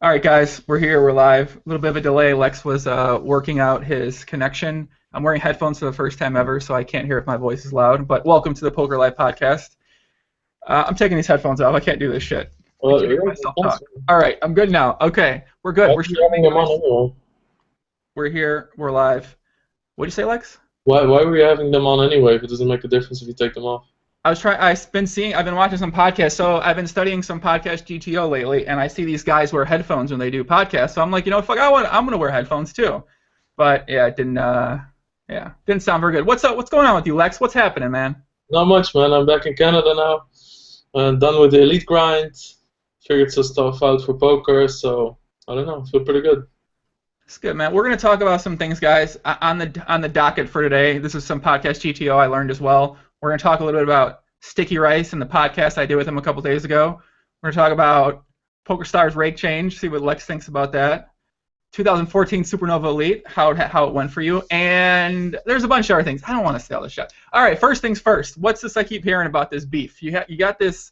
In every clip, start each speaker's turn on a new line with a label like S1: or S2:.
S1: All right, guys, we're here. We're live. A little bit of a delay. Lex was working out his connection. I'm wearing headphones for the first time ever, so I can't hear if my voice is loud. But welcome to the Poker Live podcast. I'm taking these headphones off. I can't do this shit. I
S2: Well,
S1: can't hear
S2: yeah,
S1: myself
S2: that's
S1: talk. All right, I'm good now. Okay, we're good.
S2: why
S1: We're
S2: are you
S1: streaming,
S2: having them on
S1: guys.
S2: anyway?
S1: We're here. We're live. What'd you say, Lex?
S2: Why were you having them on anyway if it doesn't make a difference if you take them off?
S1: I've been watching some podcasts. So I've been studying some podcast GTO lately, and I see these guys wear headphones when they do podcasts. So I'm like, fuck, I'm gonna wear headphones too. But yeah, it didn't sound very good. What's up? What's going on with you, Lex? What's happening, man?
S2: Not much, man. I'm back in Canada now. I'm done with the elite grind. Figured some stuff out for poker, so I don't know. I feel pretty good.
S1: It's good, man. We're gonna talk about some things, guys, on the docket for today. This is some podcast GTO I learned as well. We're gonna talk a little bit about Sticky Rice and the podcast I did with him a couple days ago. We're gonna talk about PokerStars rake change, see what Lex thinks about that. 2014 Supernova Elite, how it went for you, and there's a bunch of other things. I don't want to say all this shit. All right, first things first. What's this I keep hearing about this beef? You got this.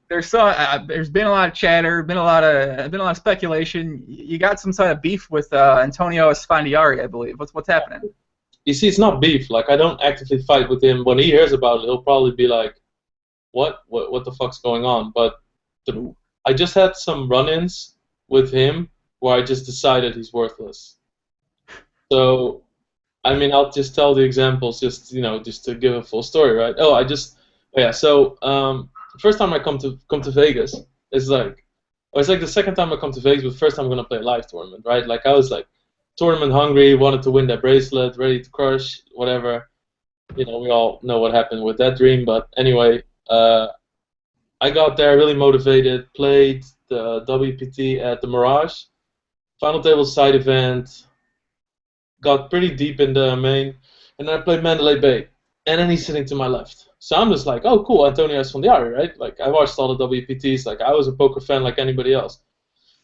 S1: There's been a lot of chatter, been a lot of speculation. You got some sort of beef with Antonio Esfandiari, I believe. What's happening?
S2: You see, it's not beef. Like, I don't actively fight with him. When he hears about it, he'll probably be like, what the fuck's going on? But I just had some run-ins with him where I just decided he's worthless. So, I mean, I'll just tell the examples just to give a full story, right? First time I come to Vegas, it's like the second time I come to Vegas, but the first time I'm gonna play a live tournament, right? Like I was like tournament hungry, wanted to win that bracelet, ready to crush, whatever. We all know what happened with that dream, but anyway, I got there really motivated, played the WPT at the Mirage, final table side event, got pretty deep in the main, and then I played Mandalay Bay, and then he's sitting to my left. So I'm just like, oh, cool, Antonio Esfandiari, right? Like, I watched all the WPTs. Like, I was a poker fan like anybody else.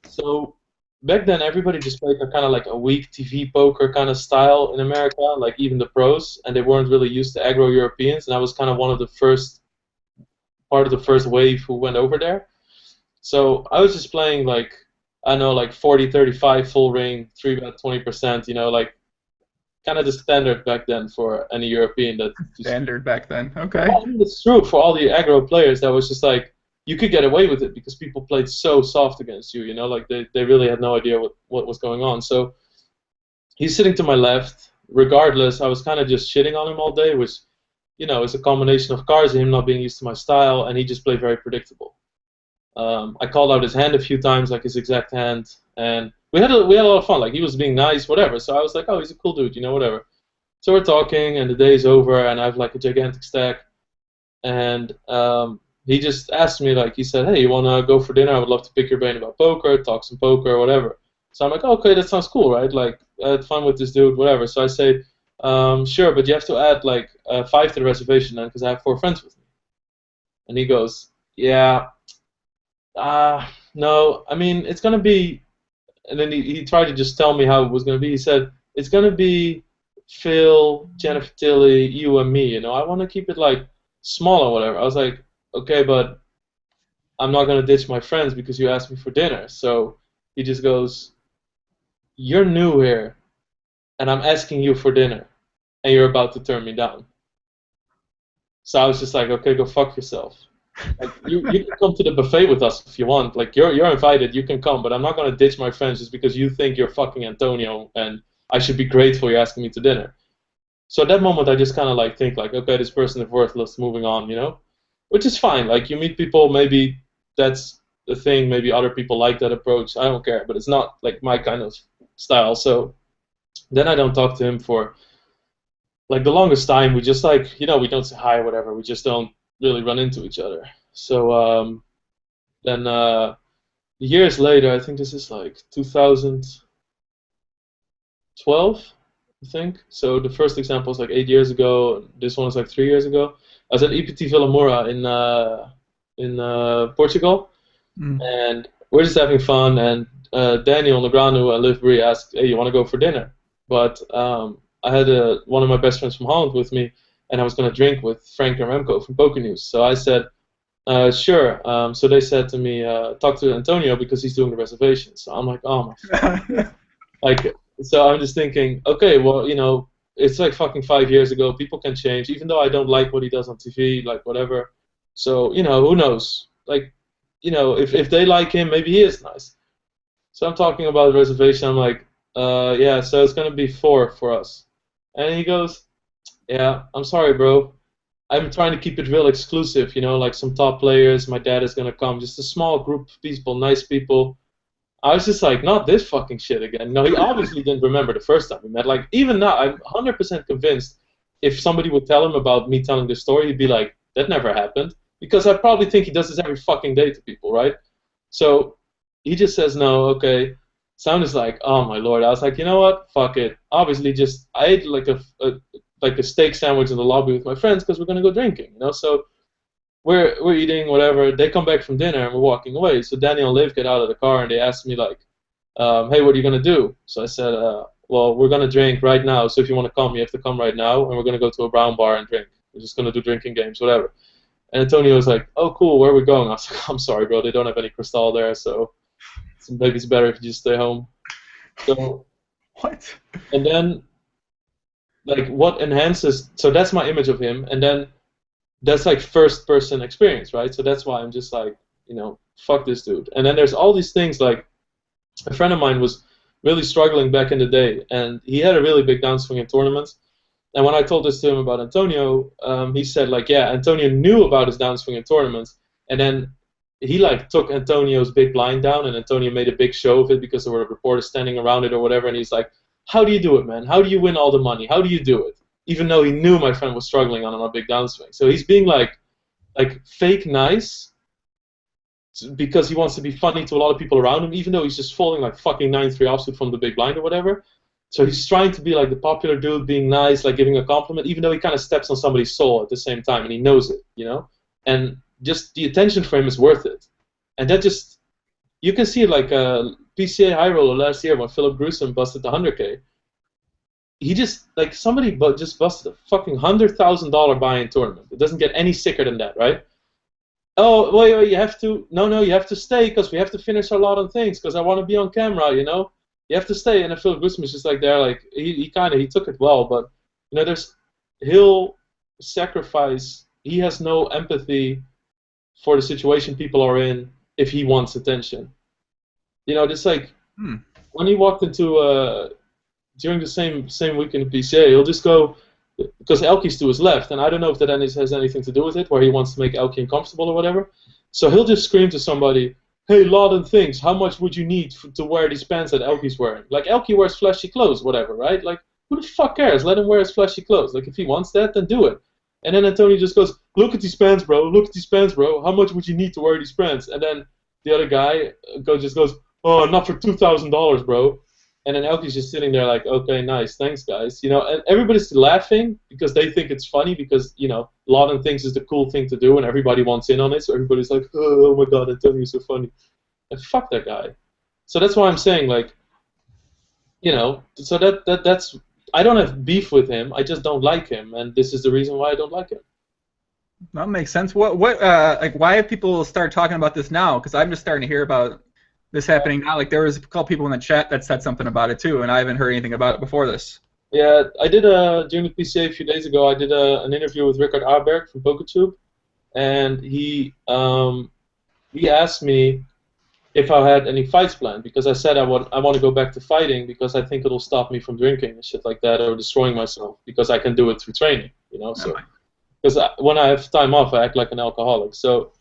S2: So back then, everybody just played a kind of like a weak TV poker kind of style in America, like even the pros, and they weren't really used to aggro Europeans. And I was kind of part of the first wave who went over there. So I was just playing like, I don't know, like 40-35 full ring, 3-bet 20%, like, kind of the standard back then for any European.
S1: Standard back then. Okay.
S2: Well, I mean, it's true for all the aggro players. That was just like you could get away with it because people played so soft against you. Like they really had no idea what was going on. So he's sitting to my left. Regardless, I was kind of just shitting on him all day, which is a combination of cards and him not being used to my style, and he just played very predictable. I called out his hand a few times, like his exact hand, and we had a lot of fun. Like, he was being nice, whatever. So I was like, oh, he's a cool dude, whatever. So we're talking, and the day's over, and I have like a gigantic stack, and he just asked me, like, he said, hey, you wanna go for dinner? I would love to pick your brain about poker, talk some poker, or whatever. So I'm like, oh, okay, that sounds cool, right? Like, I had fun with this dude, whatever. So I say, sure, but you have to add like 5 to the reservation then, because I have 4 friends with me. And he goes, yeah. No, I mean, it's going to be, and then he tried to just tell me how it was going to be. He said, it's going to be Phil, Jennifer Tilly, you, and me, I want to keep it, like, small or whatever. I was like, okay, but I'm not going to ditch my friends because you asked me for dinner. So he just goes, you're new here, and I'm asking you for dinner, and you're about to turn me down. So I was just like, okay, go fuck yourself. Like, you can come to the buffet with us if you want. Like, you're invited, you can come, but I'm not going to ditch my friends just because you think you're fucking Antonio and I should be grateful you're asking me to dinner. So at that moment, I just kind of like think like, okay, this person is worthless, moving on, which is fine. Like, you meet people, maybe that's the thing, maybe other people like that approach. I don't care, but it's not like my kind of style. So then I don't talk to him for like the longest time. We just like, we don't say hi or whatever. We just don't really run into each other. So then years later, I think this is like 2012, I think. So the first example was like 8 years ago. This one was like 3 years ago. I was at EPT Vila Moura in Portugal, and we're just having fun. And Daniel Negreanu and Liv Brie asked, "Hey, you want to go for dinner?" But I had one of my best friends from Holland with me, and I was going to drink with Frank and Remco from Poker News. So I said, Sure. So they said to me, talk to Antonio because he's doing the reservations. So I'm like, oh my like, so I'm just thinking, okay, well, it's like fucking 5 years ago. People can change, even though I don't like what he does on TV, like whatever. So, who knows? Like, if they like him, maybe he is nice. So I'm talking about the reservation. I'm like, yeah, so it's gonna be four for us. And he goes, yeah, I'm sorry, bro. I'm trying to keep it real exclusive, like some top players. My dad is gonna come, just a small group of people, nice people. I was just like, not this fucking shit again. No, he obviously didn't remember the first time we met. Like, even now, I'm 100% convinced if somebody would tell him about me telling this story, he'd be like, that never happened. Because I probably think he does this every fucking day to people, right? So he just says no, okay. Sound is like, oh my lord. I was like, you know what? Fuck it. Obviously, just I ate like a steak sandwich in the lobby with my friends because we're gonna go drinking, So we're eating whatever. They come back from dinner and we're walking away. So Daniel and Liv get out of the car and they ask me like, hey, what are you gonna do? So I said, well, we're gonna drink right now. So if you want to come, you have to come right now, and we're gonna go to a brown bar and drink. We're just gonna do drinking games, whatever. And Antonio was like, oh, cool. Where are we going? I was like, I'm sorry, bro. They don't have any Cristal there, so maybe it's better if you just stay home. So
S1: What?
S2: and then like what enhances? So that's my image of him, and then that's like first person experience, right? So that's why I'm just like, fuck this dude. And then there's all these things like a friend of mine was really struggling back in the day, and he had a really big downswing tournament. And when I told this to him about Antonio, he said like, yeah, Antonio knew about his downswing tournaments, and then he like took Antonio's big blind down, and Antonio made a big show of it because there were reporters standing around it or whatever, and he's like, how do you do it, man? How do you win all the money? How do you do it? Even though he knew my friend was struggling on a big downswing. So he's being like fake nice because he wants to be funny to a lot of people around him, even though he's just falling like fucking 9-3 offsuit from the big blind or whatever. So he's trying to be like the popular dude, being nice, like giving a compliment, even though he kind of steps on somebody's soul at the same time, and he knows it, And just the attention for him is worth it. And that just, you can see it like PCA High Roller last year when Philip Grusom busted the 100K. He just, like, somebody just busted a fucking $100,000 buy-in tournament. It doesn't get any sicker than that, right? Oh, well, you have to, no, you have to stay because we have to finish a lot of things because I want to be on camera, You have to stay. And then Philip Grusom is just like there, like, he took it well, but, he'll sacrifice, he has no empathy for the situation people are in if he wants attention. Just like, when he walked into, during the same week in the PCA, he'll just go, because Elke's to his left, and I don't know if that has anything to do with it, where he wants to make Elke uncomfortable or whatever. So he'll just scream to somebody, hey, Laden thinks, how much would you need to wear these pants that Elke's wearing? Like, Elke wears flashy clothes, whatever, right? Like, who the fuck cares? Let him wear his flashy clothes. Like, if he wants that, then do it. And then Antonio just goes, look at these pants, bro. Look at these pants, bro. How much would you need to wear these pants? And then the other guy just goes, oh, not for $2,000, bro. And then Elke's just sitting there like, okay, nice, thanks, guys. And everybody's laughing because they think it's funny because, Laden thinks it's the cool thing to do and everybody wants in on it. So everybody's like, oh my God, Antonio's so funny. And fuck that guy. So that's why I'm saying, like, so that's, I don't have beef with him. I just don't like him. And this is the reason why I don't like him.
S1: That makes sense. Why have people started talking about this now? Because I'm just starting to hear about this happening now. Like, there was a couple people in the chat that said something about it too, and I haven't heard anything about it before this.
S2: Yeah, I did during the PCA a few days ago. I did an interview with Rickard Aberg from PokerTube, and he asked me if I had any fights planned because I said I want to go back to fighting because I think it'll stop me from drinking and shit like that or destroying myself because I can do it through training, So because when I have time off, I act like an alcoholic. So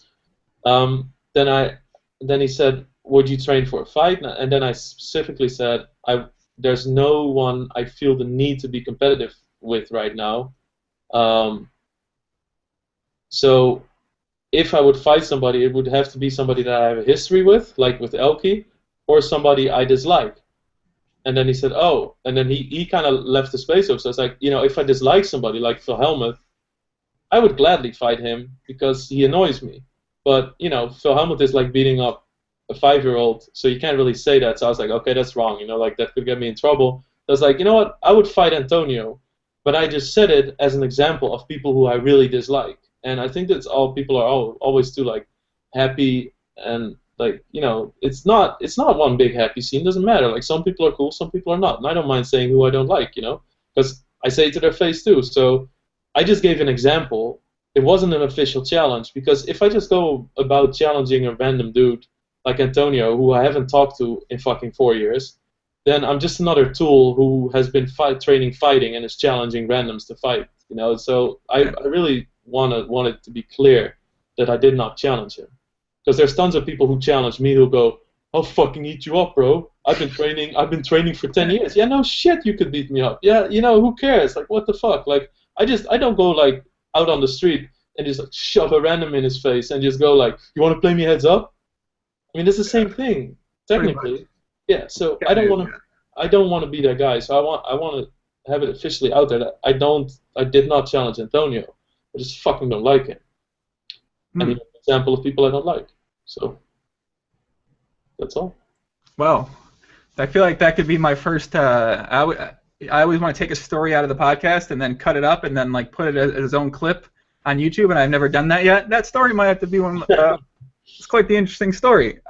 S2: then he said, would you train for a fight? And then I specifically said, there's no one I feel the need to be competitive with right now. So if I would fight somebody, it would have to be somebody that I have a history with, like with Elke, or somebody I dislike. And then he said, oh, and then he kind of left the space up. So it's like, if I dislike somebody like Phil Hellmuth, I would gladly fight him because he annoys me. But, Phil Hellmuth is like beating up a 5-year-old, so you can't really say that. So I was like, okay, that's wrong. Like that could get me in trouble. I was like, you know what? I would fight Antonio, but I just said it as an example of people who I really dislike. and I think that's all people are always too like happy and like it's not one big happy scene. Doesn't matter. Like some people are cool, some people are not, and I don't mind saying who I don't like, because I say it to their face too. So I just gave an example. It wasn't an official challenge because if I just go about challenging a random dude like Antonio, who I haven't talked to in fucking 4 years, then I'm just another tool who has been training fighting and is challenging randoms to fight. So I really want it to be clear that I did not challenge him, because there's tons of people who challenge me who go, "I'll fucking eat you up, bro. I've been training for 10 years." Yeah, no shit, you could beat me up. Yeah, who cares? Like, what the fuck? Like, I don't go like out on the street and just like, shove a random in his face and just go like, "You want to play me heads up?" I mean, it's the same thing technically. Yeah, so I don't want to be that guy. So I want to have it officially out there that I did not challenge Antonio. I just fucking don't like him. I mean, an example of people I don't like. So that's all.
S1: Well, I feel like that could be my first. I always want to take a story out of the podcast and then cut it up and then like put it as its own clip on YouTube, and I've never done that yet. That story might have to be one. It's quite the interesting story.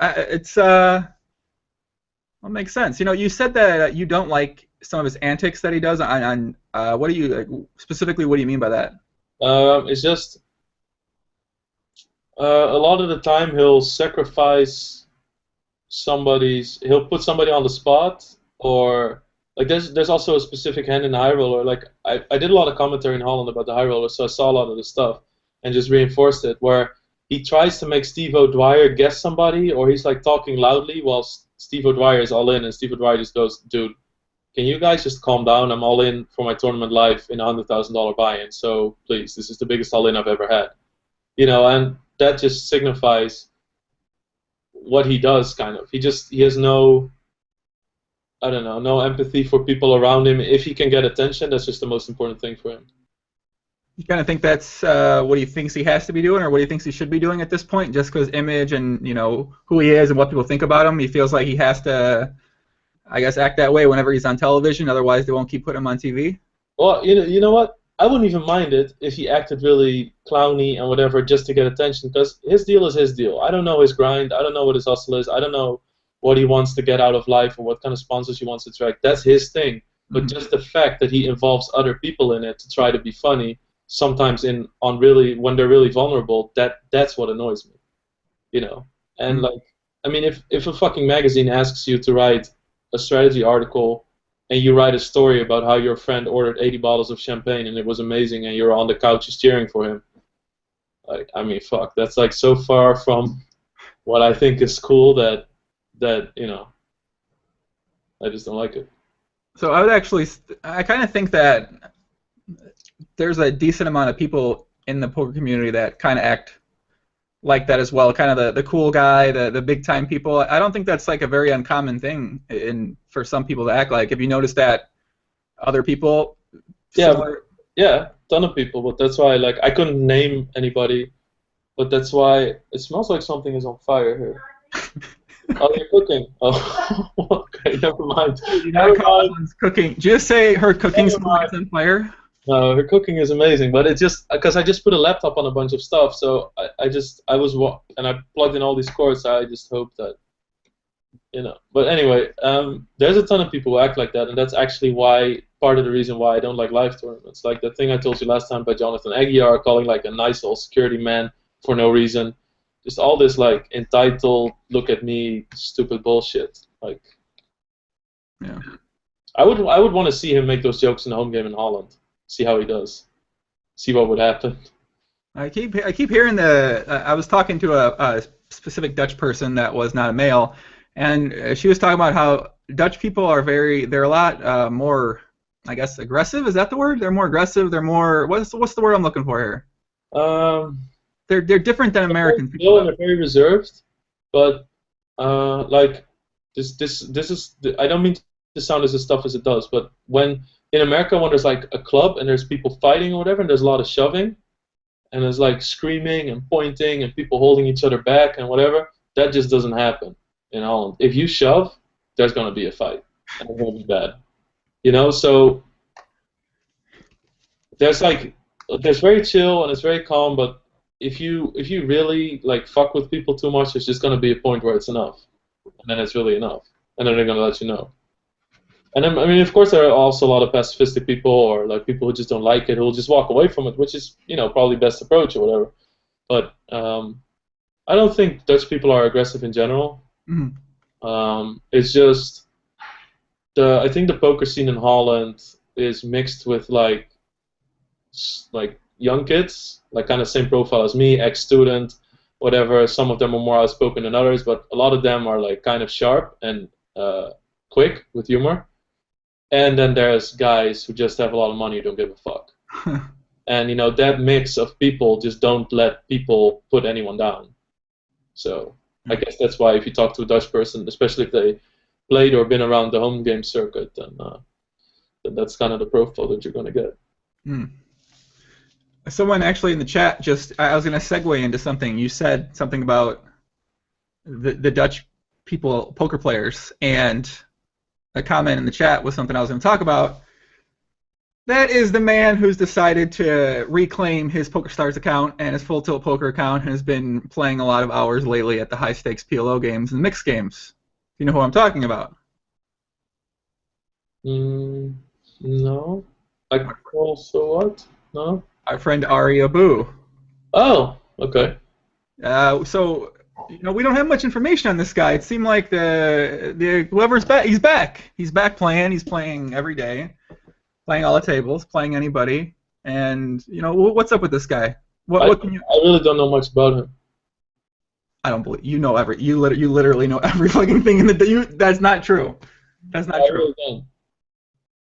S1: Well, makes sense. You said that you don't like some of his antics that he does on what do you specifically? What do you mean by that?
S2: It's just a lot of the time he'll sacrifice he'll put somebody on the spot, or like there's also a specific hand in the high roller. Like I did a lot of commentary in Holland about the high roller, so I saw a lot of the stuff and just reinforced it, where he tries to make Steve O'Dwyer guess somebody, or he's like talking loudly while Steve O'Dwyer is all in, and Steve O'Dwyer just goes, "Dude, can you guys just calm down? I'm all in for my tournament life in a $100,000 buy-in, so please, this is the biggest all-in I've ever had." And that just signifies what he does, kind of. He has no, I don't know, no empathy for people around him. If he can get attention, that's just the most important thing for him.
S1: You kind of think that's what he thinks he has to be doing, or what he thinks he should be doing at this point, just because image and who he is and what people think about him. He feels like he has to, I guess, act that way whenever he's on television. Otherwise, they won't keep putting him on TV.
S2: Well, you know what? I wouldn't even mind it if he acted really clowny and whatever just to get attention, because his deal is his deal. I don't know his grind. I don't know what his hustle is. I don't know what he wants to get out of life or what kind of sponsors he wants to attract. That's his thing. But just the fact that he involves other people in it to try to be funny, sometimes when they're really vulnerable, that's what annoys me. And like, I mean, if a fucking magazine asks you to write a strategy article and you write a story about how your friend ordered 80 bottles of champagne and it was amazing and you're on the couches cheering for him, like, I mean, fuck, that's like so far from what I think is cool that I just don't like it.
S1: So I kind of think that there's a decent amount of people in the poker community that kind of act like that as well, kind of the cool guy, the big time people. I don't think that's like a very uncommon thing for some people to act like. Have you noticed that other people?
S2: Yeah, ton of people. But that's why, like, I couldn't name anybody. But that's why it smells like something is on fire here. Oh, you're cooking. Oh, okay, never mind.
S1: Cooking. Just say her cooking smells on fire.
S2: No, her cooking is amazing, but it's just because I just put a laptop on a bunch of stuff, so and I plugged in all these cords. So I just hope that, But anyway, there's a ton of people who act like that, and that's actually part of the reason why I don't like live tournaments. Like the thing I told you last time by Jonathan Aguiar, calling like a nice old security man for no reason, just all this like entitled, look at me, stupid bullshit. Like,
S1: yeah,
S2: I would want to see him make those jokes in the home game in Holland. See how he does. See what would happen.
S1: I keep hearing I was talking to a specific Dutch person that was not a male, and she was talking about how Dutch people they're a lot more, I guess, aggressive. Is that the word? They're more aggressive. They're more. What's the word I'm looking for here? They're different than American people.
S2: They're very reserved, but like this is. I don't mean to sound as tough as it does, but in America, when there's like a club and there's people fighting or whatever, and there's a lot of shoving, and there's like screaming and pointing and people holding each other back and whatever, that just doesn't happen in Holland. If you shove, there's going to be a fight, and it's going to be bad. So there's very chill and it's very calm, but if you really like fuck with people too much, it's just gonna be a point where it's enough, and then it's really enough, and then they're gonna let you know. And then, I mean, of course, there are also a lot of pacifistic people or like people who just don't like it, who will just walk away from it, which is probably best approach or whatever. But I don't think Dutch people are aggressive in general.
S1: Mhm.
S2: It's just I think the poker scene in Holland is mixed with like young kids, like kind of same profile as me, ex-student, whatever. Some of them are more outspoken than others, but a lot of them are like kind of sharp and quick with humor. And then there's guys who just have a lot of money who don't give a fuck. And that mix of people just don't let people put anyone down. So I guess that's why if you talk to a Dutch person, especially if they played or been around the home game circuit, then that's kind of the profile that you're going to get.
S1: Mm. Someone actually in the chat I was going to segue into something. You said something about the Dutch people, poker players, and a comment in the chat was something I was going to talk about. That is the man who's decided to reclaim his PokerStars account and his Full Tilt Poker account and has been playing a lot of hours lately at the high stakes PLO games and mixed games. Do you know who I'm talking about?
S2: No. Like, so what? No?
S1: Our friend Ari Abu.
S2: Oh, okay.
S1: So we don't have much information on this guy. It seemed like the whoever's back, he's back. He's back playing. He's playing every day, playing all the tables, playing anybody. And what's up with this guy? What can you?
S2: I really don't know much about him.
S1: I don't believe you know you literally know every fucking thing in the. That's not true. That's not true.
S2: Really don't.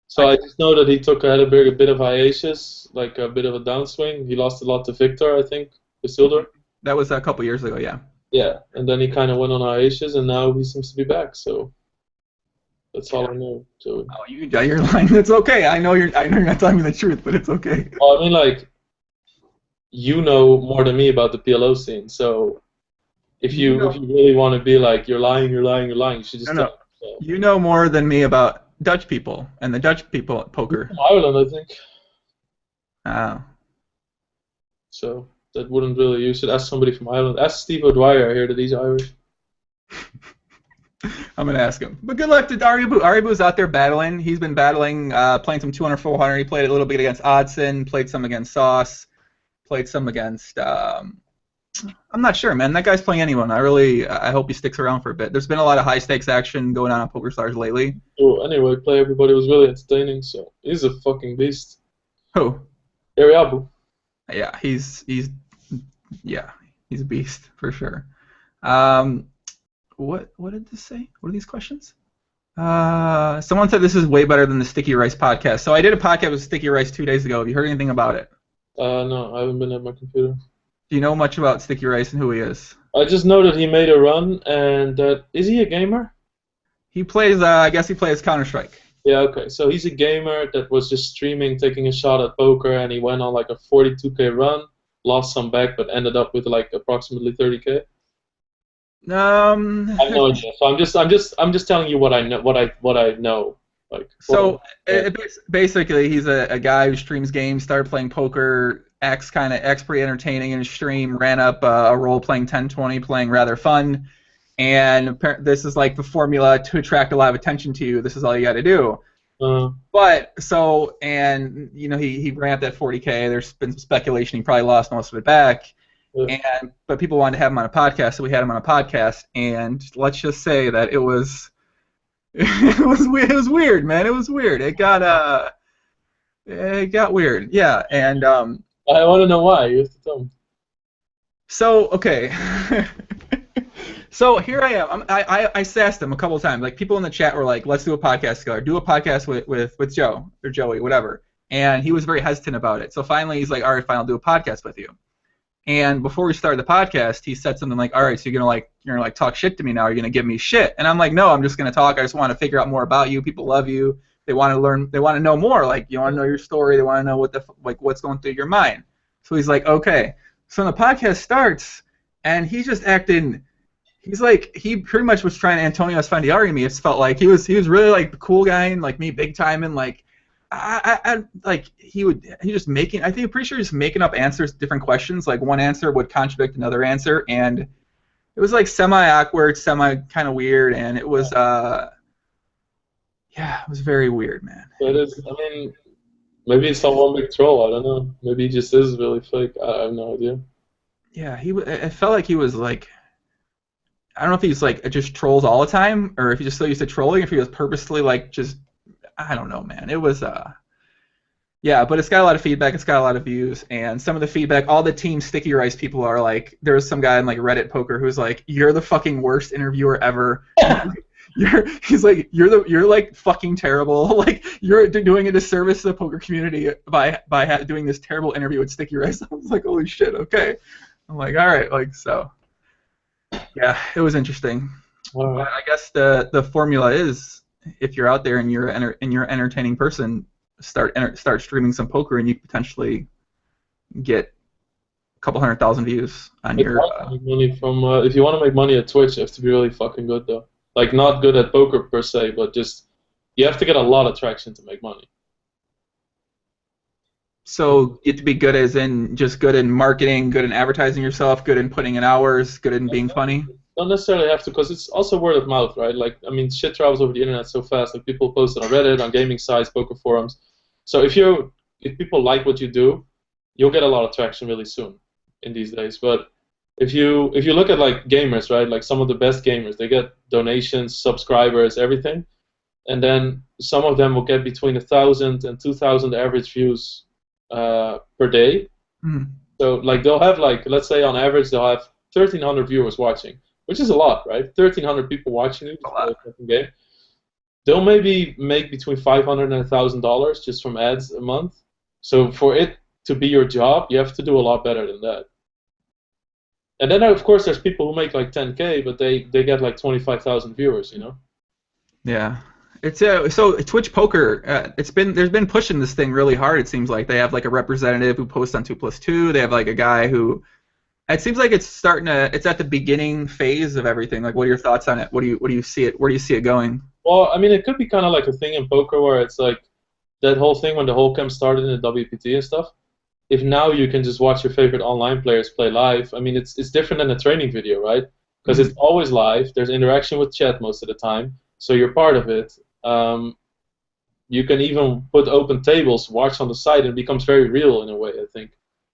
S2: So I just know that he had a bit of hiatus, like a bit of a downswing. He lost a lot to Victor, I think, Isildur.
S1: That was a couple years ago, yeah.
S2: Yeah, and then he kind of went on hiatus, and now he seems to be back. So that's all I know. So.
S1: Oh, you're lying. It's okay. I know you're not telling me the truth, but it's okay.
S2: Well, I mean, like, you know more than me about the PLO scene. So if you really want to be like you're lying, you should just.
S1: No. You know more than me about Dutch people and the Dutch people at poker.
S2: From Ireland, I think.
S1: Oh.
S2: So that wouldn't really. You should ask somebody from Ireland. Ask Steve O'Dwyer. I hear that he's Irish.
S1: I'm gonna ask him. But good luck to Ari Abu. Ari Abu's out there battling. He's been battling, playing some 200, 400. He played a little bit against Oddson. Played some against Sauce. Played some against. I'm not sure, man. That guy's playing anyone. I hope he sticks around for a bit. There's been a lot of high stakes action going on PokerStars lately.
S2: Oh, anyway, play everybody was really entertaining. So he's a fucking beast.
S1: Who?
S2: Ari Abu.
S1: Yeah, he's a beast for sure. What did this say? What are these questions? Someone said this is way better than the Sticky Rice podcast. So I did a podcast with Sticky Rice 2 days ago. Have you heard anything about it?
S2: No, I haven't been at my computer.
S1: Do you know much about Sticky Rice and who he is?
S2: I just know that he made a run, and that is he a gamer?
S1: He plays. I guess he plays Counter-Strike.
S2: Yeah, okay. So he's a gamer that was just streaming, taking a shot at poker, and he went on like a 42K run, lost some back, but ended up with like approximately 30K. I have no idea. So I'm just telling you what I know. What I know. Like.
S1: So basically, he's a guy who streams games, started playing poker, acts pretty entertaining in his stream, ran up a role playing 10-20, playing rather fun, and this is like the formula to attract a lot of attention to you. This is all you got to do. He ran up that 40K. There's been speculation he probably lost most of it back. Yeah. But people wanted to have him on a podcast, so we had him on a podcast, and let's just say that it was weird, man. It was weird. It got weird. Yeah, and I
S2: want to know why. You have to tell me.
S1: So okay. So here I am. I sassed him a couple of times. Like people in the chat were like, "Let's do a podcast together. Do a podcast with Joe or Joey, whatever." And he was very hesitant about it. So finally, he's like, "All right, fine. I'll do a podcast with you." And before we started the podcast, he said something like, "All right, so you're gonna talk shit to me now? You're gonna give me shit?" And I'm like, "No, I'm just gonna talk. I just want to figure out more about you. People love you. They want to learn. They want to know more. Like you want to know your story. They want to know what's going through your mind." So he's like, "Okay." So the podcast starts, and he's just acting. He's like he pretty much was trying to Antonio Esfandiari me. It felt like he was really like the cool guy and like me big time and like like he just making. I think I'm pretty sure he's making up answers to different questions. Like one answer would contradict another answer, and it was like semi awkward, semi kind of weird, and it was yeah, it was very weird, man.
S2: But it's, I mean, maybe it's not one big troll. I don't know. Maybe he just is really fake. I have no idea.
S1: Yeah, it felt like he was like, I don't know if he's like just trolls all the time, or if he just so used to trolling, if he was purposely like just, I don't know, man. It was yeah, but it's got a lot of feedback, it's got a lot of views, and some of the feedback, all the Team Sticky Rice people are like, there was some guy in like Reddit Poker who's like, you're the fucking worst interviewer ever. He's like, you're like fucking terrible. Like you're doing a disservice to the poker community by doing this terrible interview with Sticky Rice. I was like, holy shit, okay. I'm like, all right, like so. Yeah, it was interesting.
S2: All right.
S1: But I guess the formula is, if you're out there and you're an entertaining person, start streaming some poker, and you potentially get a couple 100,000 views on your.
S2: Money from if you want to make money at Twitch, you have to be really fucking good though. Like not good at poker per se, but just you have to get a lot of traction to make money.
S1: So you have to be good as in just good in marketing, good in advertising yourself, good in putting in hours, good in being funny?
S2: Don't necessarily have to, because it's also word of mouth, right? Like, I mean, shit travels over the internet so fast. Like, people post it on Reddit, on gaming sites, poker forums. So if people like what you do, you'll get a lot of traction really soon in these days. But if you look at like gamers, right? Like some of the best gamers, they get donations, subscribers, everything, and then some of them will get between 1,000 and 2,000 average views per day.
S1: Mm.
S2: So like they'll have like, let's say on average they'll have 1,300 viewers watching, which is a lot, right? 1,300 people watching you a game. They'll maybe make between $500 and $1,000 just from ads a month. So for it to be your job, you have to do a lot better than that. And then of course there's people who make like 10K, but they get like 25,000 viewers, you know?
S1: Yeah. It's so Twitch Poker. There's been pushing this thing really hard. It seems like they have like a representative who posts on 2+2. They have like a guy who. It seems like it's starting to. It's at the beginning phase of everything. Like, what are your thoughts on it? What do you see it? Where do you see it going?
S2: Well, I mean, it could be kind of like a thing in poker where it's like that whole thing when the whole cam started in the WPT and stuff. If now you can just watch your favorite online players play live, I mean, it's different than a training video, right? Because it's always live. There's interaction with chat most of the time, so you're part of it. You can even put open tables, watch on the side, and it becomes very real in a way, I think.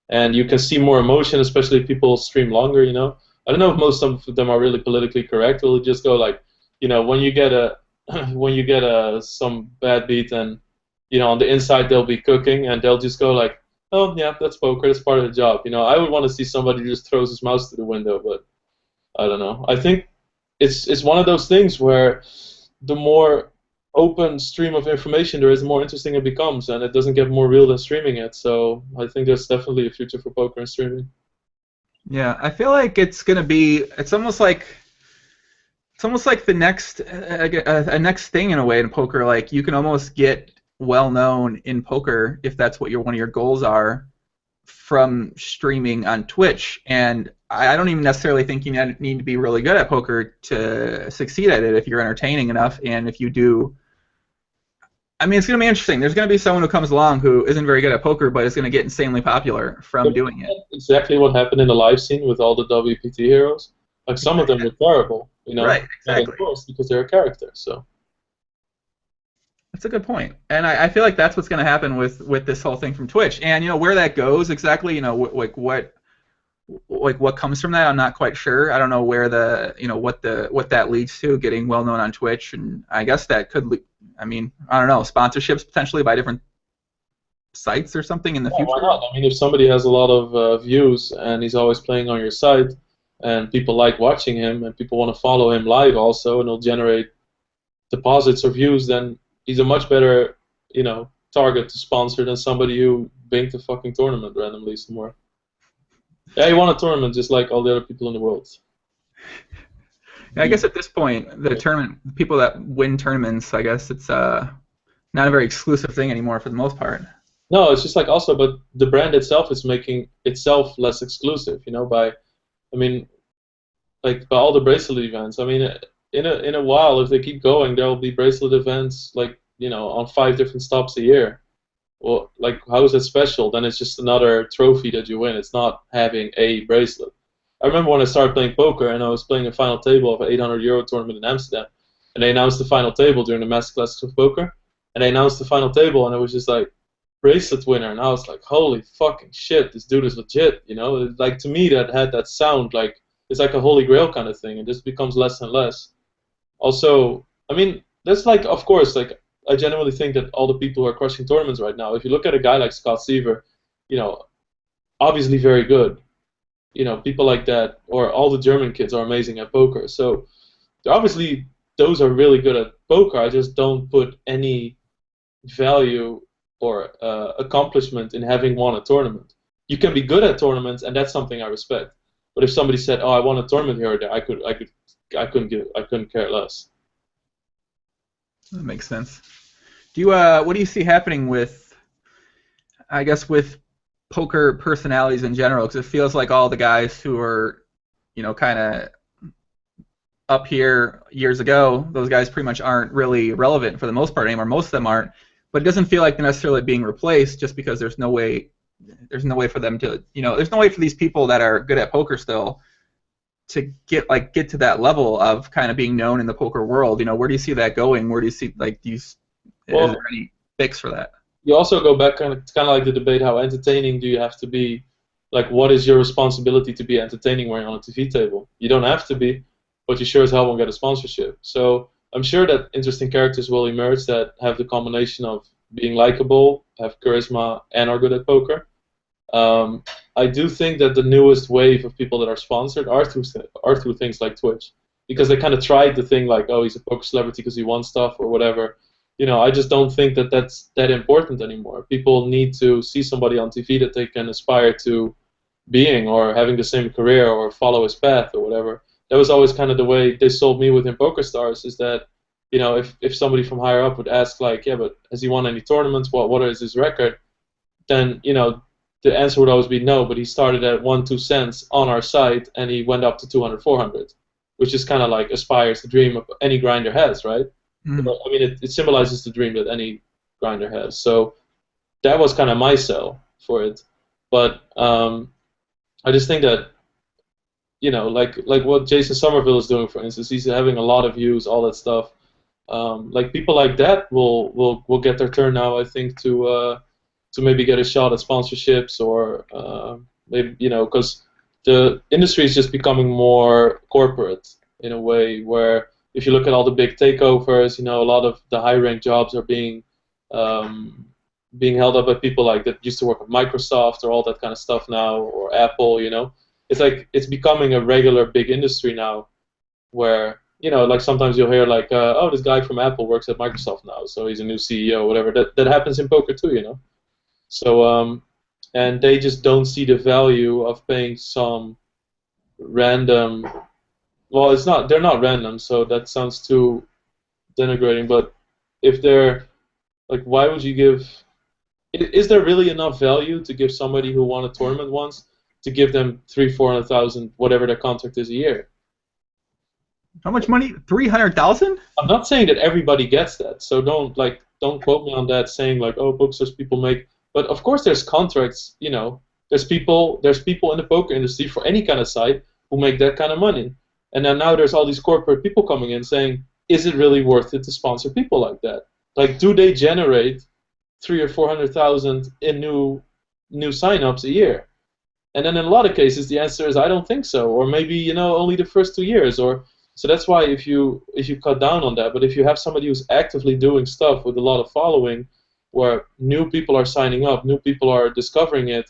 S2: And you can see more emotion, especially if people stream longer, you know. I don't know if most of them are really politically correct. Will just go like, you know, when you get some bad beat, and you know, on the inside they'll be cooking, and they'll just go like, oh yeah, that's poker, that's part of the job. You know, I would want to see somebody who just throws his mouse to the window, but I don't know. I think it's one of those things where the more open stream of information there is, the more interesting it becomes, and it doesn't get more real than streaming it. So I think there's definitely a future for poker and streaming.
S1: Yeah, I feel like it's gonna be. It's almost like the next a next thing in a way in poker. Like you can almost get well known in poker if that's what one of your goals are from streaming on Twitch. And I don't even necessarily think you need to be really good at poker to succeed at it if you're entertaining enough, and if you do. I mean, it's going to be interesting. There's going to be someone who comes along who isn't very good at poker, but is going to get insanely popular from doing it.
S2: Exactly what happened in the live scene with all the WPT heroes. Like some of them were terrible, you know,
S1: right? Exactly.
S2: Because they're a character. So
S1: that's a good point, and I feel like that's what's going to happen with this whole thing from Twitch, and you know where that goes exactly. You know, what comes from that, I'm not quite sure. I don't know where what that leads to, getting well known on Twitch, and I guess that could. I mean, I don't know, sponsorships potentially by different sites or something in the future.
S2: Why not? I mean, if somebody has a lot of views and he's always playing on your site, and people like watching him, and people want to follow him live also, and he'll generate deposits or views, then he's a much better, you know, target to sponsor than somebody who banked a fucking tournament randomly somewhere. Yeah, he won a tournament just like all the other people in the world.
S1: Yeah, I guess at this point, the tournament people that win tournaments, I guess it's not a very exclusive thing anymore for the most part.
S2: No, it's just like also, but the brand itself is making itself less exclusive, you know, by all the bracelet events. I mean, in a while, if they keep going, there will be bracelet events like, you know, on 5 different stops a year. Well, like, how is it special? Then it's just another trophy that you win. It's not having a bracelet. I remember when I started playing poker and I was playing a final table of an 800 euro tournament in Amsterdam, and they announced the final table during the Master Classics of Poker, and they announced the final table, and it was just like bracelet winner, and I was like, holy fucking shit, this dude is legit, you know? Like, to me, that had that sound like it's like a holy grail kind of thing, and this becomes less and less. Also, I mean, that's like, of course, like, I genuinely think that all the people who are crushing tournaments right now, if you look at a guy like Scott Seaver, you know, obviously very good. You know, people like that, or all the German kids are amazing at poker. So, obviously, those are really good at poker. I just don't put any value or accomplishment in having won a tournament. You can be good at tournaments, and that's something I respect. But if somebody said, "Oh, I won a tournament here or there," I couldn't care less.
S1: That makes sense. Do you what do you see happening with, I guess, with poker personalities in general? Because it feels like all the guys who are, kind of up here years ago, those guys pretty much aren't really relevant for the most part anymore. Most of them aren't, but it doesn't feel like they're necessarily being replaced just because there's no way for them to, there's no way for these people that are good at poker still to get to that level of kind of being known in the poker world. Where do you see that going? Where do you see is there any fix for that?
S2: You also go back kind of like the debate: how entertaining do you have to be? Like, what is your responsibility to be entertaining when you're on a TV table? You don't have to be, but you sure as hell won't get a sponsorship. So I'm sure that interesting characters will emerge that have the combination of being likable, have charisma, and are good at poker. I do think that the newest wave of people that are sponsored are through things like Twitch, because they kind of tried the thing like, oh, he's a poker celebrity because he won stuff or whatever. I just don't think that that's that important anymore. People need to see somebody on TV that they can aspire to being, or having the same career, or follow his path or whatever. That was always kind of the way they sold me within PokerStars, is that, if somebody from higher up would ask, like, yeah, but has he won any tournaments? What is his record? Then, the answer would always be no, but he started at 1-2 cents on our site, and he went up to 200, 400, which is kind of like aspires the dream of any grinder has, right?
S1: Mm.
S2: I mean, it symbolizes the dream that any grinder has. So that was kind of my sell for it. But I just think that, like what Jason Somerville is doing, for instance, he's having a lot of views, all that stuff. Like, people like that will get their turn now, I think, to maybe get a shot at sponsorships, or maybe, because the industry is just becoming more corporate in a way where, if you look at all the big takeovers, a lot of the high-ranked jobs are being held up by people like that used to work at Microsoft or all that kind of stuff now, or Apple. It's like it's becoming a regular big industry now, where like sometimes you'll hear like, oh, this guy from Apple works at Microsoft now, so he's a new CEO, whatever. That happens in poker too. So and they just don't see the value of paying some random. Well, they're not random, so that sounds too denigrating. But if they're like, why would you give? Is there really enough value to give somebody who won a tournament once to give them 300,000-400,000, whatever their contract is, a year?
S1: How much money? 300,000?
S2: I'm not saying that everybody gets that, so don't quote me on that, saying like, oh, bookstores people make. But of course, there's contracts. There's people in the poker industry for any kind of site who make that kind of money. And then now there's all these corporate people coming in saying, is it really worth it to sponsor people like that? Like, do they generate 300,000 or 400,000 in new signups a year? And then in a lot of cases, the answer is, I don't think so, or maybe only the first 2 years, or so. That's why if you cut down on that, but if you have somebody who's actively doing stuff with a lot of following, where new people are signing up, new people are discovering it,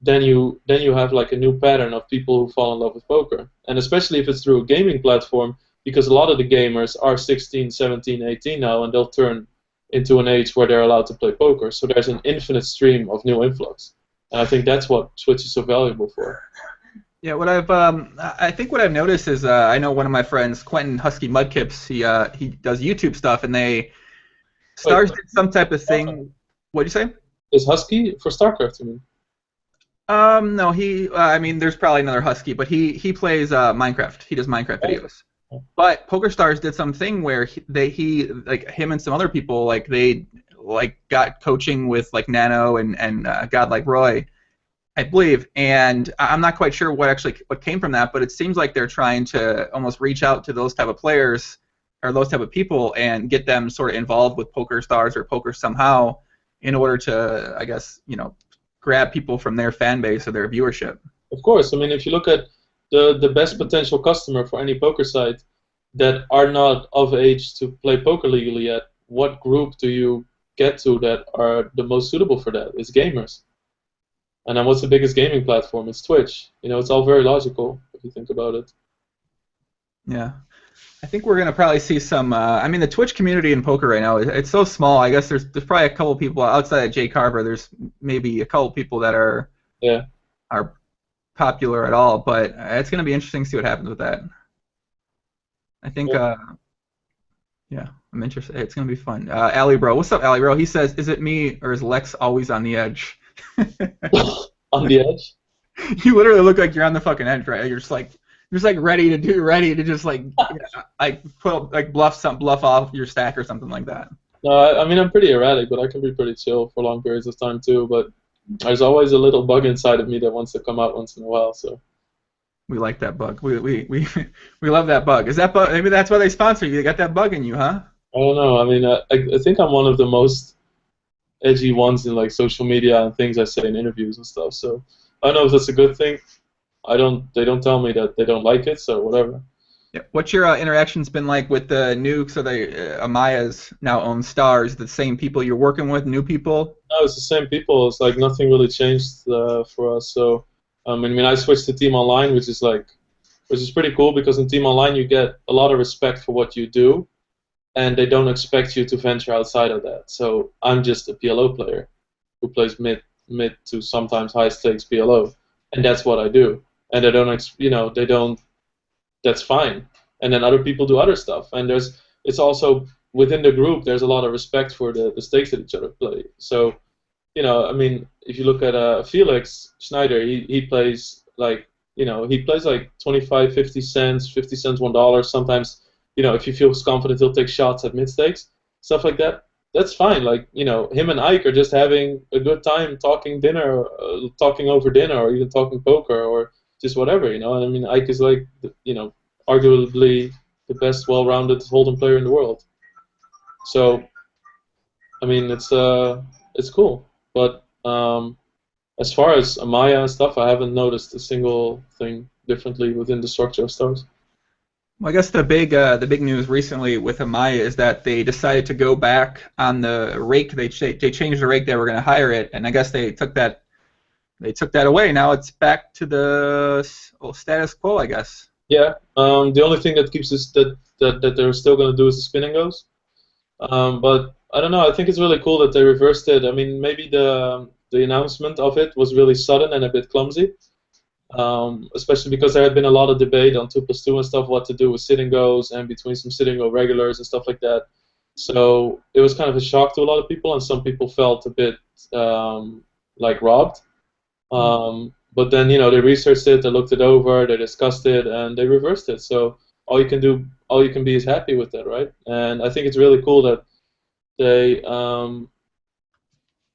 S2: then you have like a new pattern of people who fall in love with poker. And especially if it's through a gaming platform, because a lot of the gamers are 16, 17, 18 now, and they'll turn into an age where they're allowed to play poker. So there's an infinite stream of new influx. And I think that's what Twitch is so valuable for.
S1: Yeah, I think what I've noticed is, I know one of my friends, Quentin Husky Mudkips, he does YouTube stuff, and Stars did some type of thing. What'd you say?
S2: Is Husky for StarCraft, you mean?
S1: No, I mean, there's probably another Husky, but he plays Minecraft. He does Minecraft videos. But PokerStars did something where he like him and some other people, like, they like got coaching with like Nano and God like Roy, I believe, and I'm not quite sure what came from that, but it seems like they're trying to almost reach out to those type of players or those type of people and get them sort of involved with Poker Stars or poker somehow in order to, I guess, grab people from their fan base or their viewership.
S2: Of course, I mean, if you look at the best potential customer for any poker site that are not of age to play poker legally yet, what group do you get to that are the most suitable for that? It's gamers. And then what's the biggest gaming platform? It's Twitch. It's all very logical if you think about it.
S1: Yeah. I think we're going to probably see some, I mean, the Twitch community in poker right now, it's so small. I guess there's probably a couple people outside of Jay Carver. There's maybe a couple people that are popular at all, but it's going to be interesting to see what happens with that. I think, yeah, I'm interested. It's going to be fun. Ali Bro, what's up, Ali Bro? He says, is it me or is Lex always on the edge?
S2: On the edge?
S1: You literally look like you're on the fucking edge, right? You're just like ready to just like bluff off your stack or something like that.
S2: No, I mean I'm pretty erratic, but I can be pretty chill for long periods of time too. But there's always a little bug inside of me that wants to come out once in a while. So
S1: we like that bug. We love that bug. Is that bug? Maybe that's why they sponsor you. They got that bug in you, huh?
S2: I don't know. I mean, I think I'm one of the most edgy ones in like social media and things I say in interviews and stuff. So I don't know if that's a good thing. They don't tell me that they don't like it, so whatever.
S1: Yeah. What's your interactions been like with the new? So Amaya's now owns Stars. The same people you're working with, new people?
S2: No, it's the same people. It's like nothing really changed for us. So I mean, I switched to Team Online, which is pretty cool because in Team Online you get a lot of respect for what you do, and they don't expect you to venture outside of that. So I'm just a PLO player who plays mid to sometimes high stakes PLO, and that's what I do. And they don't, that's fine. And then other people do other stuff. And it's also, within the group, there's a lot of respect for the stakes that each other play. So, I mean, if you look at Felix Schneider, he plays like, he plays like 25, 50 cents, 50 cents, $1. Sometimes, if he feels confident, he'll take shots at mid stakes, stuff like that. That's fine. Like, him and Ike are just having a good time talking over dinner, or even talking poker, or just whatever, And I mean, Ike is like, arguably the best well-rounded Hold'em player in the world. So, I mean, it's cool. But as far as Amaya and stuff, I haven't noticed a single thing differently within the structure of Stars.
S1: Well, I guess the big news recently with Amaya is that they decided to go back on the rake. They changed the rake. They were going to hire it, and I guess they took that away. Now it's back to the status quo, I guess.
S2: Yeah. The only thing that keeps us that they're still going to do is the spin and goes. But I don't know. I think it's really cool that they reversed it. I mean, maybe the announcement of it was really sudden and a bit clumsy. Especially because there had been a lot of debate on 2+2 and stuff, what to do with sit-and goes and between some sit-and-go regulars and stuff like that. So it was kind of a shock to a lot of people, and some people felt a bit like robbed. But then they researched it, they looked it over, they discussed it, and they reversed it. So all you can be is happy with that, right? And I think it's really cool that they how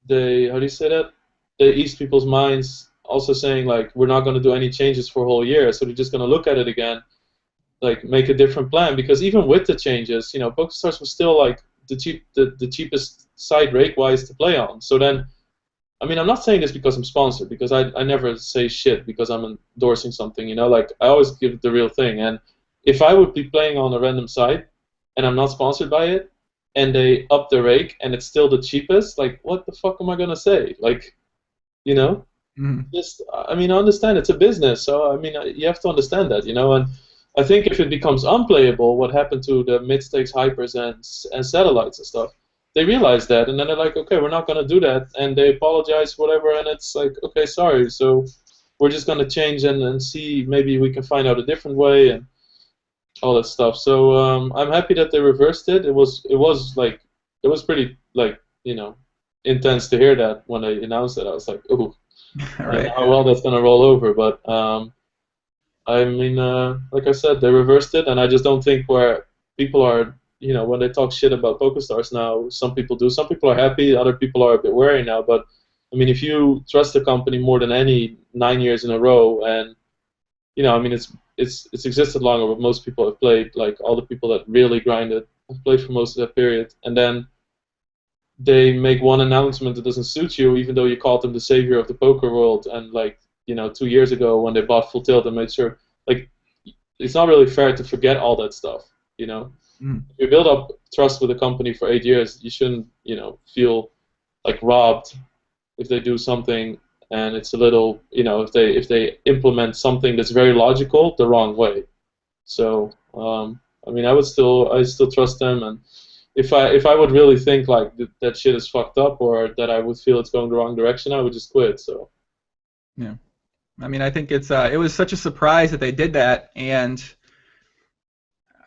S2: do you say that? They eased people's minds. Also saying like we're not going to do any changes for a whole year, so they're just going to look at it again, like make a different plan. Because even with the changes, PokerStars was still like the cheapest site rake-wise to play on. So then, I mean, I'm not saying this because I'm sponsored, because I never say shit because I'm endorsing something. Like I always give it the real thing. And if I would be playing on a random site and I'm not sponsored by it, and they up the rake and it's still the cheapest, like what the fuck am I gonna say? Like, Just, I mean, I understand it's a business, so I mean, you have to understand that, And I think if it becomes unplayable, what happened to the mid-stakes hypers and satellites and stuff, they realize that, and then they're like, okay, we're not going to do that, and they apologize, whatever, and it's like, okay, sorry, so we're just going to change and see, maybe we can find out a different way and all that stuff. So I'm happy that they reversed it. It was pretty like intense to hear that when they announced it. I was like, ooh.
S1: Right.
S2: How well that's going to roll over, but I mean, like I said, they reversed it, and I just don't think where people are when they talk shit about PokerStars now, some people do. Some people are happy. Other people are a bit wary now. But I mean, if you trust the company more than any 9 years in a row, and I mean, it's existed longer, but most people have played, like all the people that really grinded have played for most of that period, and then they make one announcement that doesn't suit you, even though you called them the savior of the poker world, and 2 years ago when they bought Full Tilt and made sure, like, it's not really fair to forget all that stuff,
S1: Mm.
S2: If you build up trust with a company for 8 years, you shouldn't, feel like robbed if they do something and it's a little, if they implement something that's very logical the wrong way. So, I mean, I still trust them, and if I would really think like that shit is fucked up or that I would feel it's going the wrong direction, I would just quit. So.
S1: Yeah. I mean, I think it was such a surprise that they did that, and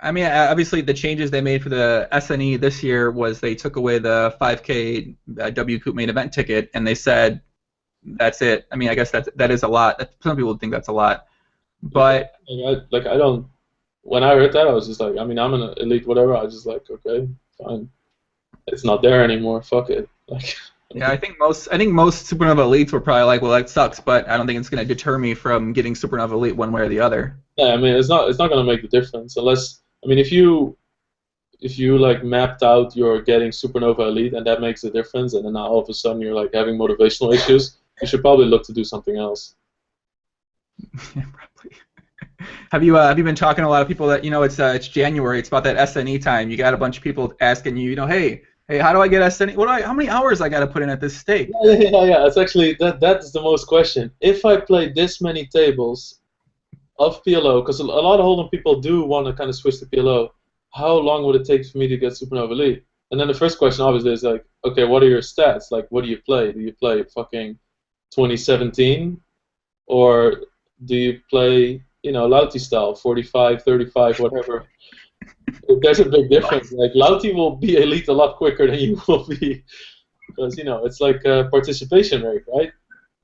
S1: I mean, obviously the changes they made for the SNE this year was they took away the 5K WCOOP main event ticket, and they said that's it. I mean, I guess that is a lot. Some people think that's a lot, but
S2: I don't. When I heard that, I was just like, I mean, I'm an elite, whatever. I was just like, okay, fine. It's not there anymore. Fuck it. Like.
S1: Yeah, I think most Supernova elites were probably like, well, that sucks, but I don't think it's going to deter me from getting Supernova elite one way or the other.
S2: Yeah, I mean, it's not going to make the difference unless, I mean, if you like mapped out you're getting Supernova elite and that makes a difference, and then now all of a sudden you're like having motivational issues, you should probably look to do something else.
S1: Yeah, probably. Have you been talking to a lot of people that it's January, it's about that SNE time. You got a bunch of people asking you, hey, how do I get SNE? How many hours I got to put in at this stake?
S2: Yeah. It's actually that's the most question. If I play this many tables of PLO, because a lot of Hold'em people do want to kind of switch to PLO, how long would it take for me to get Supernova Elite? And then the first question obviously is like, okay, what are your stats? Like, what do you play? Do you play fucking 2017, or do you play Lauti style, 45, 35, whatever? There's a big difference. Like Lauti will be elite a lot quicker than you will be, because it's like a participation rate, right?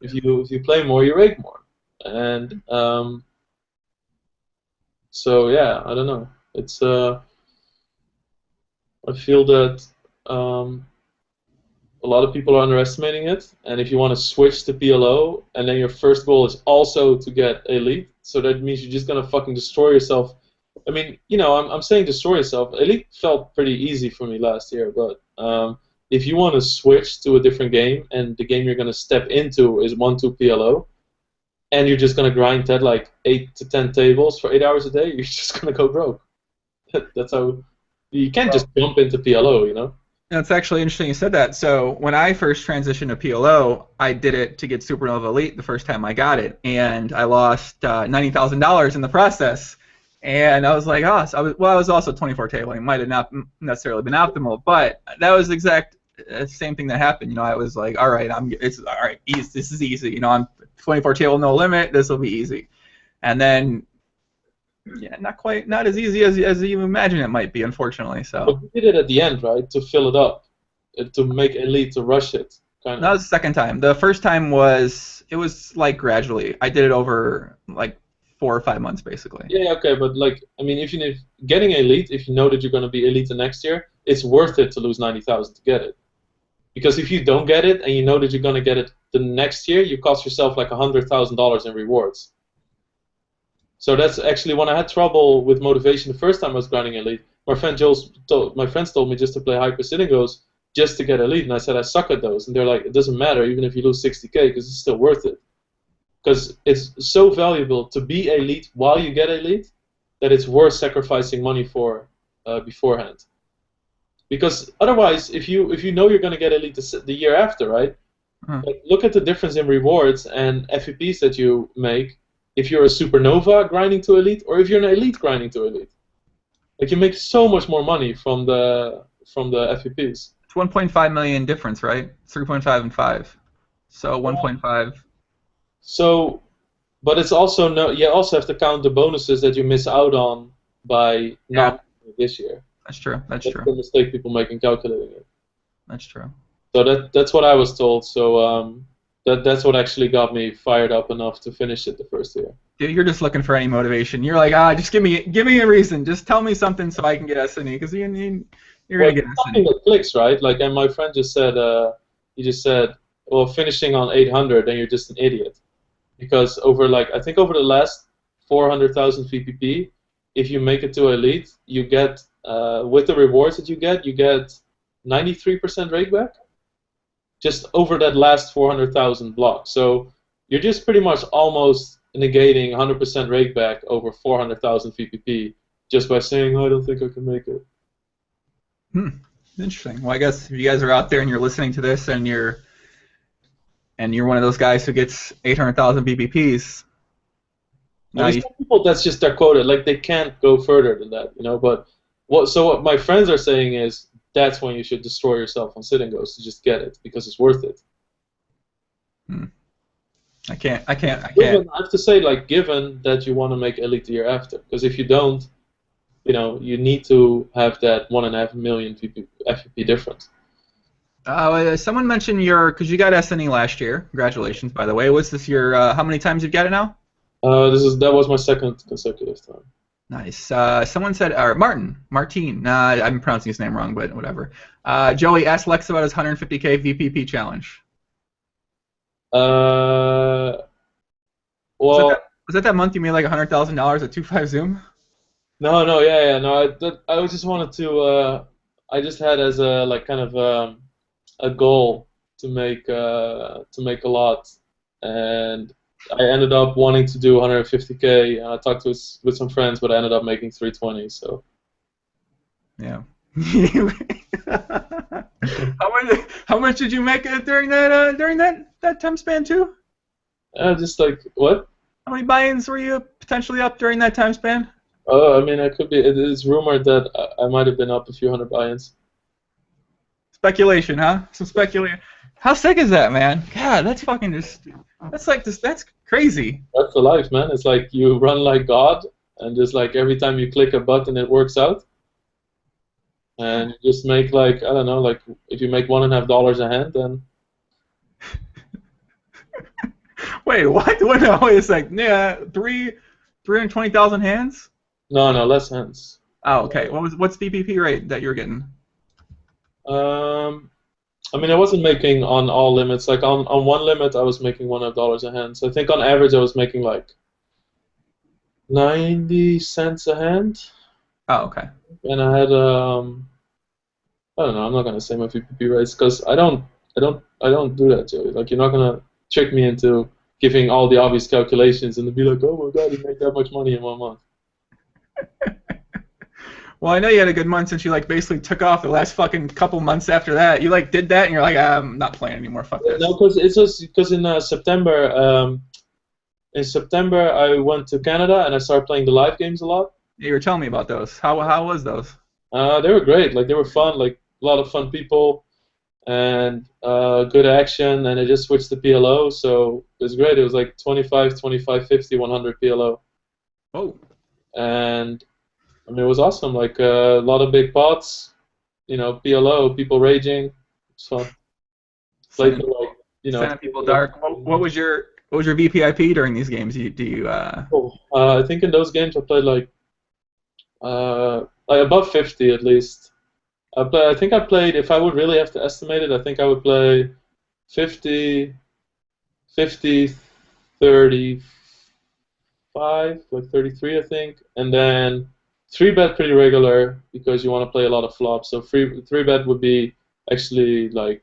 S2: If you play more, you rake more, and so yeah, I don't know. It's I feel that a lot of people are underestimating it, and if you want to switch to PLO, and then your first goal is also to get elite, so that means you're just gonna fucking destroy yourself. I mean, I'm saying destroy yourself. Elite felt pretty easy for me last year, but if you want to switch to a different game, and the game you're going to step into is 1-2 PLO, and you're just going to grind that like 8 to 10 tables for 8 hours a day, you're just going to go broke. That's how. You can't just jump into PLO,
S1: It's actually interesting you said that. So when I first transitioned to PLO, I did it to get Supernova Elite the first time I got it, and I lost $90,000 in the process. And I was like, oh, so I was also 24 tabling. Might have not necessarily been optimal, but that was the exact same thing that happened. I was like, all right, it's all right, easy. This is easy. I'm 24 table, no limit. This will be easy. And then, yeah, not as easy as you imagine it might be, unfortunately. So.
S2: But you did it at the end, right? To fill it up, to make elite, to rush it. Kind
S1: That was the second time. The first time was like gradually. I did it over like 4 or 5 months, basically.
S2: Yeah, okay, but like, I mean, if getting elite, if you know that you're going to be elite the next year, it's worth it to lose 90,000 to get it. Because if you don't get it and you know that you're going to get it the next year, you cost yourself like $100,000 in rewards. So that's actually when I had trouble with motivation the first time I was grinding elite. My friends told me just to play hyper Syngos just to get elite, and I said I suck at those, and they're like, it doesn't matter even if you lose 60K because it's still worth it. Because it's so valuable to be elite while you get elite that it's worth sacrificing money for beforehand. Because otherwise, if you know you're going to get elite the year after, right? Like, look at the difference in rewards and FEPs that you make if you're a Supernova grinding to elite or if you're an elite grinding to elite. Like, you make so much more money from the FEPs.
S1: It's 1.5 million difference, right? 3.5 and 5. So 1.5.
S2: So, but it's also you also have to count the bonuses that you miss out on by not this year.
S1: That's true. That's true.
S2: the mistake people make in calculating it.
S1: That's true.
S2: So that's what I was told. So that's what actually got me fired up enough to finish it the first year.
S1: Dude, you're just looking for any motivation. You're like, just give me a reason. Just tell me something so I can get SNE, because you're
S2: Well,
S1: gonna get
S2: something
S1: SNE.
S2: that clicks, right? Like, and my friend just said, he just said, well, finishing on 800, then you're just an idiot, because I think over the last 400,000 VPP, if you make it to elite, you get with the rewards that you get 93% rake back, just over that last 400,000 block. So you're just pretty much almost negating 100% rake back over 400,000 VPP just by saying, oh, I don't think I can make it.
S1: Interesting. Well, I guess if you guys are out there and you're listening to this and you're one of those guys who gets 800,000 BPPs.
S2: I mean, some people, that's just their quota. Like, they can't go further than that, But what my friends are saying is that's when you should destroy yourself on Sit and Goes to just get it, because it's worth it.
S1: I can't.
S2: I have to say, like, given that you want to make elite the year after, because if you don't, you need to have that 1.5 million FVP difference.
S1: Someone mentioned because you got SNE last year. Congratulations, by the way. What's this year? How many times you've got it now?
S2: That was my second consecutive time.
S1: Nice. Someone said, Martin. I'm pronouncing his name wrong, but whatever. Joey asked Lex about his 150K VPP challenge.
S2: Well,
S1: was that month you made like $100,000 at 2.5 Zoom?
S2: No, I just wanted to. I just had as a kind of a goal to make a lot, and I ended up wanting to do 150K. I talked with some friends, but I ended up making 320. So.
S1: Yeah. How much did you make during that time span too?
S2: Just like what?
S1: How many buy-ins were you potentially up during that time span?
S2: I mean, I could be. It is rumored that I might have been up a few hundred buy-ins.
S1: Speculation, huh? Some speculation. How sick is that, man? God, that's fucking just. That's crazy.
S2: That's the life, man. It's like you run like God, and just like every time you click a button, it works out. And you just make like, I don't know, like if you make $1.50 a hand, then.
S1: Wait, what? No, wait a sec. Yeah, 320,000 hands?
S2: No, less hands.
S1: Oh, okay. What's VPP rate that you're getting?
S2: I mean, I wasn't making on all limits. Like on one limit, I was making $1.50 a hand. So I think on average, I was making like 90 cents a hand.
S1: Oh, okay.
S2: And I had I don't know. I'm not gonna say my VPP rates because I don't do that, Joey. Like, you're not gonna trick me into giving all the obvious calculations and to be like, oh my god, you make that much money in 1 month. Well,
S1: I know you had a good month since you like basically took off the last fucking couple months after that. You like did that and you're like, I'm not playing anymore. Fuck this.
S2: No, because in September. In September, I went to Canada and I started playing the live games a lot.
S1: You were telling me about those. How was those?
S2: They were great. Like, they were fun. Like, a lot of fun people and good action. And I just switched to PLO, so it was great. It was like 25, 25, 50, 100 PLO.
S1: Oh.
S2: And I mean, it was awesome. Like, a lot of big pots. PLO, people raging. So played like,
S1: sending people dark. What was your VPIP during these games?
S2: I think in those games I played like above 50 at least. I think I played, if I would really have to estimate it, I think I would play 50, 35, like 33, I think, and then 3-bet pretty regular because you want to play a lot of flops. So 3-bet would be actually like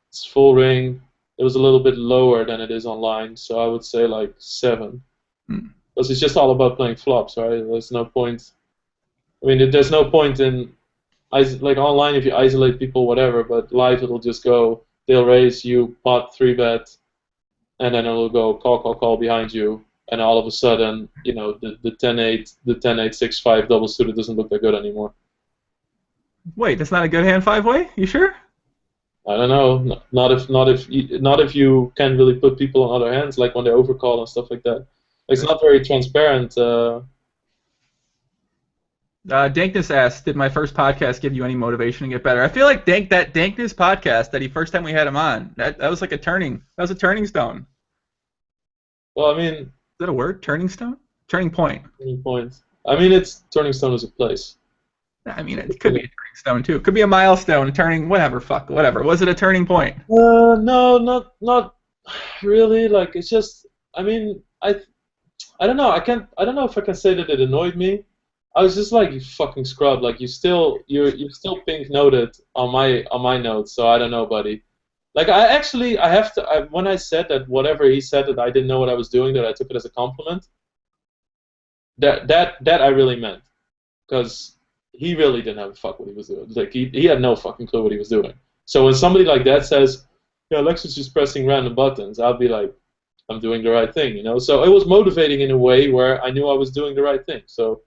S2: it's full ring. It was a little bit lower than it is online, so I would say like 7. Because it's just all about playing flops, right? There's no point. I mean, there's no point in like online if you isolate people, whatever. But live, it'll just go. They'll raise you pot 3-bet, and then it'll go call behind you, and all of a sudden, the 10-8, the 10-8 6-5 double suited doesn't look that good anymore.
S1: Wait, that's not a good hand 5-way? You sure?
S2: I don't know. Not if you can really put people on other hands, like when they overcall and stuff like that. It's not very transparent.
S1: Dankness asked, "Did my first podcast give you any motivation to get better?" I feel like that Dankness podcast that first time we had him on, that was like that was a turning stone. Is
S2: Well, I mean,
S1: that a word? Turning stone? Turning point.
S2: turning point. I mean, it's Turning Stone is a place.
S1: I mean, it could be a turning stone too. It could be a milestone, a turning, whatever. Fuck, whatever. Was it a turning point?
S2: No, not really. Like it's just, I mean, I don't know. I don't know if I can say that it annoyed me. I was just like, you fucking scrub. Like you're still pink noted on my notes. So I don't know, buddy. Like I have to. When I said that whatever he said that I didn't know what I was doing, that I took it as a compliment. That I really meant, because he really didn't have a fuck what he was doing. Like he had no fucking clue what he was doing. So when somebody like that says, "Yeah, Lex is just pressing random buttons," I'll be like, "I'm doing the right thing," you know. So it was motivating in a way where I knew I was doing the right thing. So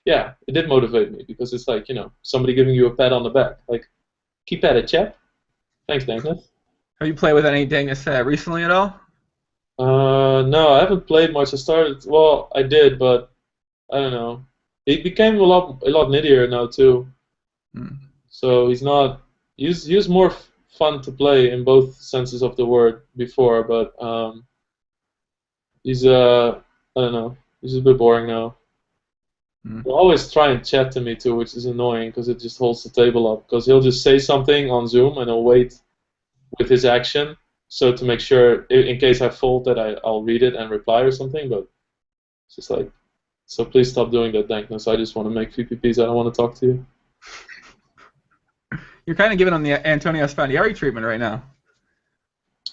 S2: yeah, it did motivate me because it's like, you know, somebody giving you a pat on the back, like, keep at it, chap. Thanks, Dankness.
S1: Have you played with any Dankness recently at all?
S2: No, I haven't played much. I started, well, I did, but I don't know. He became a lot nittier now too.
S1: Hmm.
S2: So he's not. He was more fun to play in both senses of the word before, but he's I don't know. He's a bit boring now.
S1: Hmm.
S2: He'll always try and chat to me too, which is annoying because it just holds the table up. Because he'll just say something on Zoom and he'll wait with his action, so to make sure in case I fold that I'll read it and reply or something. But it's just like, so please stop doing that, Dankness. I just want to make VPPs. I don't want to talk to you.
S1: You're kind of giving him the Antonio Spandiari treatment right now.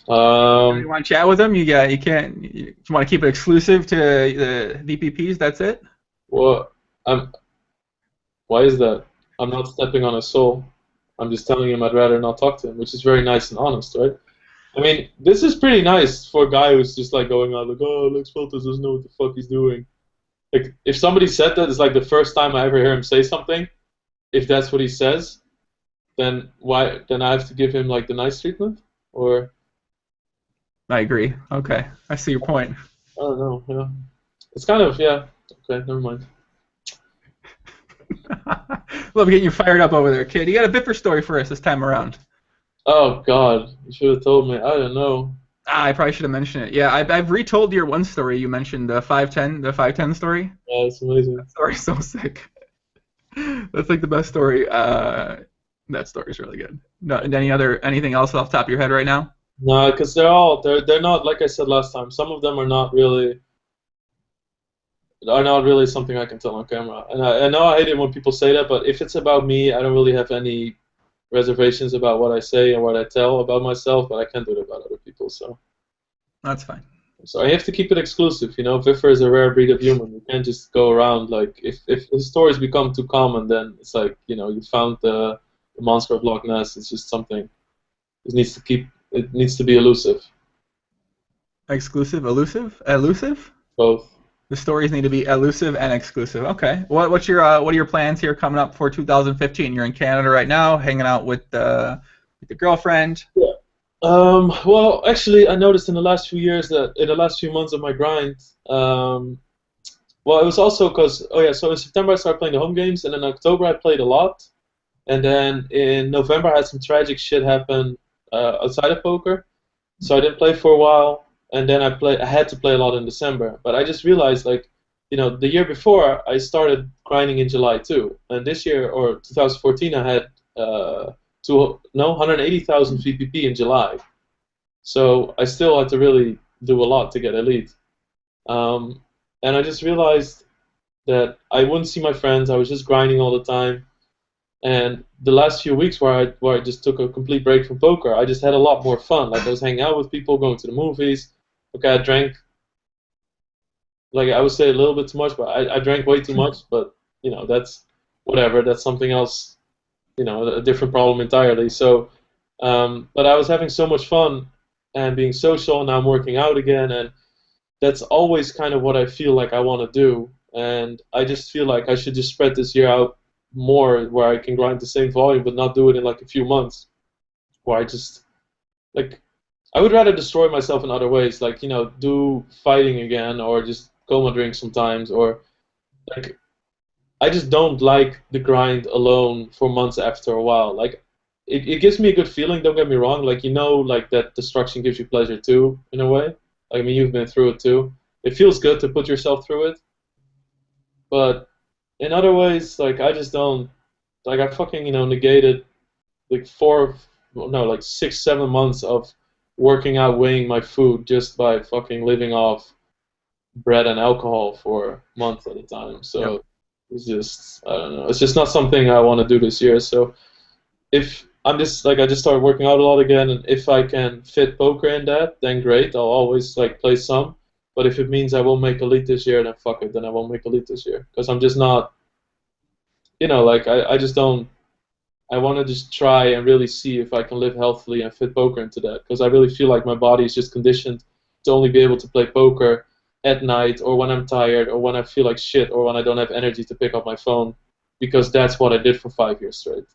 S1: You
S2: Um,
S1: want to chat with him? You can't. You want to keep it exclusive to the VPPs? That's it.
S2: well, I'm. Why is that? I'm not stepping on his soul. I'm just telling him I'd rather not talk to him, which is very nice and honest, right? I mean, this is pretty nice for a guy who's just like going out like, oh, Lex Feltus doesn't know what the fuck he's doing. Like, if somebody said that, it's like the first time I ever hear him say something. If that's what he says, then why? Then I have to give him like the nice treatment, or
S1: I agree. Okay, I see your point.
S2: I don't know. Yeah, it's kind of, yeah. Okay, never mind.
S1: Love getting you fired up over there, kid. You got a Biffer story for us this time around.
S2: Oh God, you should have told me. I don't know.
S1: I probably should have mentioned it. Yeah, I've retold your one story you mentioned, the 510 story.
S2: Yeah, it's amazing.
S1: That story's so sick. That's like the best story. That story's really good. No, and anything else off the top of your head right now?
S2: No, because they're not, like I said last time. Some of them are not really something I can tell on camera. And I know I hate it when people say that, but if it's about me, I don't really have any reservations about what I say and what I tell about myself, but I can't do it about other people. So
S1: That's fine.
S2: I have to keep it exclusive. You know, Viffer is a rare breed of human. You can't just go around like, if his stories become too common, then it's like, you know, you found the monster of Loch Ness. It's just something. It needs to be elusive.
S1: Exclusive, elusive, elusive.
S2: Both.
S1: The stories need to be elusive and exclusive. Okay. What are your plans here coming up for 2015? You're in Canada right now, hanging out with the girlfriend.
S2: Yeah. Well, actually, I noticed in the last few years that in the last few months of my grind, well, it was also because, oh yeah, so in September I started playing the home games, and in October I played a lot, and then in November I had some tragic shit happen outside of poker, so I didn't play for a while, and then I had to play a lot in December, but I just realized, like, you know, the year before I started grinding in July too, and this year, or 2014, I had 180,000 VPP in July, so I still had to really do a lot to get elite. And I just realized that I wouldn't see my friends. I was just grinding all the time. And the last few weeks where I just took a complete break from poker, I just had a lot more fun. Like, I was hanging out with people, going to the movies. Okay, I drank, like, I would say a little bit too much, but I drank way too much. But, you know, that's whatever. That's something else, you know, a different problem entirely. So, but I was having so much fun and being social, and now I'm working out again, and that's always kind of what I feel like I want to do, and I just feel like I should just spread this year out more, where I can grind the same volume, but not do it in like a few months, where I just, like, I would rather destroy myself in other ways, like, you know, do fighting again, or just coma drink sometimes, or like, I just don't like the grind alone for months after a while. Like, it gives me a good feeling. Don't get me wrong. Like, like that destruction gives you pleasure too, in a way. Like, I mean, you've been through it too. It feels good to put yourself through it, but in other ways, like I just don't. Like, I fucking negated like no, like 6, 7 months of working out, weighing my food just by fucking living off bread and alcohol for months at a time.
S1: Yep.
S2: So it's just, I don't know. It's just not something I want to do this year. So if I'm just like, I just started working out a lot again, and if I can fit poker in that, then great. I'll always like play some. But if it means I won't make elite this year, then fuck it. Then I won't make elite this year because I'm just not. Like I just don't. I want to just try and really see if I can live healthily and fit poker into that because I really feel like my body is just conditioned to only be able to play poker at night or when I'm tired or when I feel like shit or when I don't have energy to pick up my phone because that's what I did for 5 years straight.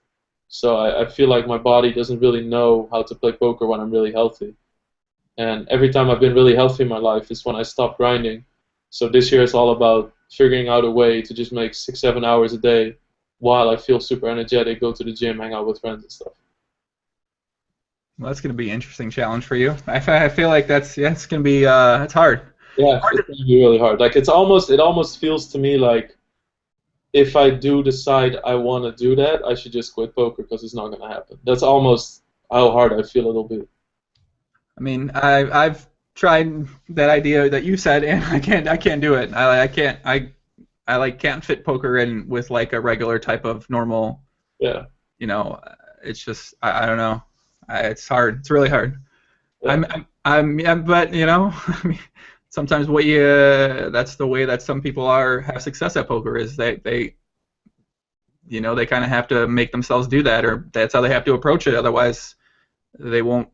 S2: So I feel like my body doesn't really know how to play poker when I'm really healthy. And every time I've been really healthy in my life is when I stopped grinding. So this year it's all about figuring out a way to just make 6, 7 hours a day while I feel super energetic, go to the gym, hang out with friends and stuff.
S1: Well, that's going to be an interesting challenge for you. I feel like it's going to be it's hard.
S2: Yeah, it's going to be really hard. Like it almost feels to me like if I do decide I want to do that, I should just quit poker because it's not going to happen. That's almost how hard I feel it'll be.
S1: I mean, I've tried that idea that you said, and I can't do it. I like can't fit poker in with like a regular type of normal.
S2: Yeah.
S1: It's just I don't know. It's hard. It's really hard.
S2: Yeah.
S1: Yeah, but I mean, sometimes that's the way that some people have success at poker is they kind of have to make themselves do that, or that's how they have to approach it. Otherwise, they won't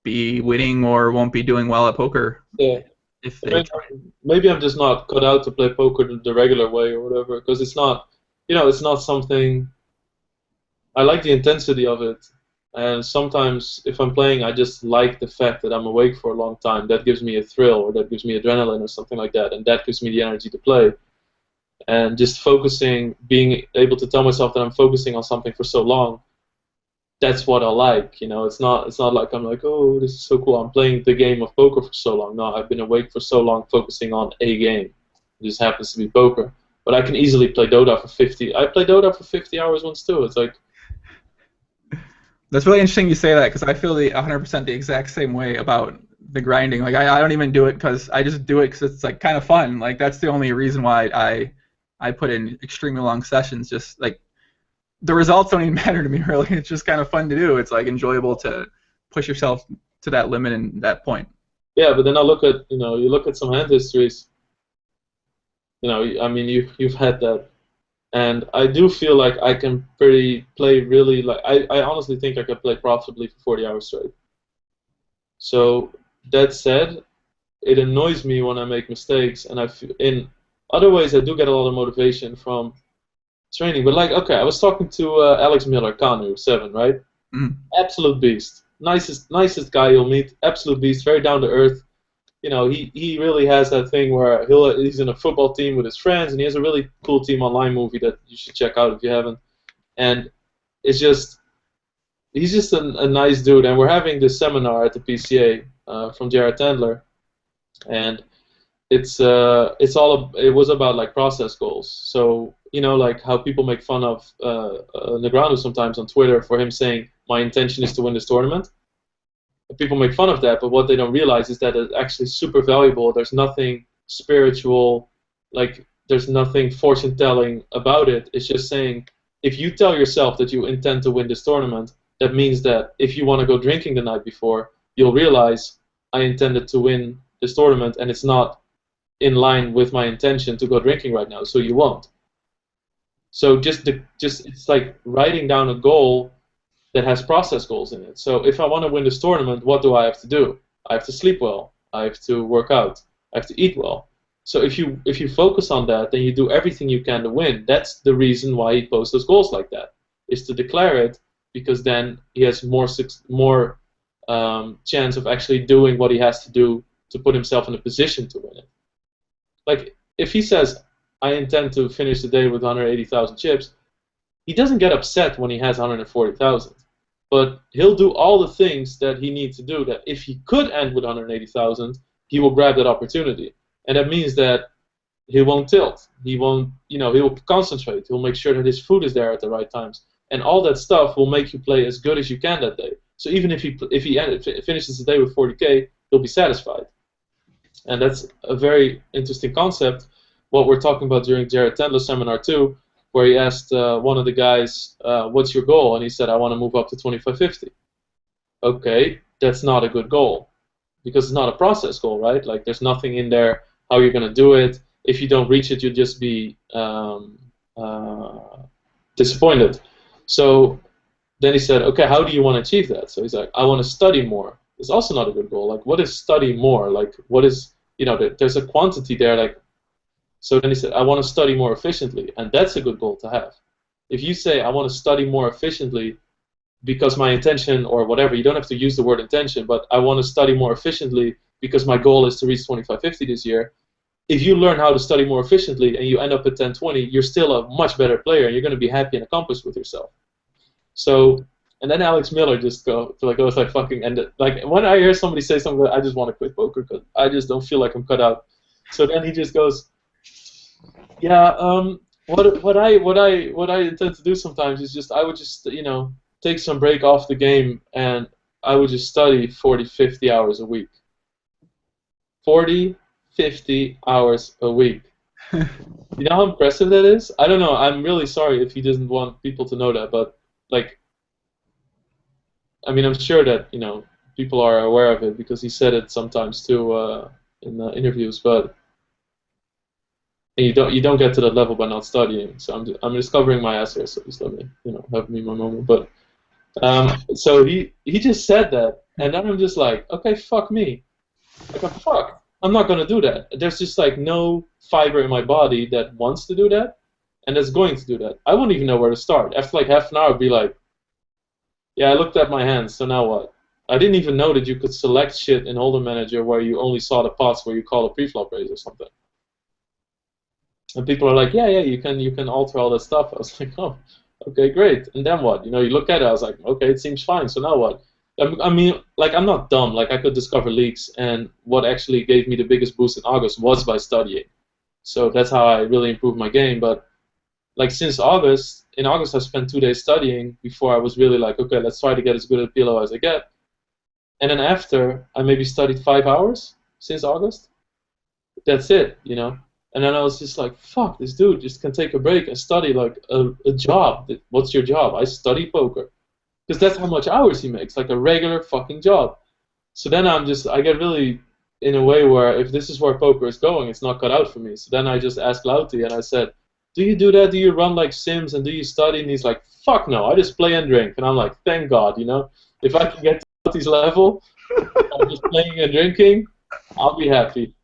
S1: be winning or won't be doing well at poker.
S2: Yeah.
S1: If they try.
S2: Maybe I'm just not cut out to play poker the regular way or whatever, because it's not, it's not something. I like the intensity of it, and sometimes if I'm playing, I just like the fact that I'm awake for a long time. That gives me a thrill, or that gives me adrenaline, or something like that, and that gives me the energy to play. And just focusing, being able to tell myself that I'm focusing on something for so long, that's what I like. It's not like I'm like, oh, this is so cool. I'm playing the game of poker for so long. No, I've been awake for so long focusing on a game. It just happens to be poker. But I can easily play Dota for 50. I played Dota for 50 hours once too. It's like.
S1: That's really interesting you say that because I feel 100% the exact same way about the grinding. Like I don't even do it because I just do it because it's like kind of fun. Like that's the only reason why I put in extremely long sessions. Just like the results don't even matter to me really. It's just kind of fun to do. It's like enjoyable to push yourself to that limit and that point.
S2: Yeah, but then I look at you look at some hand histories. I mean you've had that. And I do feel like I can play really like I honestly think I could play profitably for 40 hours straight. So that said, it annoys me when I make mistakes, and in other ways I do get a lot of motivation from training. But like, okay, I was talking to Alex Miller, Kanu7, right?
S1: Mm.
S2: Absolute beast, nicest guy you'll meet. Absolute beast, very down to earth. He really has that thing where he's in a football team with his friends, and he has a really cool Team Online movie that you should check out if you haven't. And it's just, he's just a nice dude. And we're having this seminar at the PCA from Jared Tandler, and it was about like process goals. So like how people make fun of Negreanu sometimes on Twitter for him saying my intention is to win this tournament. People make fun of that, but what they don't realize is that it's actually super valuable. There's nothing spiritual, like there's nothing fortune-telling about it. It's just saying, if you tell yourself that you intend to win this tournament, that means that if you want to go drinking the night before, you'll realize I intended to win this tournament, and it's not in line with my intention to go drinking right now, so you won't. So just it's like writing down a goal that has process goals in it. So if I want to win this tournament, what do I have to do? I have to sleep well. I have to work out. I have to eat well. So if you focus on that, then you do everything you can to win. That's the reason why he posts those goals like that, is to declare it, because then he has more chance of actually doing what he has to do to put himself in a position to win it. Like if he says, I intend to finish the day with 180,000 chips, he doesn't get upset when he has 140,000. But he'll do all the things that he needs to do that if he could end with 180,000, he will grab that opportunity. And that means that he won't tilt. He won't, he will concentrate. He'll make sure that his food is there at the right times. And all that stuff will make you play as good as you can that day. So even if he finishes the day with 40K, he'll be satisfied. And that's a very interesting concept. What we're talking about during Jared Tendler's seminar too, where he asked one of the guys, "What's your goal?" And he said, "I want to move up to 2550." Okay, that's not a good goal because it's not a process goal, right? Like there's nothing in there how you're gonna do it. If you don't reach it, you'll just be disappointed. So then he said, "Okay, how do you want to achieve that?" So he's like, "I want to study more." It's also not a good goal. Like, what is study more? Like, what is, there's a quantity there. Like, so then he said, "I want to study more efficiently," and that's a good goal to have. If you say, "I want to study more efficiently because my intention," or whatever, you don't have to use the word intention, but "I want to study more efficiently because my goal is to reach 2550 this year." If you learn how to study more efficiently and you end up at 1020, you're still a much better player, and you're going to be happy and accomplished with yourself. So, and then Alex Miller just goes like fucking end it. Like when I hear somebody say something, I just want to quit poker because I just don't feel like I'm cut out. So then he just goes, "Yeah, what I intend to do sometimes is just I would just take some break off the game and I would just study 40, 50 hours a week. 40, 50 hours a week." You know how impressive that is? I don't know. I'm really sorry if he doesn't want people to know that, but like, I mean, I'm sure that people are aware of it because he said it sometimes too in the interviews. But you don't get to that level by not studying. So I'm just covering my ass here. So just let me have me my moment. But so he just said that, and then I'm just like, okay, fuck me. Like I'm fucked. I'm not gonna do that. There's just like no fiber in my body that wants to do that, and that's going to do that. I wouldn't even know where to start. After like half an hour, I'd be like, "Yeah, I looked at my hands. So now what?" I didn't even know that you could select shit in Hold'em Manager where you only saw the pots where you call a preflop raise or something. And people are like, "Yeah, you can alter all that stuff." I was like, "Oh, okay, great." And then what? You look at it. I was like, "Okay, it seems fine. So now what?" I mean, like, I'm not dumb. Like, I could discover leaks, and what actually gave me the biggest boost in August was by studying. So that's how I really improved my game. But like since August, in August I spent 2 days studying before I was really like, okay, let's try to get as good at PLO as I get. And then after, I maybe studied 5 hours since August. That's it, And then I was just like, fuck, this dude just can take a break and study like a job. What's your job? I study poker. Because that's how much hours he makes, like a regular fucking job. So then I get really in a way where if this is where poker is going, it's not cut out for me. So then I just asked Lauti and I said, "Do you do that? Do you run like Sims and do you study?" And he's like, "Fuck no, I just play and drink." And I'm like, thank God, if I can get to Lauti's level, I'm just playing and drinking, I'll be happy.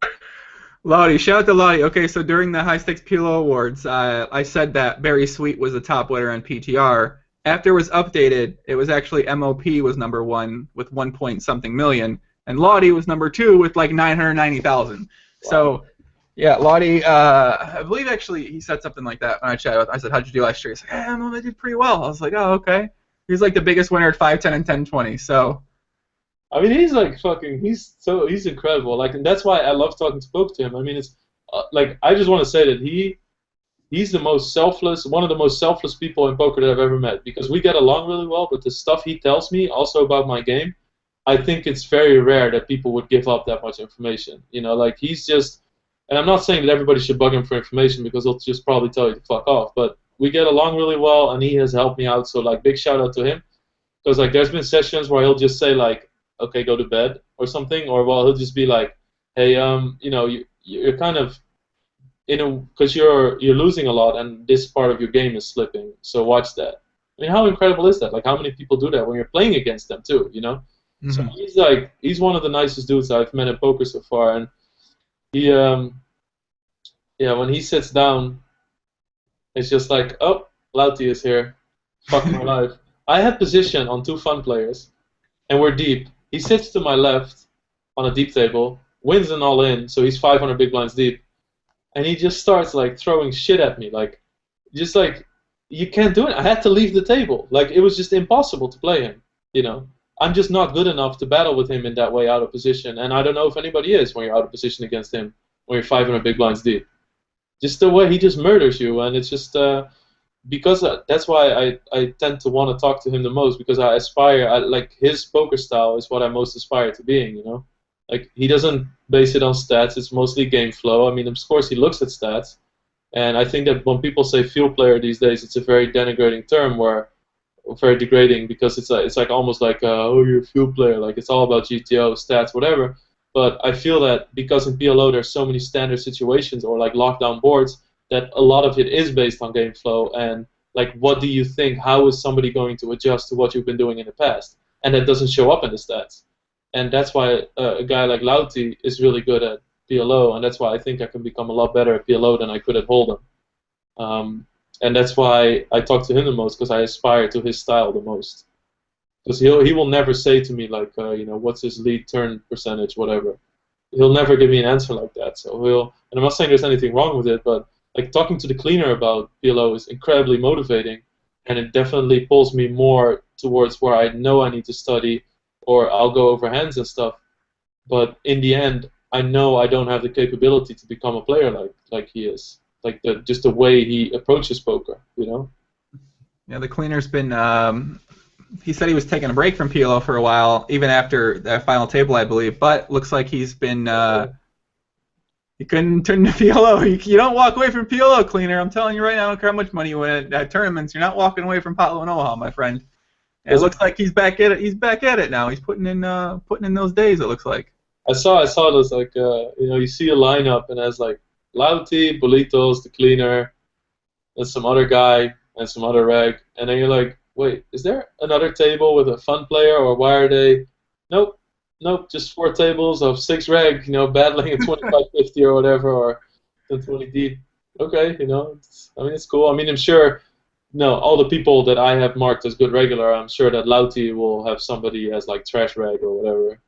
S1: Lauti, shout out to Lauti. Okay, so during the High Stakes PLO Awards, I said that Barry Sweet was the top winner in PTR. After it was updated, it was actually MOP was number one with 1 point something million, and Lauti was number two with like 990,000. Wow. So, yeah, Lauti, I believe actually he said something like that when I chatted with him. I said, "How'd you do last year?" He's like, "I did pretty well." I was like, "Oh, okay." He's like the biggest winner at 5, 10, and 10, 20. So,
S2: I mean, he's like fucking. He's incredible. Like, and that's why I love talking to poker to him. I mean, it's like I just want to say that he's the most selfless, one of the most selfless people in poker that I've ever met, because we get along really well, but the stuff he tells me also about my game, I think it's very rare that people would give up that much information. Like he's just, and I'm not saying that everybody should bug him for information because he'll just probably tell you to fuck off, but we get along really well and he has helped me out, so like big shout out to him. Because like there's been sessions where he'll just say like, "Okay, go to bed," or something, or well, he'll just be like, "Hey, you're kind of, because you're losing a lot and this part of your game is slipping, so watch that." I mean, how incredible is that? Like, how many people do that when you're playing against them too, Mm-hmm. So he's one of the nicest dudes I've met in poker so far, and he, when he sits down, it's just like, "Oh, Lauti is here, fuck my life." I had position on 2 fun players, and we're deep. He sits to my left on a deep table, wins an all-in, so he's 500 big blinds deep. and he just starts like throwing shit at me, like just like you can't do it. I had to leave the table. Like it was just impossible to play him. You know, I'm just not good enough to battle with him in that way out of position, and I don't know if anybody is when you're out of position against him when you're 500 big blinds deep. Just the way he just murders you, and it's just because that's why I tend to want to talk to him the most because I aspire. Like his poker style is what I most aspire to being. You know, like he doesn't base it on stats. It's mostly game flow. I mean, of course, he looks at stats, and I think that when people say field player these days, it's a very denigrating term, where very degrading because it's like almost like oh you're a field player, like it's all about GTO stats whatever. But I feel that because in PLO there's so many standard situations or like lockdown boards that a lot of it is based on game flow and like what do you think, how is somebody going to adjust to what you've been doing in the past, and that doesn't show up in the stats, and that's why a guy like Lauti is really good at PLO, and that's why I think I can become a lot better at PLO than I could at Hold'em. And that's why I talk to him the most because I aspire to his style the most. Because he will never say to me like you know what's his lead turn percentage whatever. He'll never give me an answer like that. So and I'm not saying there's anything wrong with it, but like talking to the cleaner about PLO is incredibly motivating, and it definitely pulls me more towards where I know I need to study, or I'll go over hands and stuff. But in the end, I know I don't have the capability to become a player like he is. Like just the way he approaches poker, you know.
S1: Yeah, the cleaner's been. He said he was taking a break from PLO for a while, even after that final table, I believe. But looks like he's been. He couldn't turn to PLO. You don't walk away from PLO, cleaner. I'm telling you right now. I don't care how much money you win at tournaments. You're not walking away from Palo and Omaha, my friend. And it looks like he's back at it. He's back at it now. He's putting in those days. It looks like.
S2: I saw those like you know you see a lineup and has like Lauti, Bolitos, the cleaner, and some other guy and some other reg, and then you're like, wait, is there another table with a fun player, or why are they? Nope, nope, just 4 tables of 6 reg, you know, battling at 25-50 or whatever, or 20 deep. Okay, you know, I mean it's cool. I mean I'm sure, no, all the people that I have marked as good regular, I'm sure that Lauti will have somebody as like trash reg or whatever.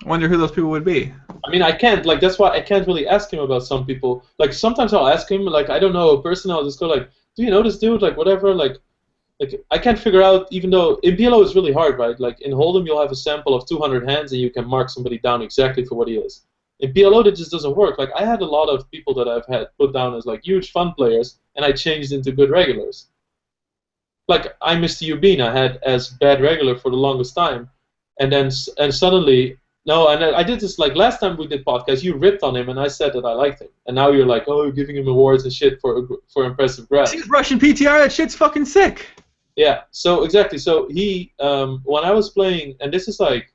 S1: I wonder who those people would be.
S2: I mean, I can't, like, that's why I can't really ask him about some people. Like, sometimes I'll ask him, like, I don't know a person, I'll just go, like, do you know this dude? Like, whatever, like I can't figure out, even though in PLO it's really hard, right? Like, in Hold'em you'll have a sample of 200 hands and you can mark somebody down exactly for what he is. In PLO that just doesn't work. Like, I had a lot of people that I've had put down as, like, huge fun players, and I changed into good regulars. Like, I Mr. Ubin I had as bad regular for the longest time, and suddenly... No, and I did this like last time we did podcast. You ripped on him, and I said that I liked him, and now you're like, oh, you're giving him awards and shit for impressive graphs.
S1: He's Russian PTR. That shit's fucking sick.
S2: Yeah. So exactly. So he, when I was playing, and this is like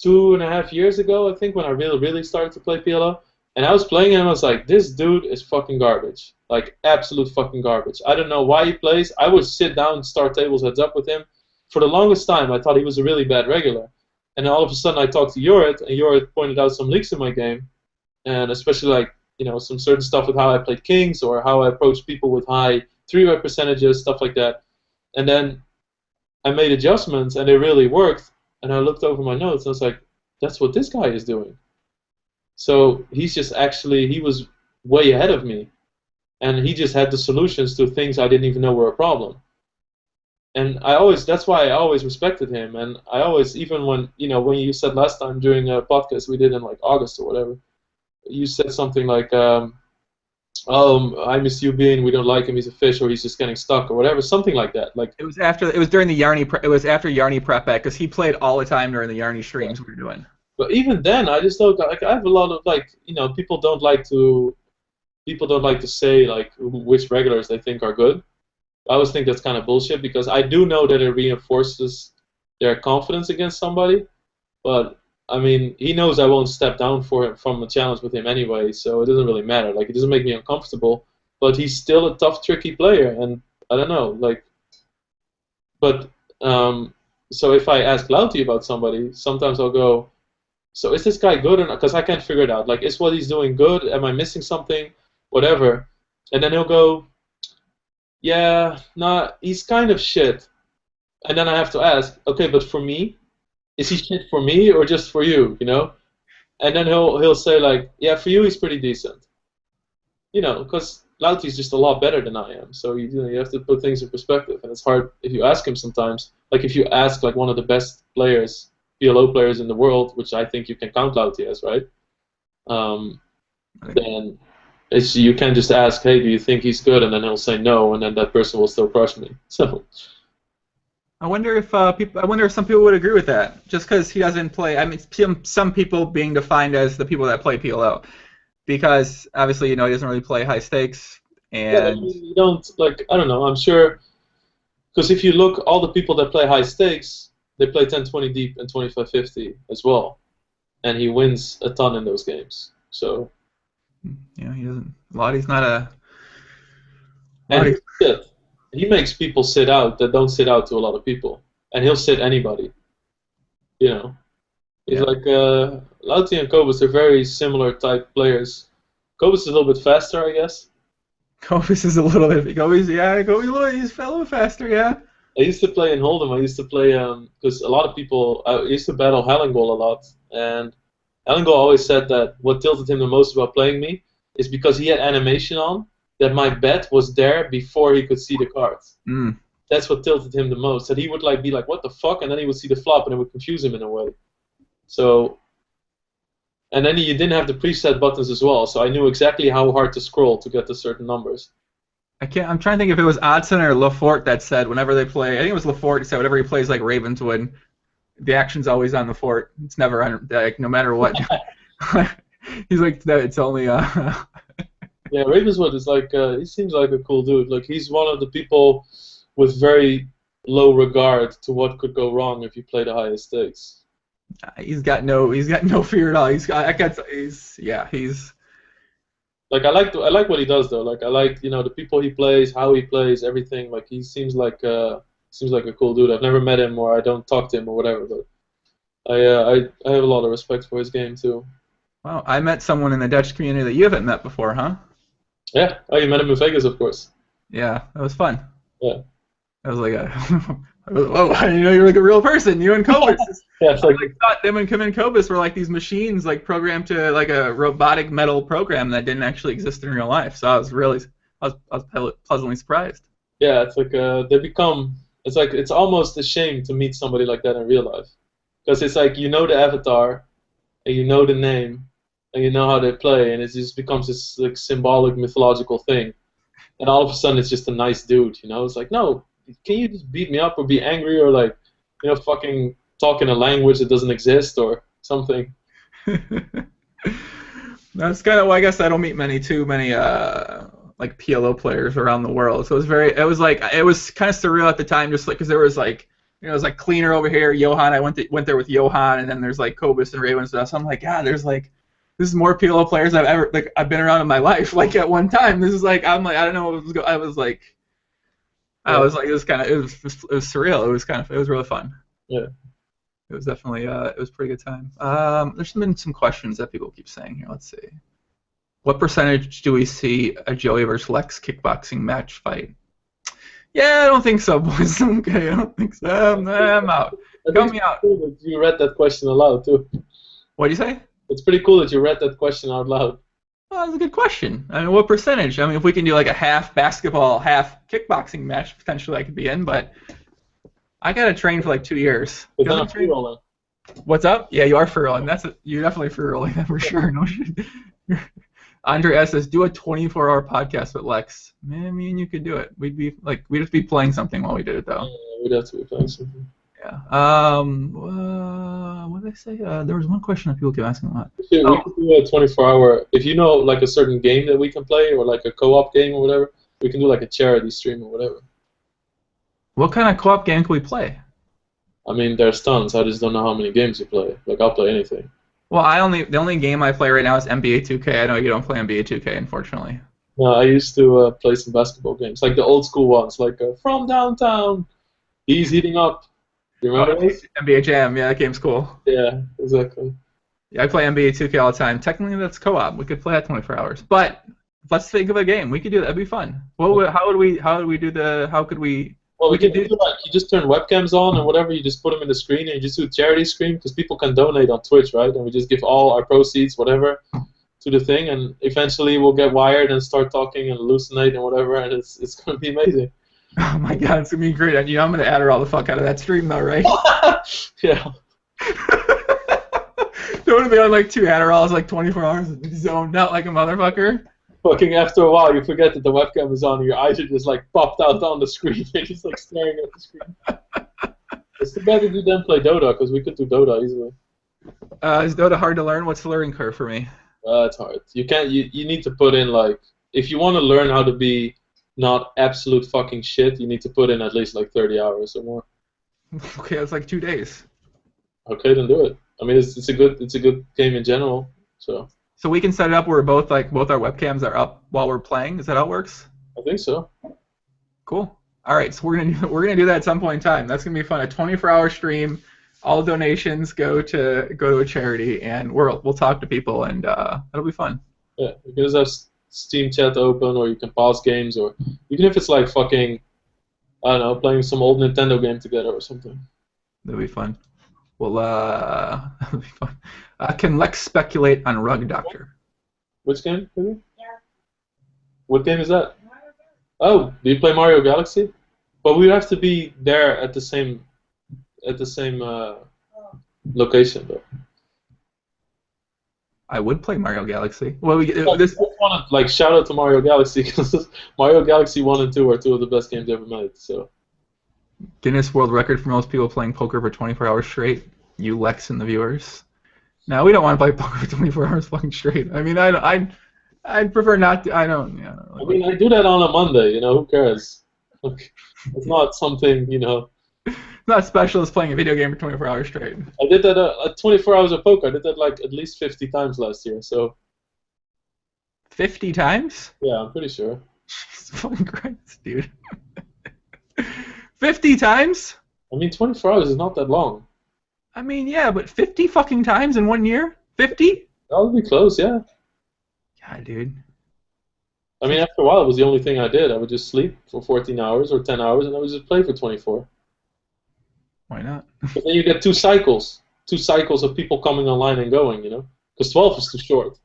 S2: 2.5 years ago, I think, when I really started to play PLO, and I was playing him, I was like, this dude is fucking garbage, like absolute fucking garbage. I don't know why he plays. I would sit down, start tables heads up with him. For the longest time, I thought he was a really bad regular. And then all of a sudden I talked to Jorrit, and Jorrit pointed out some leaks in my game, and especially like, you know, some certain stuff with how I played kings or how I approached people with high 3-bet percentages, stuff like that. And then I made adjustments, and they really worked. And I looked over my notes, and I was like, that's what this guy is doing. So he's just actually, he was way ahead of me, and he just had the solutions to things I didn't even know were a problem. And that's why I always respected him, and I always, even when you said last time during a podcast we did in like August or whatever, you said something like, I miss you being, we don't like him, he's a fish, or he's just getting stuck, or whatever, something like that. Like
S1: it was during the Yarny, it was after Yarny prep back, because he played all the time during the Yarny streams we were doing.
S2: But even then, I just don't, like, I have a lot of, like, you know, people don't like to say like which regulars they think are good. I always think that's kind of bullshit, because I do know that it reinforces their confidence against somebody, but I mean, he knows I won't step down from a challenge with him anyway, so it doesn't really matter. Like, it doesn't make me uncomfortable, but he's still a tough, tricky player, and I don't know, like, but so if I ask Lauti about somebody, sometimes I'll go, so is this guy good or not? Because I can't figure it out. Like, is what he's doing good? Am I missing something? Whatever. And then he'll go, yeah, nah, he's kind of shit. And then I have to ask, okay, but for me, is he shit for me or just for you? You know? and then he'll say like, yeah, for you he's pretty decent. Because Lauti's just a lot better than I am. So you have to put things in perspective, and it's hard if you ask him sometimes. Like if you ask like one of the best players, PLO players in the world, which I think you can count Lauti as, right? Then you can just ask, hey, do you think he's good? And then he'll say no, and then that person will still crush me. So.
S1: I wonder if some people would agree with that, just because he doesn't play. I mean, some people being defined as the people that play PLO, because obviously he doesn't really play high stakes, and
S2: yeah, you don't like. I don't know. I'm sure because if you look, all the people that play high stakes, they play 10-20 deep and 25-50 as well, and he wins a ton in those games. So.
S1: Yeah, he doesn't. Lottie's not a.
S2: And he makes people sit out that don't sit out to a lot of people, and he'll sit anybody. He's like Lauti and Cobus are very similar type players. Cobus is a little bit faster, I guess.
S1: Cobus is a little bit. Cobus, he's a little faster, yeah.
S2: I used to play in Hold'em. I used to play because a lot of people. I used to battle Hellengol a lot, and Hellengol always said that what tilted him the most about playing me is because he had animation on that my bet was there before he could see the cards.
S1: Mm.
S2: That's what tilted him the most. That he would be like, what the fuck? And then he would see the flop and it would confuse him in a way. So, and then you didn't have the preset buttons as well, so I knew exactly how hard to scroll to get to certain numbers.
S1: I'm trying to think if it was Odson or Lafort that said whenever they play. I think it was Lafort who said whenever he plays like Ravenswood, the action's always on the fort. It's never on, like, no matter what. He's like, it's only.
S2: Yeah, Ravenswood is like. He seems like a cool dude. Like he's one of the people with very low regard to what could go wrong if you play the highest stakes.
S1: He's got no fear at all. He's.
S2: Like I like what he does though. Like I like the people he plays, how he plays, everything. Like he seems like a cool dude. I've never met him or I don't talk to him or whatever, but I have a lot of respect for his game too.
S1: Wow, I met someone in the Dutch community that you haven't met before, huh?
S2: Yeah. Oh, you met him in Vegas, of course.
S1: Yeah, that was fun.
S2: Yeah.
S1: I was like, whoa, I didn't know you were like a real person. You and Cobus.
S2: Yeah, it's like,
S1: I thought them and Kim and Cobus were like these machines, like programmed to like a robotic metal program that didn't actually exist in real life. So I was pleasantly surprised.
S2: Yeah, it's like they become. It's like it's almost a shame to meet somebody like that in real life, because it's like the avatar, and you know the name, and you know how they play, and it just becomes this like symbolic mythological thing, and all of a sudden it's just a nice dude. It's like, no, can you just beat me up or be angry or like fucking talk in a language that doesn't exist or something.
S1: That's kind of why I guess I don't meet too many like PLO players around the world. So it was kind of surreal at the time, just like because there was like it was like Cleaner over here, Johan. I went there with Johan, and then there's like Cobus and Raven and stuff. So I'm like, God, this is more PLO players I've been around in my life. Like at one time, this is like I don't know what was I was like it was surreal. It was really fun.
S2: Yeah.
S1: It was definitely it was a pretty good time. There's been some questions that people keep saying here. Let's see. What percentage do we see a Joey versus Lex kickboxing match fight? Yeah, I don't think so, boys. Okay, I don't think so. I'm out. Count me out.
S2: Cool that you read that question aloud too.
S1: What do you say?
S2: It's pretty cool that you read that question out loud.
S1: Well, that's a good question. I mean, what percentage? I mean, if we can do like a half basketball, half kickboxing match, potentially I could be in, but I gotta train for like 2 years.
S2: But then I'm free rolling.
S1: What's up? Yeah, you are free rolling. You're definitely free rolling for sure. No shit. Andre S says, do a 24-hour podcast with Lex. Man, me and you could do it. We'd just be playing something while we did it though.
S2: Yeah, we'd have to be playing something.
S1: Yeah. What did I say? There was one question that people keep asking a lot.
S2: We could do a 24-hour. If you know like a certain game that we can play, or like a co-op game or whatever, we can do like a charity stream or whatever.
S1: What kind of co-op game can we play?
S2: I mean, there's tons. I just don't know how many games you play. Like, I'll play anything.
S1: Well, the only game I play right now is NBA 2K. I know you don't play NBA 2K, unfortunately.
S2: No, I used to play some basketball games, like the old school ones, like From Downtown, He's Heating Up. You remember those?
S1: NBA Jam, yeah, that game's cool.
S2: Yeah, exactly.
S1: Yeah, I play NBA 2K all the time. Technically, that's co-op. We could play that 24 hours. But let's think of a game. We could do that. That'd be fun. How could we?
S2: Well,
S1: we
S2: we can
S1: could
S2: do
S1: do.
S2: like you just turn webcams on and whatever. You just put them in the screen and you just do charity stream because people can donate on Twitch, right? And we just give all our proceeds, whatever, to the thing, and eventually we'll get wired and start talking and hallucinate and whatever, and it's gonna be amazing.
S1: Oh my god, it's gonna be great. And I'm gonna Adderall the fuck out of that stream though, right?
S2: Yeah.
S1: Don't want to be on like 2 Adderalls like 24 hours zoned out like a motherfucker.
S2: Fucking after a while, you forget that the webcam is on, and your eyes are just like popped out on the screen. You're just like staring at the screen. It's too bad that you didn't play Dota, because we could do Dota easily.
S1: Is Dota hard to learn? What's the learning curve for me?
S2: It's hard. You can't. You need to put in like if you want to learn how to be not absolute fucking shit, you need to put in at least like 30 hours or more.
S1: Okay, that's like 2 days.
S2: Okay, then do it. I mean, it's a good game in general. So
S1: we can set it up where both our webcams are up while we're playing. Is that how it works?
S2: I think so.
S1: Cool. All right, so we're gonna do that at some point in time. That's gonna be fun. A 24-hour stream. All donations go to a charity, and we'll talk to people, and it'll be fun.
S2: Yeah, you can just have Steam chat open, or you can pause games, or even if it's like fucking, I don't know, playing some old Nintendo game together or something.
S1: That'll be fun. Well, that'll be fun. Can Lex speculate on Rug Doctor?
S2: Which game? Yeah. What game is that? Oh, do you play Mario Galaxy? But we have to be there at the same location, though.
S1: I would play Mario Galaxy. Well,
S2: I just want to shout out to Mario Galaxy because Mario Galaxy 1 and 2 are 2 of the best games ever made. So.
S1: Guinness World Record for most people playing poker for 24 hours straight. You, Lex, and the viewers. No, we don't want to play poker for 24 hours fucking straight. I mean, I'd prefer not to. I don't. Yeah,
S2: I mean, I do that on a Monday. Who cares? It's not something.
S1: It's not special as playing a video game for 24 hours straight.
S2: I did that at 24 hours of poker. I did that like at least 50 times last year. So.
S1: 50 times?
S2: Yeah, I'm pretty sure.
S1: Jesus fucking Christ, dude. 50 times?
S2: I mean, 24 hours is not that long.
S1: I mean, yeah, but 50 fucking times in 1 year? 50?
S2: That would be close, yeah.
S1: Yeah, dude.
S2: I mean, after a while, it was the only thing I did. I would just sleep for 14 hours or 10 hours, and I would just play for 24.
S1: Why not?
S2: But then you get 2 cycles. 2 cycles of people coming online and going, Because 12 is too short.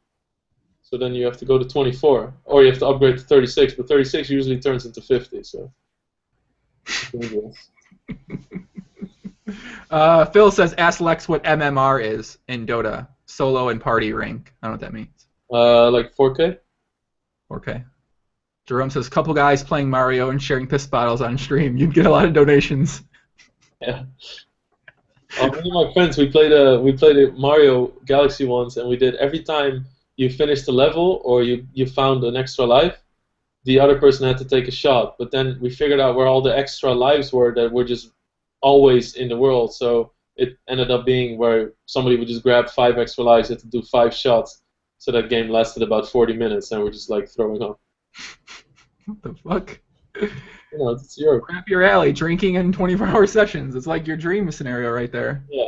S2: So then you have to go to 24. Or you have to upgrade to 36, but 36 usually turns into 50, so...
S1: Phil says, ask Lex what MMR is in Dota. Solo and party rank. I don't know what that means.
S2: Like 4K?
S1: 4K. Jerome says, couple guys playing Mario and sharing piss bottles on stream. You'd get a lot of donations.
S2: Yeah. Me and my friends, we played a Mario Galaxy once, and we did every time you finished a level or you found an extra life, the other person had to take a shot. But then we figured out where all the extra lives were that were just always in the world. So it ended up being where somebody would just grab 5 extra lives, had to do 5 shots. So that game lasted about 40 minutes, and we're just like throwing up.
S1: What the fuck?
S2: It's your
S1: crap your alley. Drinking in 24-hour sessions. It's like your dream scenario right there.
S2: Yeah.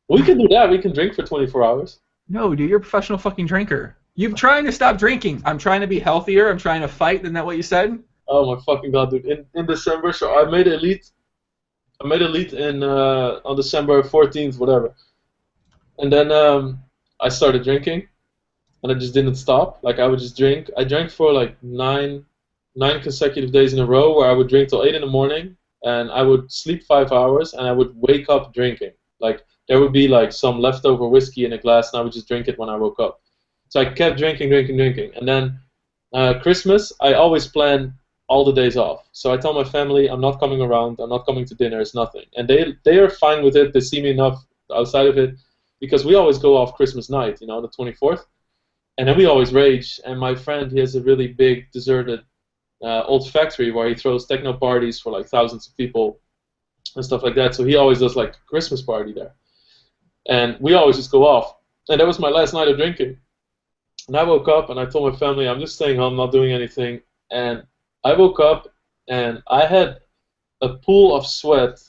S2: We can do that. We can drink for 24 hours.
S1: No, dude, you're a professional fucking drinker. You're trying to stop drinking. I'm trying to be healthier. I'm trying to fight. Isn't that what you said?
S2: Oh my fucking god, dude! In December, so I made elite. I made elite on December 14th, whatever. And then I started drinking, and I just didn't stop. Like I would just drink. I drank for like nine consecutive days in a row, where I would drink till 8 in the morning, and I would sleep 5 hours, and I would wake up drinking. Like there would be like some leftover whiskey in a glass, and I would just drink it when I woke up. So I kept drinking, and then Christmas, I always plan all the days off. So I tell my family, I'm not coming around, I'm not coming to dinner, it's nothing. And they are fine with it, they see me enough outside of it, because we always go off Christmas night, the 24th. And then we always rage, and my friend, he has a really big, deserted old factory where he throws techno parties for like thousands of people and stuff like that. So he always does like a Christmas party there. And we always just go off. And that was my last night of drinking. And I woke up and I told my family, I'm just staying home, not doing anything. And I woke up and I had a pool of sweat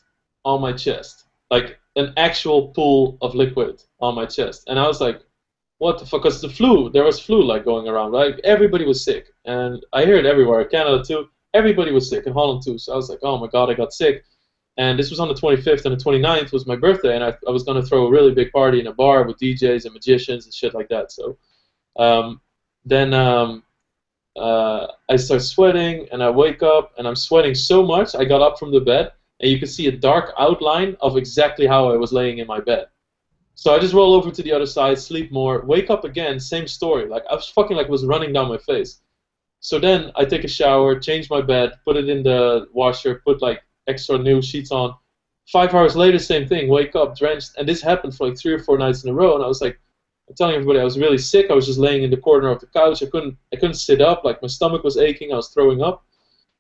S2: on my chest. Like an actual pool of liquid on my chest. And I was like, what the fuck? Because the flu, there was flu like going around, right? Everybody was sick. And I hear it everywhere. Canada too. everybody was sick in Holland too. So I was like, oh my god, I got sick. And this was on the 25th, and the 29th was my birthday, and I was going to throw a really big party in a bar with DJs and magicians and shit like that. So then I start sweating, and I wake up, and I'm sweating so much, I got up from the bed, and you could see a dark outline of exactly how I was laying in my bed. So I just roll over to the other side, sleep more, wake up again, same story. Like, I was fucking like it was running down my face. So then I take a shower, change my bed, put it in the washer, put like extra new sheets on. 5 hours later, same thing, wake up, drenched, and this happened for like 3 or 4 nights in a row, and I was like, I'm telling everybody I was really sick. I was just laying in the corner of the couch. I couldn't sit up. Like, my stomach was aching. I was throwing up.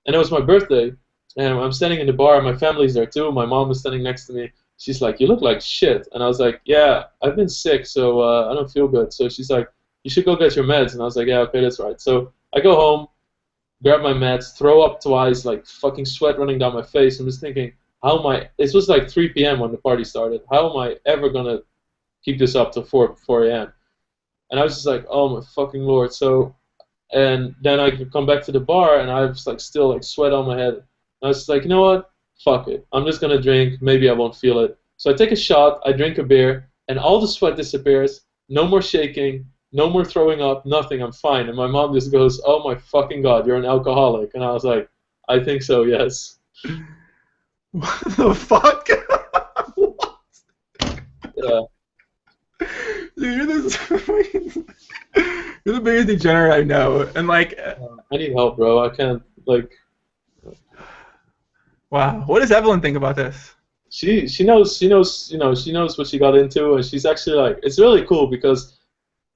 S2: And it was my birthday, and I'm standing in the bar. My family's there too. My mom was standing next to me. She's like, you look like shit. And I was like, yeah, I've been sick, so I don't feel good. So she's like, you should go get your meds. And I was like, yeah, okay, that's right. So I go home, grab my meds, throw up twice, like fucking sweat running down my face. I'm just thinking, how am I? It was like 3 p.m. when the party started. How am I ever gonna keep this up till 4 a.m.? And I was just like, oh my fucking lord. So, and then I could come back to the bar, and I was like still like sweat on my head. And I was just like, you know what? Fuck it. I'm just gonna drink. Maybe I won't feel it. So I take a shot. I drink a beer, and all the sweat disappears. No more shaking. No more throwing up. Nothing. I'm fine. And my mom just goes, oh my fucking god, you're an alcoholic. And I was like, I think so. Yes.
S1: What the fuck? What?
S2: Yeah.
S1: Dude, you're the biggest degenerate I know, and like.
S2: I need help, bro. I can't like.
S1: Wow, what does Evelyn think about this?
S2: She knows what she got into, and she's actually like, it's really cool because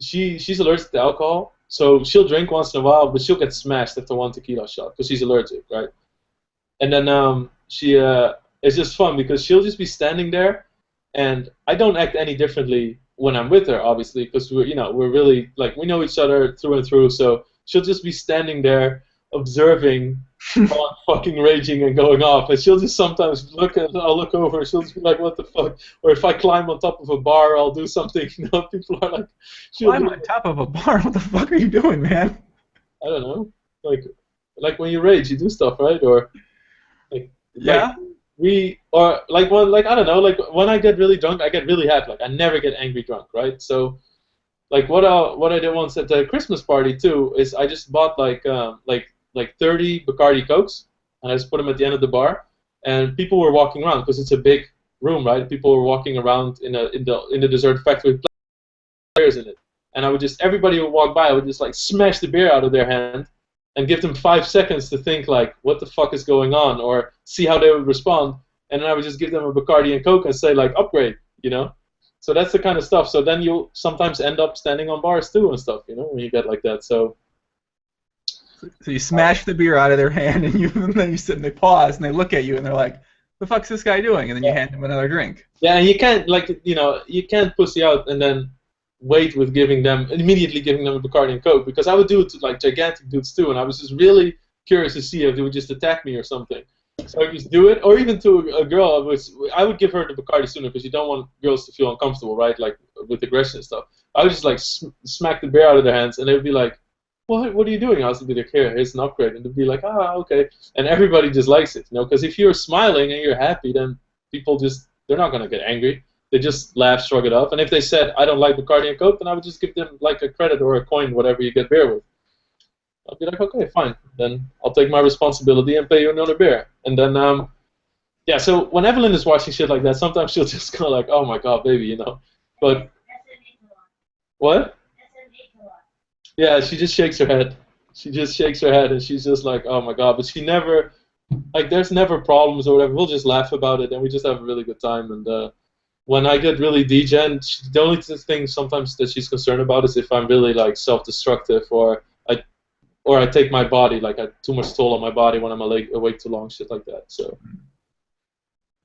S2: she's allergic to alcohol, so she'll drink once in a while, but she'll get smashed after 1 tequila shot because she's allergic, right? And then it's just fun because she'll just be standing there, and I don't act any differently when I'm with her, obviously, because we're really like we know each other through and through. So she'll just be standing there observing, fucking raging and going off, and she'll just sometimes I'll look over, and she'll just be like, "What the fuck?" Or if I climb on top of a bar, I'll do something. People are like,
S1: "Climb on top of a bar? What the fuck are you doing, man?"
S2: I don't know, like when you rage, you do stuff, right? Or like
S1: yeah.
S2: I don't know, like when I get really drunk, I get really happy. Like I never get angry drunk, right? So, like what I did once at the Christmas party too is I just bought like 30 Bacardi Cokes, and I just put them at the end of the bar, and people were walking around because it's a big room, right? People were walking around in the dessert factory with beers in it, and everybody would walk by, I would just like smash the beer out of their hand and give them 5 seconds to think like, what the fuck is going on, or see how they would respond, and then I would just give them a Bacardi and Coke and say like, upgrade, So that's the kind of stuff. So then you'll sometimes end up standing on bars too and stuff, when you get like that. So
S1: you smash the beer out of their hand, and then you sit and they pause and they look at you and they're like, "The fuck's this guy doing?" And then you hand him another drink.
S2: Yeah, and you can't you can't pussy out and then wait with immediately giving them a Bacardi and Coke, because I would do it to like gigantic dudes too, and I was just really curious to see if they would just attack me or something. So I just do it, or even to a girl, I would give her the Bacardi sooner because you don't want girls to feel uncomfortable, right? Like with aggression and stuff. I would just like smack the beer out of their hands, and they would be like, what are you doing? I was like, here's an upgrade, and they'd be like, okay, and everybody just likes it, because if you're smiling and you're happy, then people they're not gonna get angry. They just laugh, shrug it off, and if they said I don't like Bacardi and Coke, then I would just give them like a credit or a coin, whatever you get beer with. I'll be like, okay, fine, then I'll take my responsibility and pay you another beer. And then, so when Evelyn is watching shit like that, sometimes she'll just go like, oh my god, baby, But what? Yeah, she just shakes her head. She just shakes her head, and she's just like, oh my god. But she never, there's never problems or whatever. We'll just laugh about it, and we just have a really good time. And when I get really degen, the only thing sometimes that she's concerned about is if I'm really like self-destructive, or I take my body, like I too much toll on my body when I'm awake too long, shit like that. So,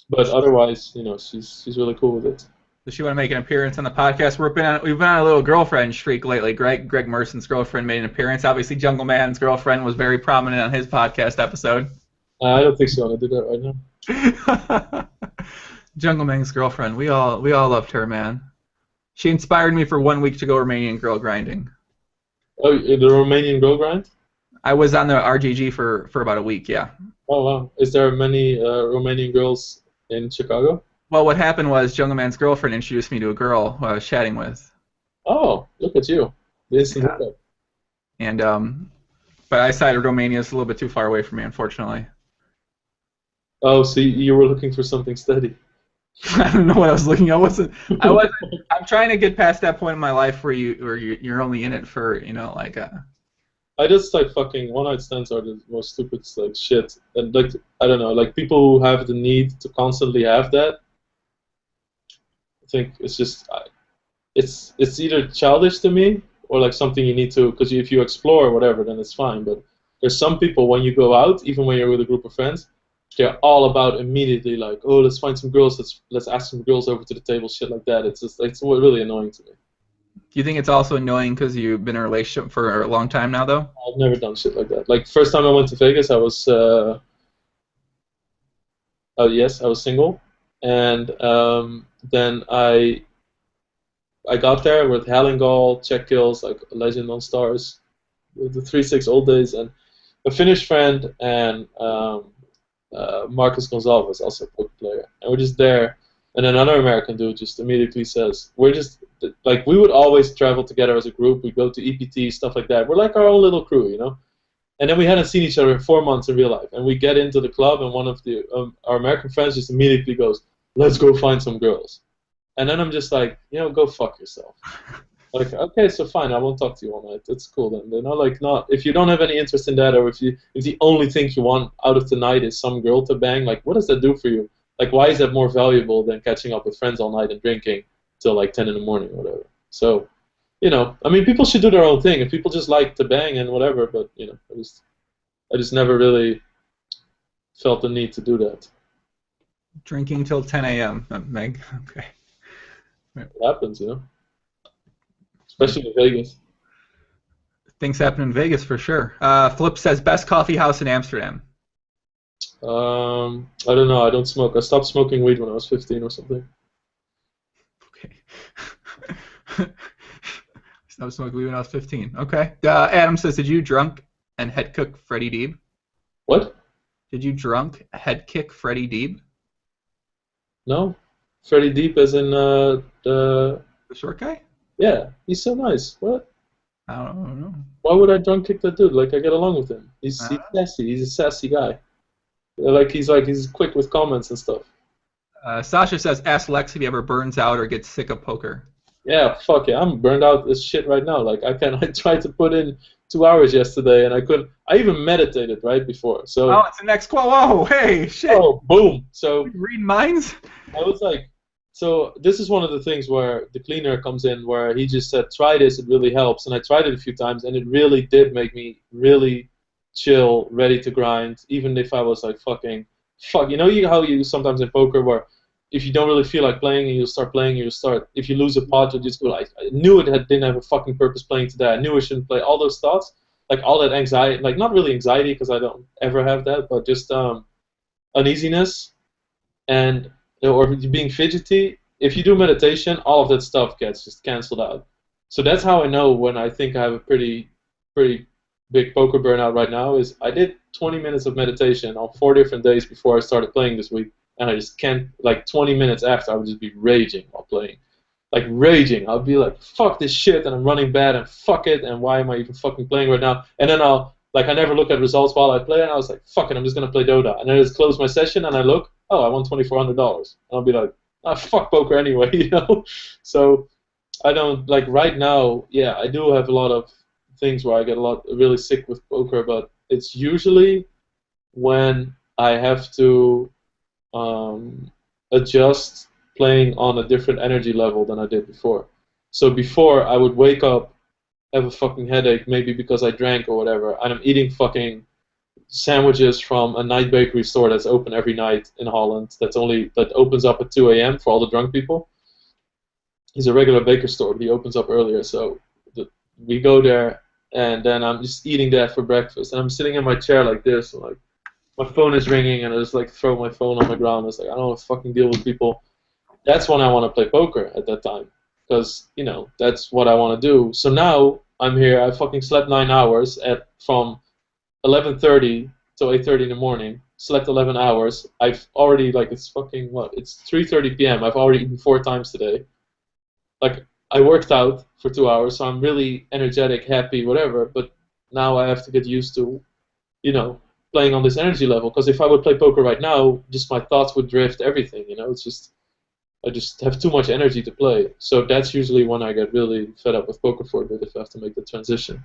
S2: but otherwise, she's really cool with it.
S1: Does she want to make an appearance on the podcast? We've been on a little girlfriend streak lately. Greg Merson's girlfriend made an appearance. Obviously, Jungle Man's girlfriend was very prominent on his podcast episode.
S2: I don't think so. I did that right now.
S1: Jungle Man's girlfriend. We all loved her, man. She inspired me for 1 week to go Romanian girl grinding.
S2: Oh, the Romanian girl grind?
S1: I was on the RGG for about a week, yeah.
S2: Oh wow. Is there many Romanian girls in Chicago?
S1: Well, what happened was Jungle Man's girlfriend introduced me to a girl who I was chatting with.
S2: Oh, look at you. The instant
S1: Yeah.
S2: hookup.
S1: And but I decided Romania is a little bit too far away from me, unfortunately.
S2: Oh, so you were looking for something steady.
S1: I don't know what I was looking at. I wasn't. I'm trying to get past that point in my life where you're only in it for like
S2: I just like fucking one night stands are the most stupid like shit. And like I don't know, like people who have the need to constantly have that. I think it's just it's either childish to me or like something you need to because if you explore or whatever then it's fine. But there's some people when you go out, even when you're with a group of friends, they're all about immediately like, oh, let's find some girls, let's ask some girls over to the table, shit like that. It's just it's really annoying to me.
S1: Do you think it's also annoying because you've been in a relationship for a long time now, though?
S2: I've never done shit like that. Like first time I went to Vegas, I was yes, I was single, and then I got there with Hallingal, Check Kills, like Legend on Stars, the 3-6 old days, and a Finnish friend and Marcus Gonzalez, also a poker player, and we're just there. And another American dude just immediately says, we're just, like, we would always travel together as a group. We go to EPT, stuff like that. We're like our own little crew, you know? And then we hadn't seen each other in 4 months in real life. And we get into the club, and one of the our American friends just immediately goes, let's go find some girls. And then I'm just like, go fuck yourself. Like, okay, so fine, I won't talk to you all night. That's cool then. Like, not if you don't have any interest in that, or if the only thing you want out of the night is some girl to bang, like, what does that do for you? Like, why is that more valuable than catching up with friends all night and drinking till like 10 in the morning or whatever? So, I mean, people should do their own thing, and people just like to bang and whatever. But I just never really felt the need to do that.
S1: Drinking till 10 a.m. Meg. Okay.
S2: It happens, especially in Vegas.
S1: Things happen in Vegas for sure. Flip says best coffee house in Amsterdam.
S2: I don't know. I don't smoke. I stopped smoking weed when I was 15 or something.
S1: Okay. Stopped smoking weed when I was 15. Okay. Adam says, did you drunk and head cook Freddie Deeb?
S2: What?
S1: Did you drunk head kick Freddie Deeb?
S2: No. Freddie Deeb as in
S1: the short guy?
S2: Yeah, he's so nice. What?
S1: I don't know.
S2: Why would I drunk kick that dude? Like, I get along with him. He's sassy. He's a sassy guy. He's quick with comments and stuff.
S1: Sasha says, ask Lex if he ever burns out or gets sick of poker.
S2: Yeah, fuck yeah. I'm burned out as shit right now. Like, I tried to put in 2 hours yesterday, and I couldn't. I even meditated right before. So.
S1: Oh, it's the next quote. Whoa, hey, shit.
S2: Oh, boom. So.
S1: Read minds?
S2: I was like, so this is one of the things where the cleaner comes in, where he just said, try this, it really helps. And I tried it a few times, and it really did make me really chill, ready to grind, even if I was like fucking, fuck. How you sometimes in poker where if you don't really feel like playing and you start playing, if you lose a pot, you just go like, I knew didn't have a fucking purpose playing today. I knew I shouldn't play. All those thoughts, like all that anxiety, like not really anxiety because I don't ever have that, but just uneasiness or being fidgety. If you do meditation, all of that stuff gets just canceled out. So that's how I know when I think I have a pretty big poker burnout right now is I did 20 minutes of meditation on 4 different days before I started playing this week, and I just can't, like 20 minutes after, I would just be raging while playing. Like raging. I'll be like, fuck this shit, and I'm running bad, and fuck it, and why am I even fucking playing right now? And then I never look at results while I play, and I was like, fuck it, I'm just going to play Dota. And then I just close my session, and I look, oh, I won $2,400. And I'll be like, fuck poker anyway, So I don't, like right now, yeah, I do have a lot of things where I get really sick with poker, but it's usually when I have to adjust playing on a different energy level than I did before. So before I would wake up, have a fucking headache, maybe because I drank or whatever, and I'm eating fucking sandwiches from a night bakery store that's open every night in Holland. That opens up at 2 a.m. for all the drunk people. He's a regular baker store, but he opens up earlier. So we go there, and then I'm just eating that for breakfast. And I'm sitting in my chair like this, and like my phone is ringing, and I just like throw my phone on the ground. It's like I don't want to fucking deal with people. That's when I want to play poker at that time, because that's what I want to do. So now I'm here. I fucking slept 9 hours from 11:30 till 8:30 in the morning, slept 11 hours. I've already, like, it's fucking what? It's 3:30 p.m. I've already eaten 4 times today. Like, I worked out for 2 hours, so I'm really energetic, happy, whatever. But now I have to get used to, you know, playing on this energy level. Because if I would play poker right now, just my thoughts would drift everything. You know, it's just I just have too much energy to play. So that's usually when I get really fed up with poker for a bit, if I have to make the transition.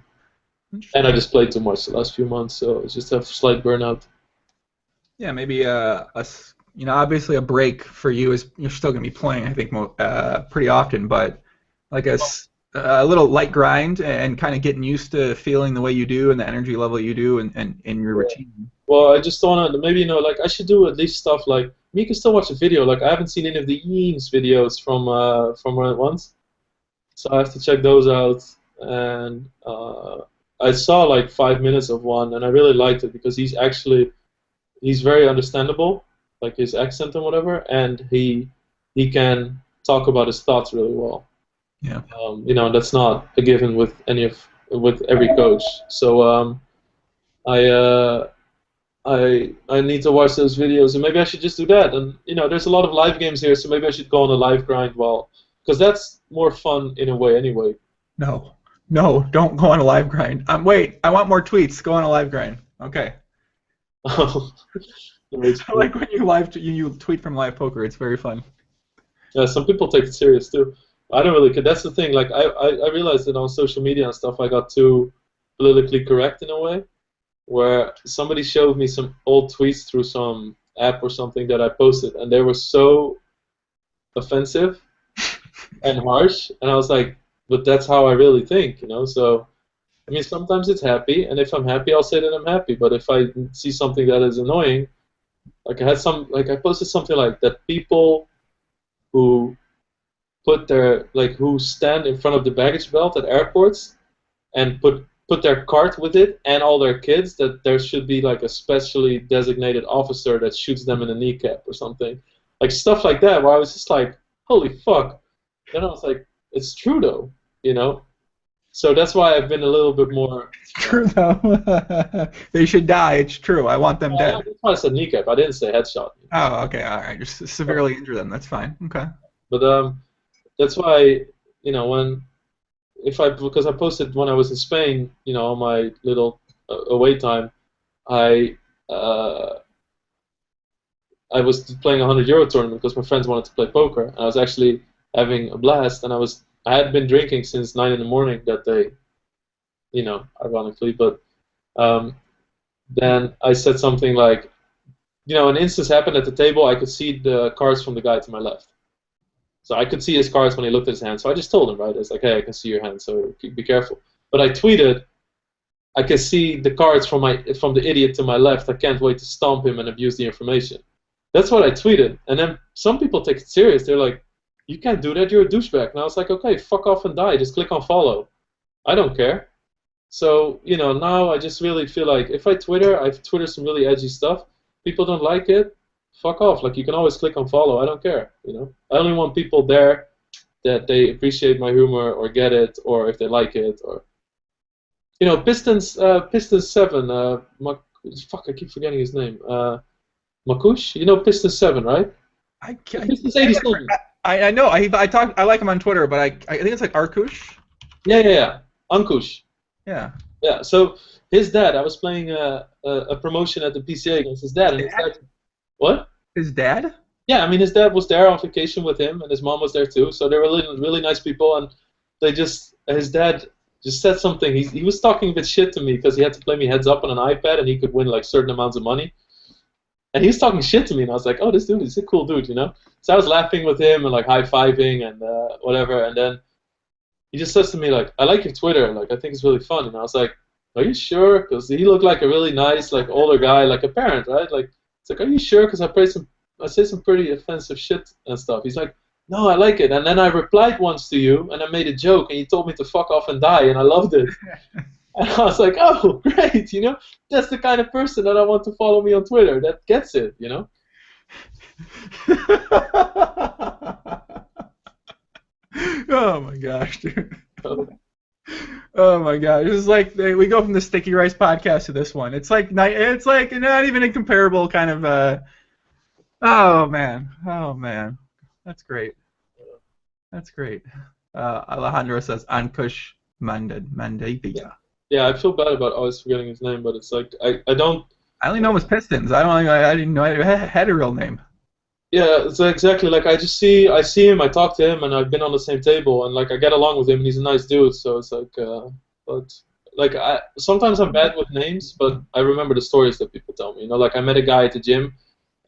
S2: And I just played too much the last few months, so it's just a slight burnout.
S1: Yeah, maybe obviously a break for you is you're still going to be playing, I think, pretty often, but like a little light grind and kind of getting used to feeling the way you do and the energy level you do and in your routine.
S2: Well, I just don't want to, maybe, like, I should do at least stuff like, you can still watch a video. Like, I haven't seen any of the Eames videos from Run It Once, so I have to check those out. And I saw like 5 minutes of one, and I really liked it because he's very understandable, like his accent and whatever, and he can talk about his thoughts really well.
S1: Yeah.
S2: And that's not a given with every coach. So I need to watch those videos, and maybe I should just do that. And there's a lot of live games here, so maybe I should go on a live grind because that's more fun in a way anyway.
S1: No, don't go on a live grind. Wait, I want more tweets. Go on a live grind. Okay.
S2: I
S1: like when you tweet from live poker. It's very fun.
S2: Yeah, some people take it serious too. I don't really care. That's the thing. Like I realized that on social media and stuff, I got too politically correct in a way, where somebody showed me some old tweets through some app or something that I posted, and they were so offensive and harsh, and I was like, but that's how I really think, So, I mean, sometimes it's happy, and if I'm happy, I'll say that I'm happy. But if I see something that is annoying, like I posted something like that, people who who stand in front of the baggage belt at airports and put their cart with it and all their kids, that there should be like a specially designated officer that shoots them in the kneecap or something, like stuff like that. Where I was just like, holy fuck. Then I was like, it's true though. So that's why I've been a little bit more.
S1: It's true though. They should die. It's true. I want them dead.
S2: That's why I said kneecap. I didn't say headshot.
S1: Oh, okay, all right. Just severely injure them. That's fine. Okay.
S2: But that's why because I posted when I was in Spain, on my little away time, I was playing a €100 tournament because my friends wanted to play poker, and I was actually having a blast, and I had been drinking since 9 in the morning that day, ironically, but then I said something like, an instance happened at the table. I could see the cards from the guy to my left. So I could see his cards when he looked at his hand. So I just told him, right? I was like, hey, I can see your hand, so be careful. But I tweeted, I can see the cards from the idiot to my left. I can't wait to stomp him and abuse the information. That's what I tweeted. And then some people take it serious. They're like, you can't do that, you're a douchebag. And I was like, okay, fuck off and die. Just click on follow. I don't care. So, now I just really feel like if I Twitter some really edgy stuff. People don't like it. Fuck off. Like, you can always click on follow. I don't care. I only want people there that they appreciate my humor or get it, or if they like it, or Pistons 7. Fuck, I keep forgetting his name. Makush. Pistons 7, right? Pistons 87.
S1: I know. I like him on Twitter, but I think it's like Arkush.
S2: Yeah. Ankush.
S1: Yeah.
S2: Yeah. So his dad. I was playing a promotion at the PCA against his dad, and his dad. What?
S1: His dad?
S2: Yeah, I mean, his dad was there on vacation with him, and his mom was there too. So they were really, really nice people, and his dad just said something. He was talking a bit shit to me because he had to play me heads up on an iPad, and he could win like certain amounts of money. And he was talking shit to me, and I was like, oh, this dude is a cool dude, So I was laughing with him and like high-fiving and whatever, and then he just says to me like, I like your Twitter, like I think it's really fun, and I was like, are you sure? Because he looked like a really nice, like older guy, like a parent, right? Like. It's like, are you sure? Because I say some pretty offensive shit and stuff. He's like, no, I like it. And then I replied once to you, and I made a joke, and you told me to fuck off and die, and I loved it. And I was like, oh, great, That's the kind of person that I want to follow me on Twitter. That gets it,
S1: Oh my gosh, dude. Oh my god! It's like we go from the Sticky Rice podcast to this one. It's like not even a comparable kind of. Oh man, that's great. That's great. Alejandro says Ankush Mandavia.
S2: Yeah, I feel bad about always forgetting his name, but it's like I don't.
S1: I only know him as Pistons. I didn't know I had a real name.
S2: Yeah, it's exactly like I see him, I talk to him, and I've been on the same table, and like I get along with him, and he's a nice dude. So it's like, but like sometimes I'm bad with names, but I remember the stories that people tell me. You know, like I met a guy at the gym,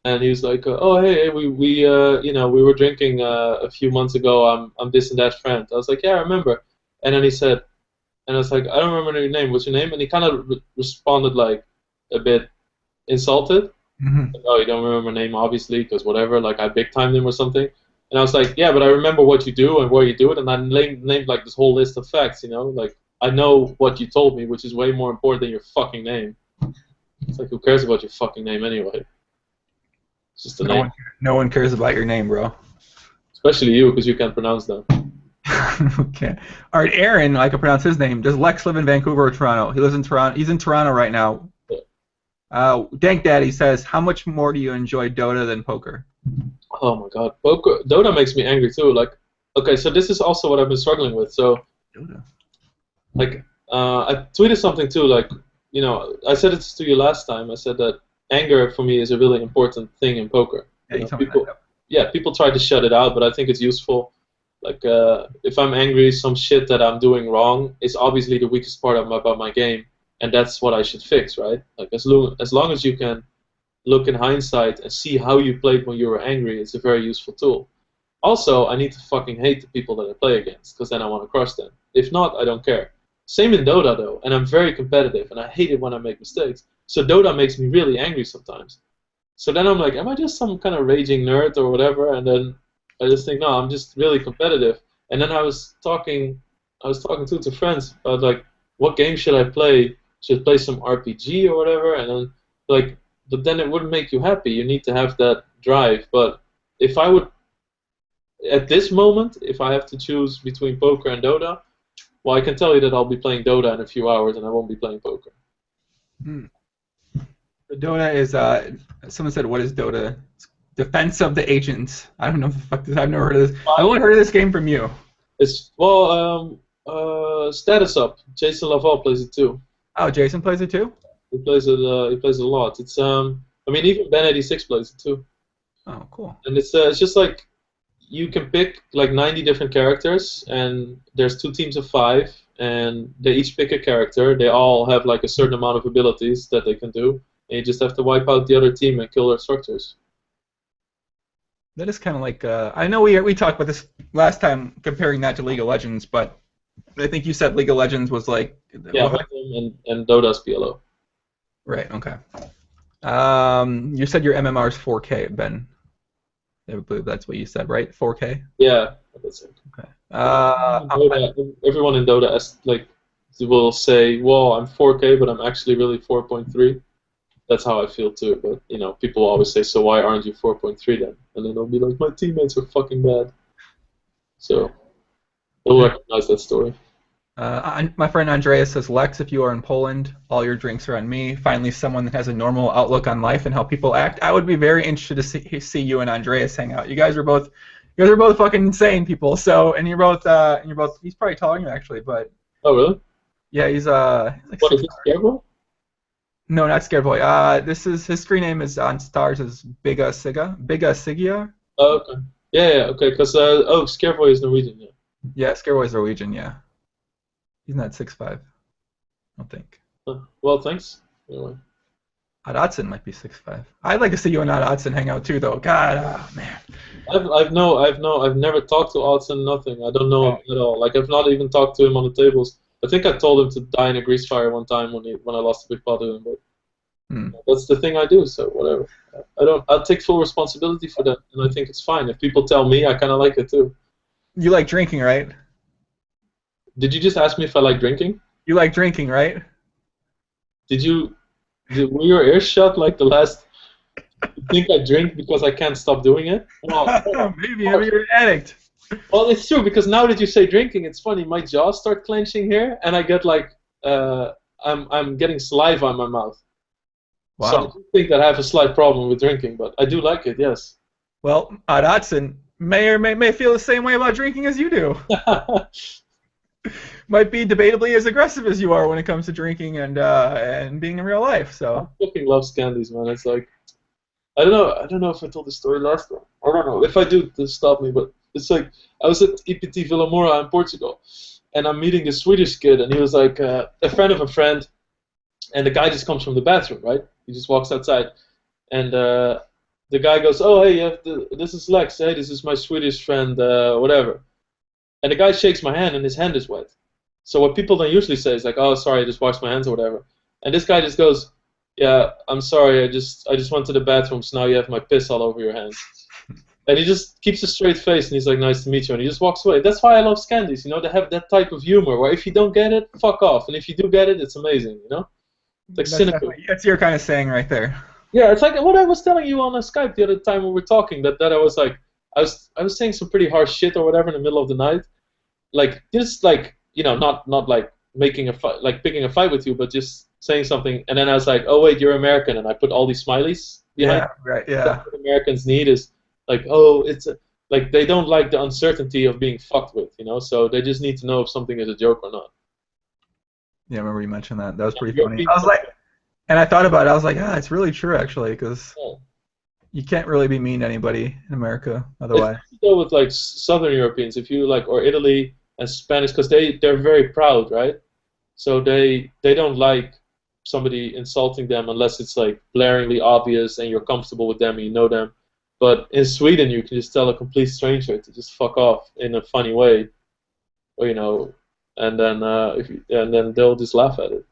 S2: and he was like, oh hey, we we were drinking a few months ago. I'm this and that friend. I was like, yeah, I remember. And then he said, and I was like, I don't remember your name. What's your name? And he kind of responded like a bit insulted.
S1: Mm-hmm.
S2: Oh, you don't remember my name, obviously, because whatever, like I big timed him or something. And I was like, yeah, but I remember what you do and where you do it, and I named like this whole list of facts, you know, like I know what you told me, which is way more important than your fucking name. It's like, who cares about your fucking name anyway? It's just a name.
S1: No one cares about your name, bro.
S2: Especially you, because you can't pronounce them.
S1: Okay. All right, Aaron, I can pronounce his name. Does Lex live in Vancouver or Toronto? He lives in Toronto. He's in Toronto right now. Dank Daddy says, how much more do you enjoy Dota than poker?
S2: Oh my god, poker, Dota makes me angry too. Like, okay, so this is also what I've been struggling with. So,
S1: Dota.
S2: like, I tweeted something too. Like, you know, I said it to you last time. I said that anger for me is a really important thing in poker.
S1: Yeah,
S2: people try to shut it out, but I think it's useful. Like, if I'm angry, some shit that I'm doing wrong is obviously the weakest part about my game. And that's what I should fix, right? Like as long as you can look in hindsight and see how you played when you were angry, it's a very useful tool. Also, I need to fucking hate the people that I play against, because then I want to crush them. If not, I don't care. Same in Dota though, and I'm very competitive, and I hate it when I make mistakes. So Dota makes me really angry sometimes. So then I'm like, am I just some kind of raging nerd or whatever? And then I just think, no, I'm just really competitive. And then I was talking to friends about like, what game should I play? Should play some RPG or whatever, and then like, but then it wouldn't make you happy. You need to have that drive. But if I would, at this moment, if I have to choose between poker and Dota, well, I can tell you that I'll be playing Dota in a few hours, and I won't be playing poker.
S1: Dota is someone said, what is Dota? It's Defense of the Agents. I don't know if the fuck this. I've never heard of this. I've only heard of this game from you.
S2: It's Status Up. Jason Laval plays it too.
S1: Oh, Jason plays it too?
S2: He plays it. He plays it a lot. It's I mean, even Ben86 plays it too.
S1: Oh, cool.
S2: And it's just like you can pick like 90 different characters, and there's 2 teams of 5, and they each pick a character. They all have like a certain amount of abilities that they can do, and you just have to wipe out the other team and kill their structures.
S1: That is kind of like I know we talked about this last time, comparing that to League of Legends, but I think you said League of Legends was like...
S2: Yeah, and Dota's PLO.
S1: Right, okay. You said your MMR is 4K, Ben. I believe that's what you said, right? 4K?
S2: Yeah, that's it.
S1: Okay.
S2: Everyone in Dota will say, well, I'm 4K, but I'm actually really 4.3. That's how I feel too, but you know, people always say, so why aren't you 4.3 then? And then they'll be like, my teammates are fucking bad. So... We'll recognize that story.
S1: My friend Andreas says, Lex, if you are in Poland, all your drinks are on me. Finally, someone that has a normal outlook on life and how people act. I would be very interested to see you and Andreas hang out. You guys are both fucking insane people. So, and you're both. He's probably taller than you actually, but.
S2: Oh really?
S1: Yeah, he's like.
S2: What is it, Scareboy?
S1: No, not Scareboy. His screen name is on Stars is Biga Sigia.
S2: Oh, okay. Yeah, okay. Because Scareboy is Norwegian. Yeah.
S1: Yeah, Scareboy's Norwegian, yeah. He's not 6'5", I don't think.
S2: Well, thanks. Anyway.
S1: Odd Odson might be 6'5". I'd like to see you and Odd Odson hang out too, though. God, oh, man.
S2: I've never talked to Odson, nothing. I don't know him at all. Like, I've not even talked to him on the tables. I think I told him to die in a grease fire one time when I lost a big pot to him, but that's the thing I do, so whatever. I'll take full responsibility for that, and I think it's fine. If people tell me, I kind of like it too.
S1: You like drinking, right?
S2: Did you just ask me if I like drinking?
S1: You like drinking, right?
S2: Were your ears shut like the last... You think I drink because I can't stop doing it?
S1: Well, maybe you're an addict.
S2: Well, it's true because now that you say drinking, it's funny. My jaws start clenching here, and I get like I'm getting saliva in my mouth. So I
S1: Wow.
S2: do think that I have a slight problem with drinking, but I do like it. Yes.
S1: Well, Dotson may feel the same way about drinking as you do. Might be debatably as aggressive as you are when it comes to drinking and being in real life.
S2: I
S1: So
S2: fucking love Scandies, man. It's like I don't know. I don't know if I told this story last time. I don't know. If I do, just stop me. But it's like I was at EPT Vila Moura in Portugal, and I'm meeting a Swedish kid, and he was like a friend of a friend, and the guy just comes from the bathroom, right? He just walks outside, and the guy goes, "Oh, hey, this is Lex. Hey, this is my Swedish friend, whatever." And the guy shakes my hand, and his hand is wet. So what people don't usually say is like, "Oh, sorry, I just washed my hands or whatever." And this guy just goes, "Yeah, I'm sorry. I just went to the bathroom, so now you have my piss all over your hands." And he just keeps a straight face, and he's like, "Nice to meet you," and he just walks away. That's why I love Scandies. You know, they have that type of humor where if you don't get it, fuck off, and if you do get it, it's amazing. You know, it's like cynical.
S1: that's your kind of saying right there.
S2: Yeah, it's like what I was telling you on Skype the other time when we were talking. That I was like, I was saying some pretty harsh shit or whatever in the middle of the night, like just like not like making a fight, like picking a fight with you, but just saying something. And then I was like, oh wait, you're American, and I put all these smileys behind.
S1: Yeah, right.
S2: That's
S1: Yeah.
S2: what Americans need is like, oh, like they don't like the uncertainty of being fucked with, so they just need to know if something is a joke or not.
S1: Yeah, I remember you mentioned that. That was pretty funny.
S2: European
S1: I was like, and I thought about it. I was like, it's really true actually, because
S2: culture,
S1: you can't really be mean to anybody in America otherwise.
S2: especially though with like Southern Europeans, if you like, or Italy and Spanish, because they're very proud, right? So they don't like somebody insulting them unless it's like blaringly obvious and you're comfortable with them and you know them. But in Sweden, you can just tell a complete stranger to just fuck off in a funny way, or and then and then they'll just laugh at it.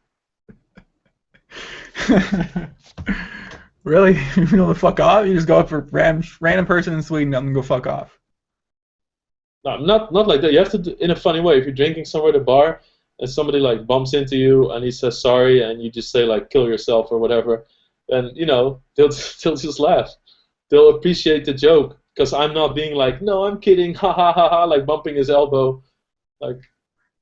S1: Really? You know, fuck off? You just go up for random person in Sweden and go fuck off.
S2: No, not like that. You have to do in a funny way. If you're drinking somewhere at a bar and somebody like bumps into you and he says sorry and you just say like kill yourself or whatever, then they'll just laugh. They'll appreciate the joke because I'm not being like no, I'm kidding, ha ha ha ha, like bumping his elbow. Like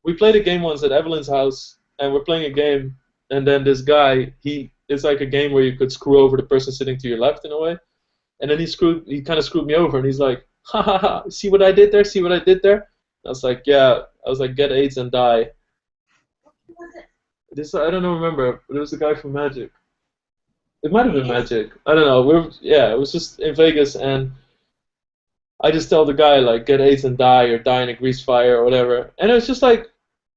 S2: we played a game once at Evelyn's house and we're playing a game and then this guy it's like a game where you could screw over the person sitting to your left in a way, and then he kind of screwed me over and he's like. Ha ha ha! See what I did there? See what I did there? I was like, yeah. I was like, get AIDS and die.
S3: Who was it?
S2: This I don't know. Remember, but it was the guy from Magic. It might have been Magic. I don't know. It was just in Vegas, and I just tell the guy like, get AIDS and die, or die in a grease fire, or whatever. And it was just like,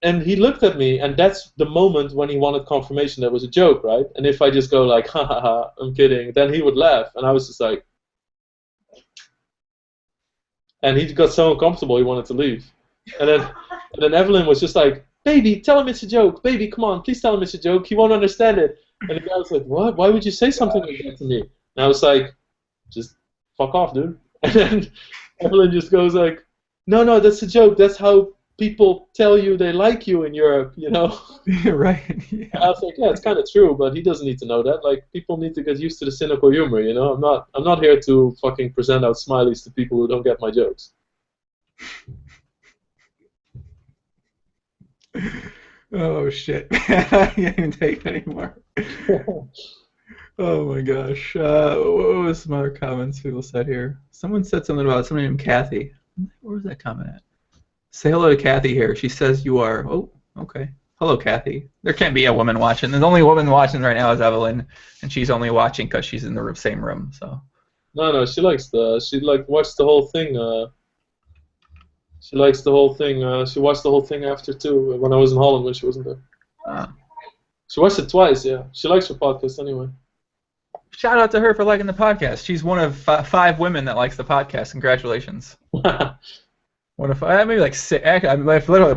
S2: and he looked at me, and that's the moment when he wanted confirmation that was a joke, right? And if I just go like, ha ha ha, I'm kidding, then he would laugh, and I was just like. And he got so uncomfortable he wanted to leave. And then Evelyn was just like, baby, tell him it's a joke. Baby, come on, please tell him it's a joke. He won't understand it. And the guy was like, what? Why would you say something like that to me? And I was like, just fuck off, dude. And then Evelyn just goes like, no, that's a joke. That's how people tell you they like you in Europe,
S1: Right. Yeah.
S2: And I was like, yeah, it's kind of true, but he doesn't need to know that. Like, people need to get used to the cynical humor, I'm not here to fucking present out smileys to people who don't get my jokes.
S1: Oh shit! I can't even take it anymore. Oh my gosh! What was some other comments people said here? Someone said something about somebody named Kathy. Where was that comment at? Say hello to Kathy here. She says you are. Oh, okay. Hello, Kathy. There can't be a woman watching. The only woman watching right now is Evelyn, and she's only watching because she's in the same room. So.
S2: No, she watched the whole thing. She likes the whole thing. She watched the whole thing after too when I was in Holland when she wasn't there. She watched it twice. Yeah, she likes her podcast anyway.
S1: Shout out to her for liking the podcast. She's one of 5 women that likes the podcast. Congratulations. One of maybe like 6. Actually, literally it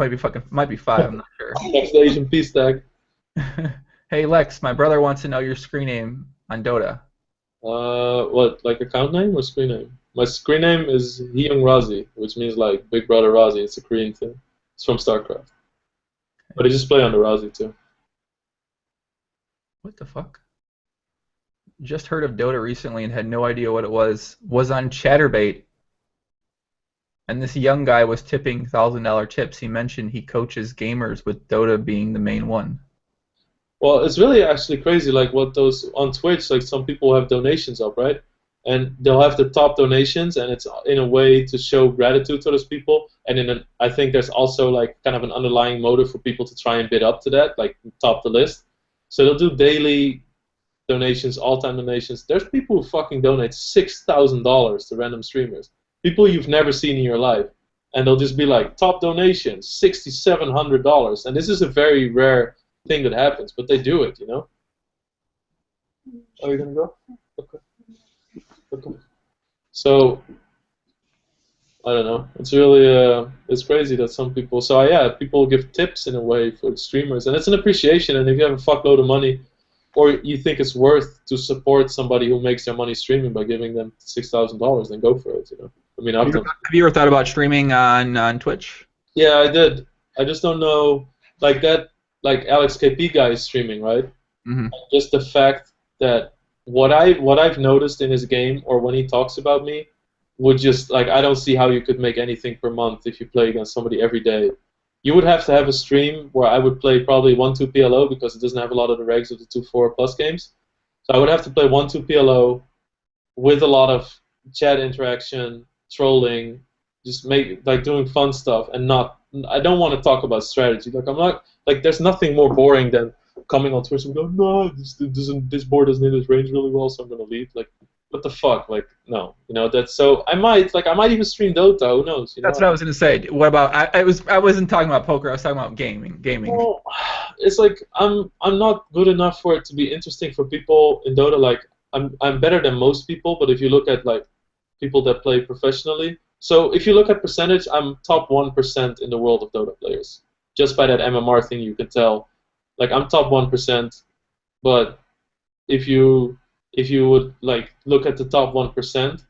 S1: might be 5. I'm not sure.
S2: That's the Asian peace tag.
S1: Hey Lex, my brother wants to know your screen name on Dota.
S2: What, like account name or screen name? My screen name is Hyung Razi, which means like Big Brother Razi. It's a Korean thing. It's from StarCraft. But I just play on the Razi too.
S1: What the fuck? Just heard of Dota recently and had no idea what it was. Was on Chatterbait. And this young guy was tipping $1,000 tips. He mentioned he coaches gamers, with Dota being the main one.
S2: Well, it's really actually crazy, like what those on Twitch, like some people have donations up, right? And they'll have the top donations, and it's in a way to show gratitude to those people. And I think there's also like kind of an underlying motive for people to try and bid up to that, like top the list. So they'll do daily donations, all-time donations. There's people who fucking donate $6,000 to random streamers, people you've never seen in your life, and they'll just be like top donations, $6,700, and this is a very rare thing that happens, but they do it, you know. Are you gonna go? Okay. Okay. So I don't know. It's really it's crazy that some people. So yeah, people give tips in a way for streamers, and it's an appreciation. And if you have a fuckload of money, or you think it's worth to support somebody who makes their money streaming by giving them $6,000, then go for it. You know. I mean,
S1: Have you ever thought about streaming on Twitch?
S2: Yeah, I did. I just don't know, like that, like Alex KP guy is streaming, right?
S1: Mm-hmm.
S2: Just the fact that what I've noticed in his game, or when he talks about me, would just, like, I don't see how you could make anything per month if you play against somebody every day. You would have to have a stream where I would play probably 1-2 PLO, because it doesn't have a lot of the regs of the 2-4 plus games. So I would have to play 1-2 PLO with a lot of chat interaction, trolling, just doing fun stuff, and not. I don't want to talk about strategy. Like, I'm not, like, there's nothing more boring than coming on Twitch and go, no, this board doesn't hit his range really well, so I'm gonna leave. Like, what the fuck? Like, no, you know. That's so. I might even stream Dota. Who knows? You know?
S1: That's what I was gonna say. What about? I wasn't talking about poker. I was talking about gaming.
S2: Well, it's like I'm not good enough for it to be interesting for people in Dota. Like, I'm better than most people, but if you look at like people that play professionally, so if you look at percentage, I'm top 1% in the world of Dota players. Just by that MMR thing, you can tell. Like, I'm top 1%, but if you would like look at the top 1%,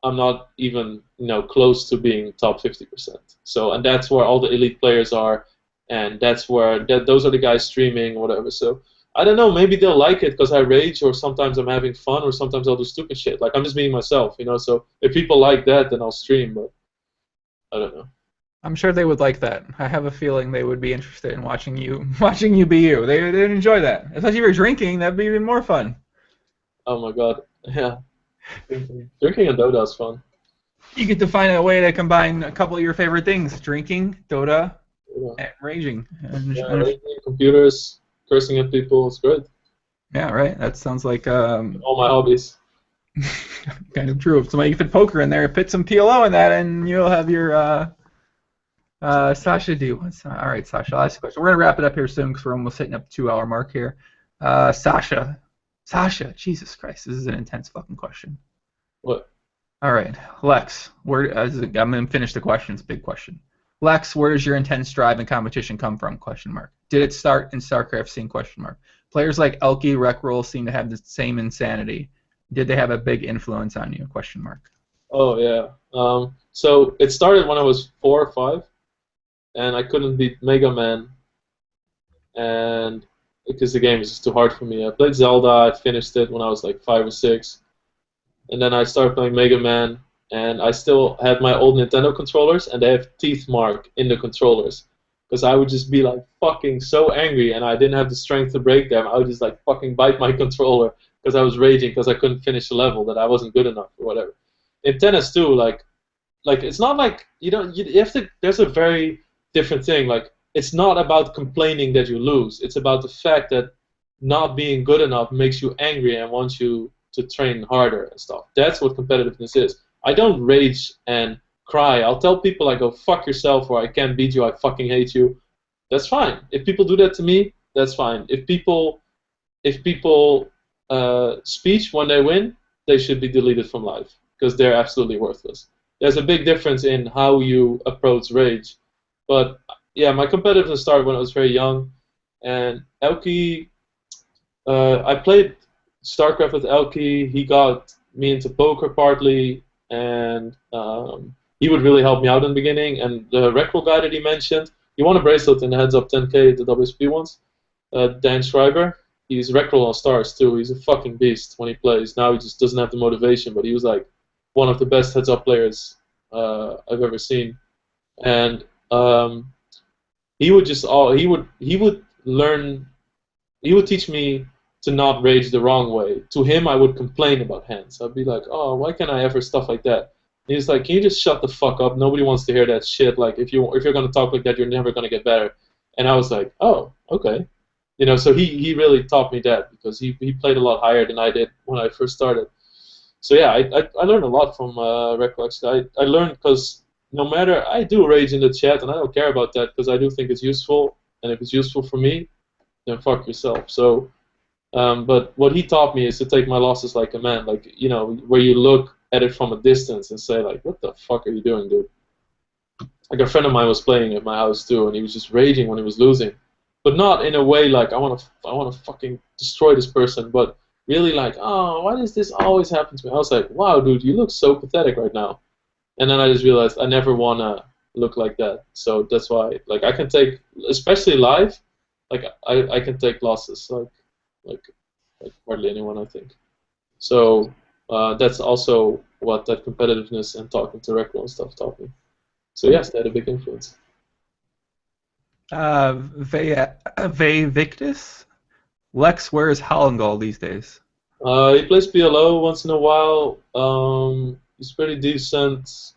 S2: I'm not even close to being top 50%. So, and that's where all the elite players are, and that's where those are the guys streaming or whatever. So I don't know, maybe they'll like it because I rage, or sometimes I'm having fun, or sometimes I'll do stupid shit. Like, I'm just being myself, you know. So if people like that, then I'll stream, but I don't know.
S1: I'm sure they would like that. I have a feeling they would be interested in watching you be you. They'd enjoy that. Especially if you're drinking, that'd be even more fun.
S2: Oh my god, yeah. Drinking and Dota is fun.
S1: You get to find a way to combine a couple of your favorite things: drinking, Dota, and raging.
S2: Yeah, raging, computers, cursing at people. It's great.
S1: Yeah, right. That sounds like
S2: all my hobbies.
S1: kind of true. If somebody fit poker in there, put some PLO in that, and you'll have your Sasha do. All right, Sasha. Last question. We're gonna wrap it up here soon because we're almost hitting up the 2-hour mark here. Sasha, Jesus Christ, this is an intense fucking question.
S2: What?
S1: All right, Lex. I'm gonna finish the question. It's a big question. Lex, where does your intense drive and competition come from? Question mark. Did it start in StarCraft scene? Question mark. Players like Elky, Reckroll seem to have the same insanity. Did they have a big influence on you? Question mark.
S2: Oh yeah. So it started when I was 4 or 5, and I couldn't beat Mega Man, and because the game was just too hard for me. I played Zelda. I finished it when I was like 5 or 6, and then I started playing Mega Man, and I still had my old Nintendo controllers, and they have teeth mark in the controllers, because I would just be like fucking so angry, and I didn't have the strength to break them. I would just like fucking bite my controller because I was raging because I couldn't finish the level, that I wasn't good enough or whatever. In tennis too, like it's not like you have to. There's a very different thing. Like, it's not about complaining that you lose. It's about the fact that not being good enough makes you angry and wants you to train harder and stuff. That's what competitiveness is. I don't rage and cry. I'll tell people, I go, fuck yourself, or I can't beat you, I fucking hate you. That's fine. If people do that to me, that's fine. If people speech when they win, they should be deleted from life, because they're absolutely worthless. There's a big difference in how you approach rage. But yeah, my competitiveness started when I was very young, and Elky, I played StarCraft with Elky. He got me into poker partly, and he would really help me out in the beginning. And the Reckroll guy that he mentioned, he won a bracelet in the Heads Up 10K at the WSP once, Dan Schreiber. He's Reckroll on Stars too. He's a fucking beast when he plays. Now he just doesn't have the motivation, but he was like one of the best Heads Up players I've ever seen, and he would just he would teach me to not rage the wrong way. To him, I would complain about hands. I'd be like, oh, why can't I ever stuff like that? And he's like, can you just shut the fuck up? Nobody wants to hear that shit. Like, if you're gonna talk like that, you're never gonna get better. And I was like, oh, okay. You know, so he really taught me that because he played a lot higher than I did when I first started. So yeah, I learned a lot from Recollection. I learned because no matter, I do rage in the chat and I don't care about that because I do think it's useful, and if it's useful for me, then fuck yourself. So, but what he taught me is to take my losses like a man, like, you know, where you look at it from a distance and say like, what the fuck are you doing, dude? Like a friend of mine was playing at my house too, and he was just raging when he was losing, but not in a way like I want to fucking destroy this person, but really like, oh, why does this always happen to me? I was like, wow, dude, you look so pathetic right now. And then I just realized I never want to look like that. So that's why, like, I can take, especially live, like I can take losses like hardly anyone, I think. So that's also what that competitiveness and talking to Recro and stuff taught me. So yes, they had a big influence.
S1: Victus? Lex, where is Hollengall these days?
S2: He plays PLO once in a while. He's pretty decent.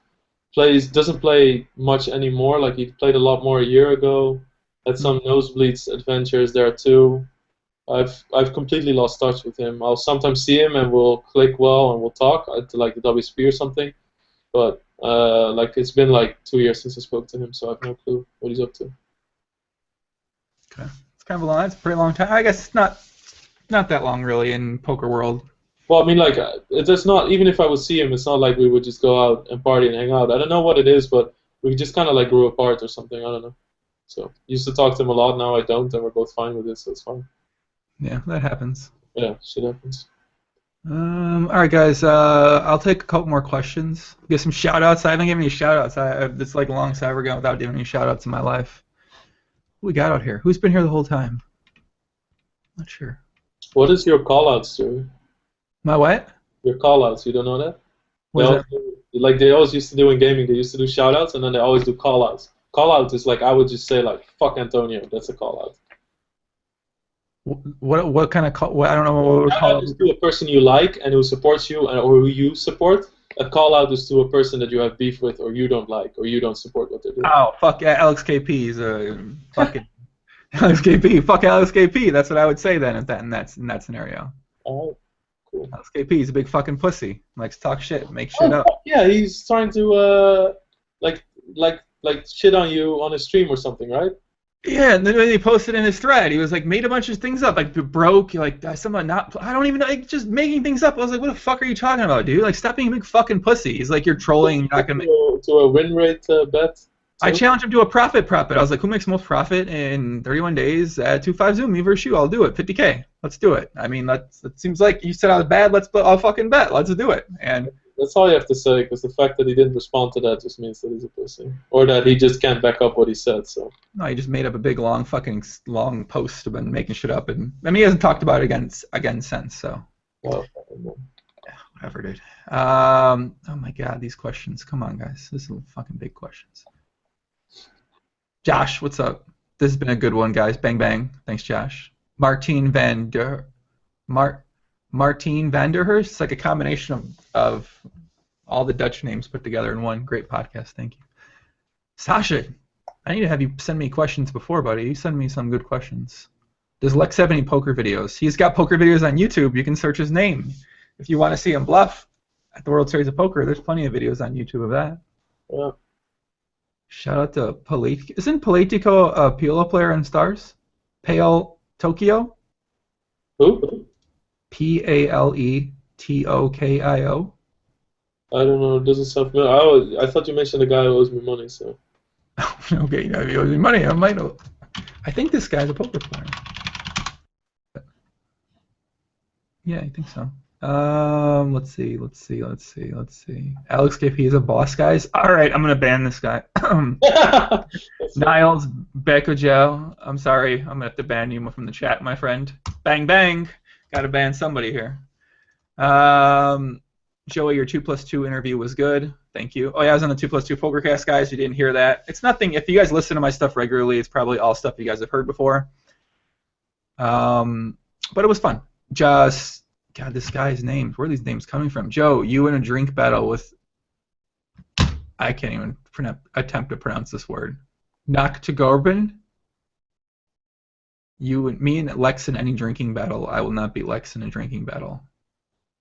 S2: Doesn't play much anymore. Like he played a lot more a year ago. Had some nosebleeds adventures there too. I've completely lost touch with him. I'll sometimes see him and we'll click well and we'll talk at like the WSP or something. But like it's been like 2 years since I spoke to him, so I have no clue what he's up to.
S1: Okay, it's kind of it's a pretty long time. I guess it's not that long really in poker world.
S2: Well, I mean, like it's not, even if I would see him, it's not like we would just go out and party and hang out. I don't know what it is, but we just kind of like grew apart or something. I don't know. So used to talk to him a lot. Now I don't, and we're both fine with it, so it's fine.
S1: Yeah, that happens.
S2: Yeah, shit happens.
S1: All right, guys. I'll take a couple more questions. Get some shout-outs. I haven't given any shout-outs. It's like a long time we're going without giving any shout-outs in my life. Who we got out here? Who's been here the whole time? Not sure.
S2: What is your call-outs, Joey?
S1: My what?
S2: Your call-outs. You don't know that?
S1: What
S2: They always used to do in gaming. They used to do shout-outs, and then they always do call-outs. Call-out is like, I would just say like, fuck Antonio. That's a call-out.
S1: What kind of call? I don't know what we're
S2: Shout-out is to a person you like and who supports you, or who you support. A call-out is to a person that you have beef with, or you don't like, or you don't support what they're doing.
S1: Oh, fuck yeah, Alex KP is a fucking Alex KP. Fuck Alex KP. That's what I would say then in that scenario.
S2: All right, cool.
S1: Alex KP is a big fucking pussy. Likes to talk shit, make shit up.
S2: Yeah, he's trying to like shit on you on a stream or something, right?
S1: Yeah, and then when he posted in his thread, he was like made a bunch of things up, like broke, like someone not. I don't even know, like just making things up. I was like, what the fuck are you talking about, dude? Like, stop being a big fucking pussy. He's like, you're trolling. You're not gonna
S2: to a win rate bet.
S1: I challenged him to a profit prop it. I was like, who makes most profit in 31 days at 2.5 Zoom? Me versus you. I'll do it. 50K. Let's do it. I mean, that seems like you said I was bad. I'll fucking bet. Let's do it. And
S2: that's all you have to say, because the fact that he didn't respond to that just means that he's a pussy, or that he just can't back up what he said. So
S1: no, he just made up a big long post about making shit up, and I mean he hasn't talked about it again since. So
S2: well,
S1: yeah, whatever, dude. Oh my God, these questions. Come on, guys. This is fucking big questions. Josh, what's up? This has been a good one, guys. Bang bang. Thanks, Josh. Martine Vanderhurst. It's like a combination of all the Dutch names put together in one. Great podcast. Thank you. Sasha, I need to have you send me questions before, buddy. You send me some good questions. Does Lex have any poker videos? He's got poker videos on YouTube. You can search his name. If you want to see him bluff at the World Series of Poker, there's plenty of videos on YouTube of that.
S2: Yeah.
S1: Shout out to Poletico. Isn't Poletico a PLO player in Stars? Pale Tokyo?
S2: Who?
S1: Paletokio.
S2: I don't know. It doesn't sound familiar. I thought you mentioned a guy who owes me money. So.
S1: Okay, you know, if he owes me money, I might know. I think this guy's a poker player. Yeah, I think so. Let's see. Alex KP is a boss, guys. All right, I'm gonna ban this guy. Niles Bekojo. I'm sorry. I'm gonna have to ban you from the chat, my friend. Bang bang. Gotta ban somebody here. Joey, your 2+2 interview was good. Thank you. Oh yeah, I was on the 2+2 Pokercast, guys. You didn't hear that. It's nothing. If you guys listen to my stuff regularly, it's probably all stuff you guys have heard before. But it was fun. Just God, this guy's names. Where are these names coming from? Joe, you in a drink battle with. I can't even attempt to pronounce this word. Noctagorban. You and me and Lex in any drinking battle. I will not beat Lex in a drinking battle.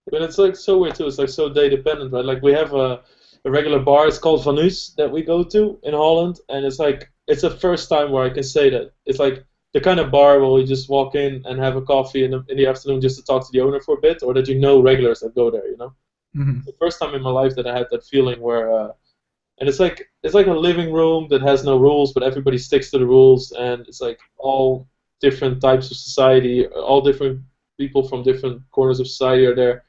S2: But it's like so weird too. It's like so day dependent, right? Like we have a regular bar. It's called Vanus that we go to in Holland, and it's like it's the first time where I can say that it's like the kind of bar where we just walk in and have a coffee in the afternoon just to talk to the owner for a bit, or that you know regulars that go there. You know,
S1: Mm-hmm.
S2: it's the first time in my life that I had that feeling where, and it's like a living room that has no rules, but everybody sticks to the rules, and it's like all different types of society, all different people from different corners of society are there.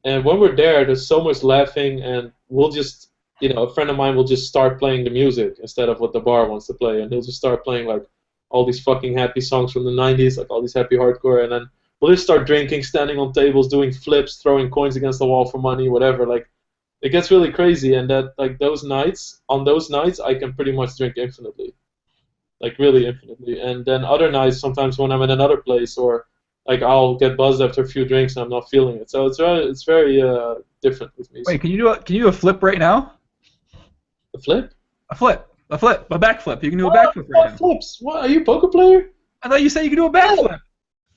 S2: And when we're there, there's so much laughing, and we'll just, a friend of mine will just start playing the music instead of what the bar wants to play, and he'll just start playing like all these fucking happy songs from the 90s, like all these happy hardcore, and then we'll just start drinking, standing on tables, doing flips, throwing coins against the wall for money, whatever. Like, it gets really crazy, and that like on those nights, I can pretty much drink infinitely, like really infinitely. And then other nights, sometimes when I'm in another place or like I'll get buzzed after a few drinks and I'm not feeling it. So it's very different with me.
S1: Wait, can you do a flip right now?
S2: A flip?
S1: A backflip. You can do a backflip right now.
S2: Flips? What? Are you a poker player?
S1: I thought you said you could do a backflip.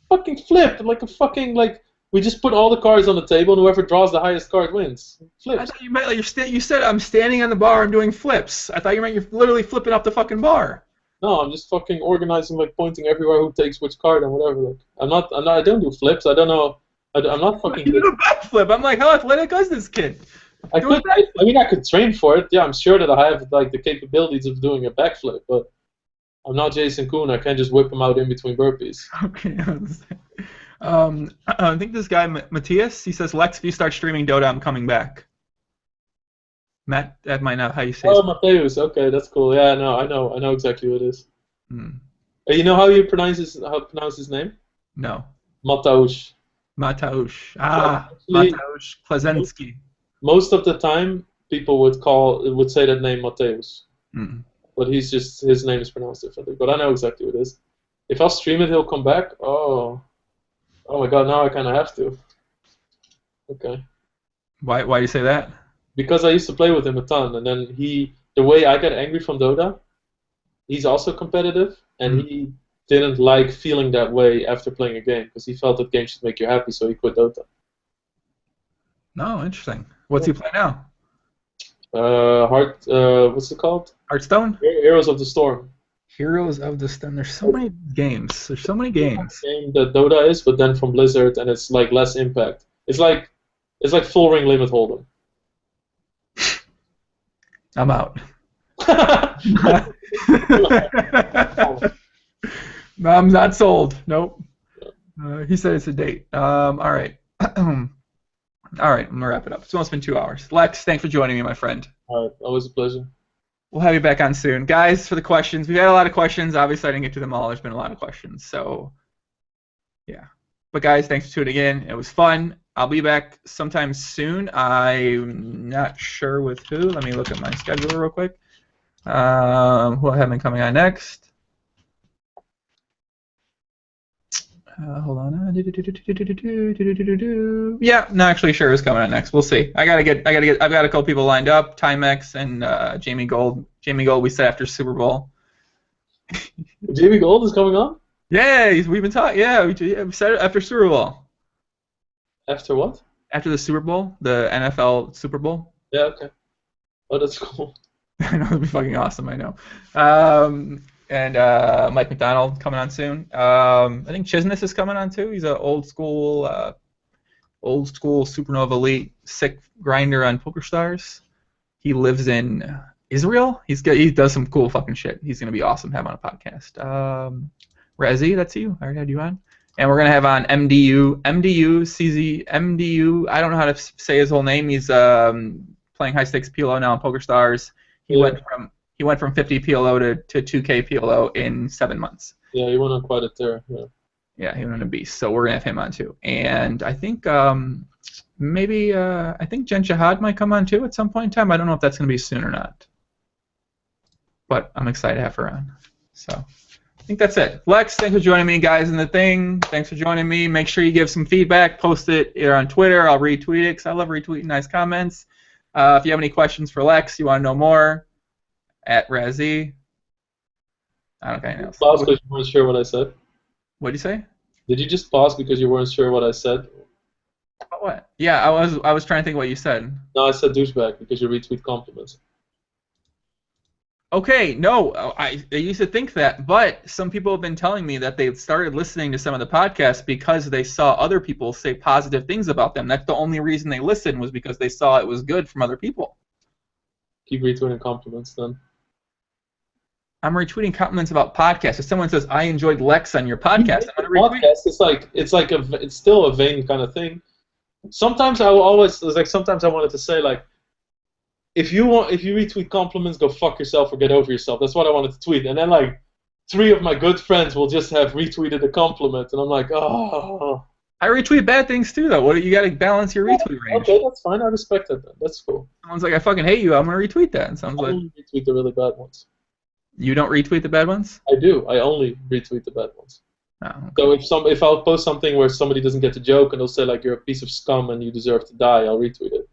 S2: Fucking flip, like a fucking like we just put all the cards on the table and whoever draws the highest card wins.
S1: I
S2: Flips.
S1: thought you meant like you said I'm standing on the bar and doing flips. I thought you meant you're literally flipping up the fucking bar.
S2: No, I'm just fucking organizing, like pointing everywhere who takes which card and whatever. Like, I don't do flips. I don't know. I'm not fucking.
S1: You do a backflip. I'm like, how athletic is this kid?
S2: I could train for it. Yeah, I'm sure that I have like the capabilities of doing a backflip, but I'm not Jason Kuhn. I can't just whip him out in between burpees.
S1: Okay. I think this guy Matthias. He says, Lex, if you start streaming Dota, I'm coming back. Matt, that might not how you say it.
S2: Oh, Mateus. Okay, that's cool. Yeah, no, I know exactly what it is.
S1: Hmm.
S2: You know how you pronounce his name?
S1: No.
S2: Mateusz.
S1: Mateusz.
S2: Actually,
S1: Mateusz Klazensky.
S2: Most of the time, people would say that name Mateus, but his name is pronounced differently. But I know exactly what it is. If I stream it, he'll come back. Oh my God! Now I kind of have to. Okay.
S1: Why do you say that?
S2: Because I used to play with him a ton, and then the way I got angry from Dota, he's also competitive, and he didn't like feeling that way after playing a game, because he felt that games should make you happy, so he quit Dota.
S1: No, interesting. What's he play now?
S2: What's it called?
S1: Hearthstone?
S2: Heroes of the Storm.
S1: Heroes of the Storm. There's so many games.
S2: Game that Dota is, but then from Blizzard, and it's like less impact. It's like full ring limit hold'em.
S1: I'm out. No, I'm not sold. Nope. He said it's a date. All right. All right, I'm going to wrap it up. It's almost been 2 hours. Lex, thanks for joining me, my friend.
S2: All right, always a pleasure.
S1: We'll have you back on soon. Guys, for the questions, we've had a lot of questions. Obviously, I didn't get to them all. There's been a lot of questions. So, yeah. But, guys, thanks for tuning in. It was fun. I'll be back sometime soon. I'm not sure with who. Let me look at my schedule real quick. Who I have been coming on next? Hold on. Yeah, not actually sure who's coming on next. We'll see. I've got a couple people lined up. Timex and Jamie Gold. Jamie Gold we said after Super Bowl.
S2: Jamie Gold is coming on?
S1: Yeah, we've been talking. Yeah, we said it after Super Bowl.
S2: After what?
S1: After the Super Bowl, the NFL Super Bowl.
S2: Yeah, okay. Oh, that's cool.
S1: I know, it'll be fucking awesome, I know. And Mike McDonald coming on soon. I think Chisness is coming on too. He's an old school Supernova Elite sick grinder on PokerStars. He lives in Israel. He does some cool fucking shit. He's gonna be awesome to have on a podcast. Rezi, that's you. I already had you on. And we're gonna have on MDU, CZ, MDU. I don't know how to say his whole name. He's playing high stakes PLO now on PokerStars. He went from 50 PLO to 2K PLO in 7 months.
S2: Yeah, he went on quite a tear. Yeah.
S1: Yeah, he went on a beast. So we're gonna have him on too. And I think maybe I think Jen Shahad might come on too at some point in time. I don't know if that's going to be soon or not. But I'm excited to have her on. So I think that's it. Lex, thanks for joining me, guys, in the thing. Thanks for joining me. Make sure you give some feedback. Post it either on Twitter. I'll retweet it because I love retweeting nice comments. If you have any questions for Lex, you want to know more, at Razzie. I don't know anything else.
S2: Pause because you weren't sure what I said.
S1: What did you say?
S2: Did you just pause because you weren't sure what I said?
S1: About what? Yeah, I was trying to think what you said.
S2: No, I said douchebag because you retweet compliments.
S1: Okay, no, I used to think that, but some people have been telling me that they've started listening to some of the podcasts because they saw other people say positive things about them. That's the only reason they listened, was because they saw it was good from other people.
S2: Keep retweeting compliments then.
S1: I'm retweeting compliments about podcasts. If someone says, I enjoyed Lex on your podcast, I'm going to retweet.
S2: Podcast, it's still a vain kind of thing. Sometimes I wanted to say, like, if you retweet compliments, go fuck yourself or get over yourself. That's what I wanted to tweet. And then, like, 3 of my good friends will just have retweeted a compliment, and I'm like, oh.
S1: I retweet bad things too, though. You got to balance your retweet range.
S2: Okay, that's fine. I respect that then. That's cool.
S1: Someone's like, I fucking hate you. I'm going to retweet that. And someone's
S2: I
S1: like,
S2: only retweet the really bad ones.
S1: You don't retweet the bad ones?
S2: I do. I only retweet the bad ones.
S1: Oh, okay.
S2: So if I'll post something where somebody doesn't get the joke and they'll say, like, you're a piece of scum and you deserve to die, I'll retweet it.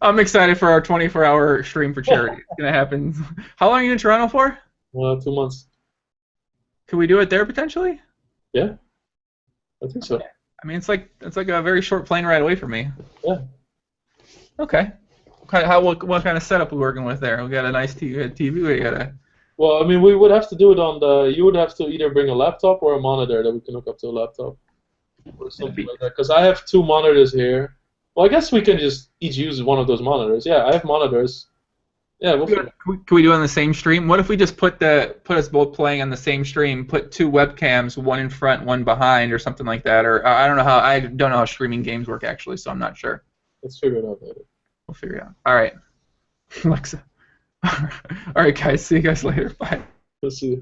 S1: I'm excited for our 24-hour stream for charity. It's going to happen. How long are you in Toronto for?
S2: Well, 2 months.
S1: Could we do it there potentially?
S2: Yeah, I think so.
S1: I mean, it's like a very short plane ride away from me.
S2: Yeah.
S1: Okay. What kind of setup are we working with there? We got a nice TV. We got a.
S2: Well, I mean, we would have to do it on the. You would have to either bring a laptop or a monitor that we can hook up to a laptop, or something like that. Because I have 2 monitors here. Well, I guess we can just each use one of those monitors. Yeah, I have monitors. Yeah,
S1: Can we do it on the same stream? What if we just put us both playing on the same stream? Put 2 webcams, one in front, one behind, or something like that. Or I don't know how streaming games work actually, so I'm not sure.
S2: Let's figure it out later.
S1: We'll figure it out. All right, Alexa. All right, guys. See you guys later. Bye.
S2: Let's see.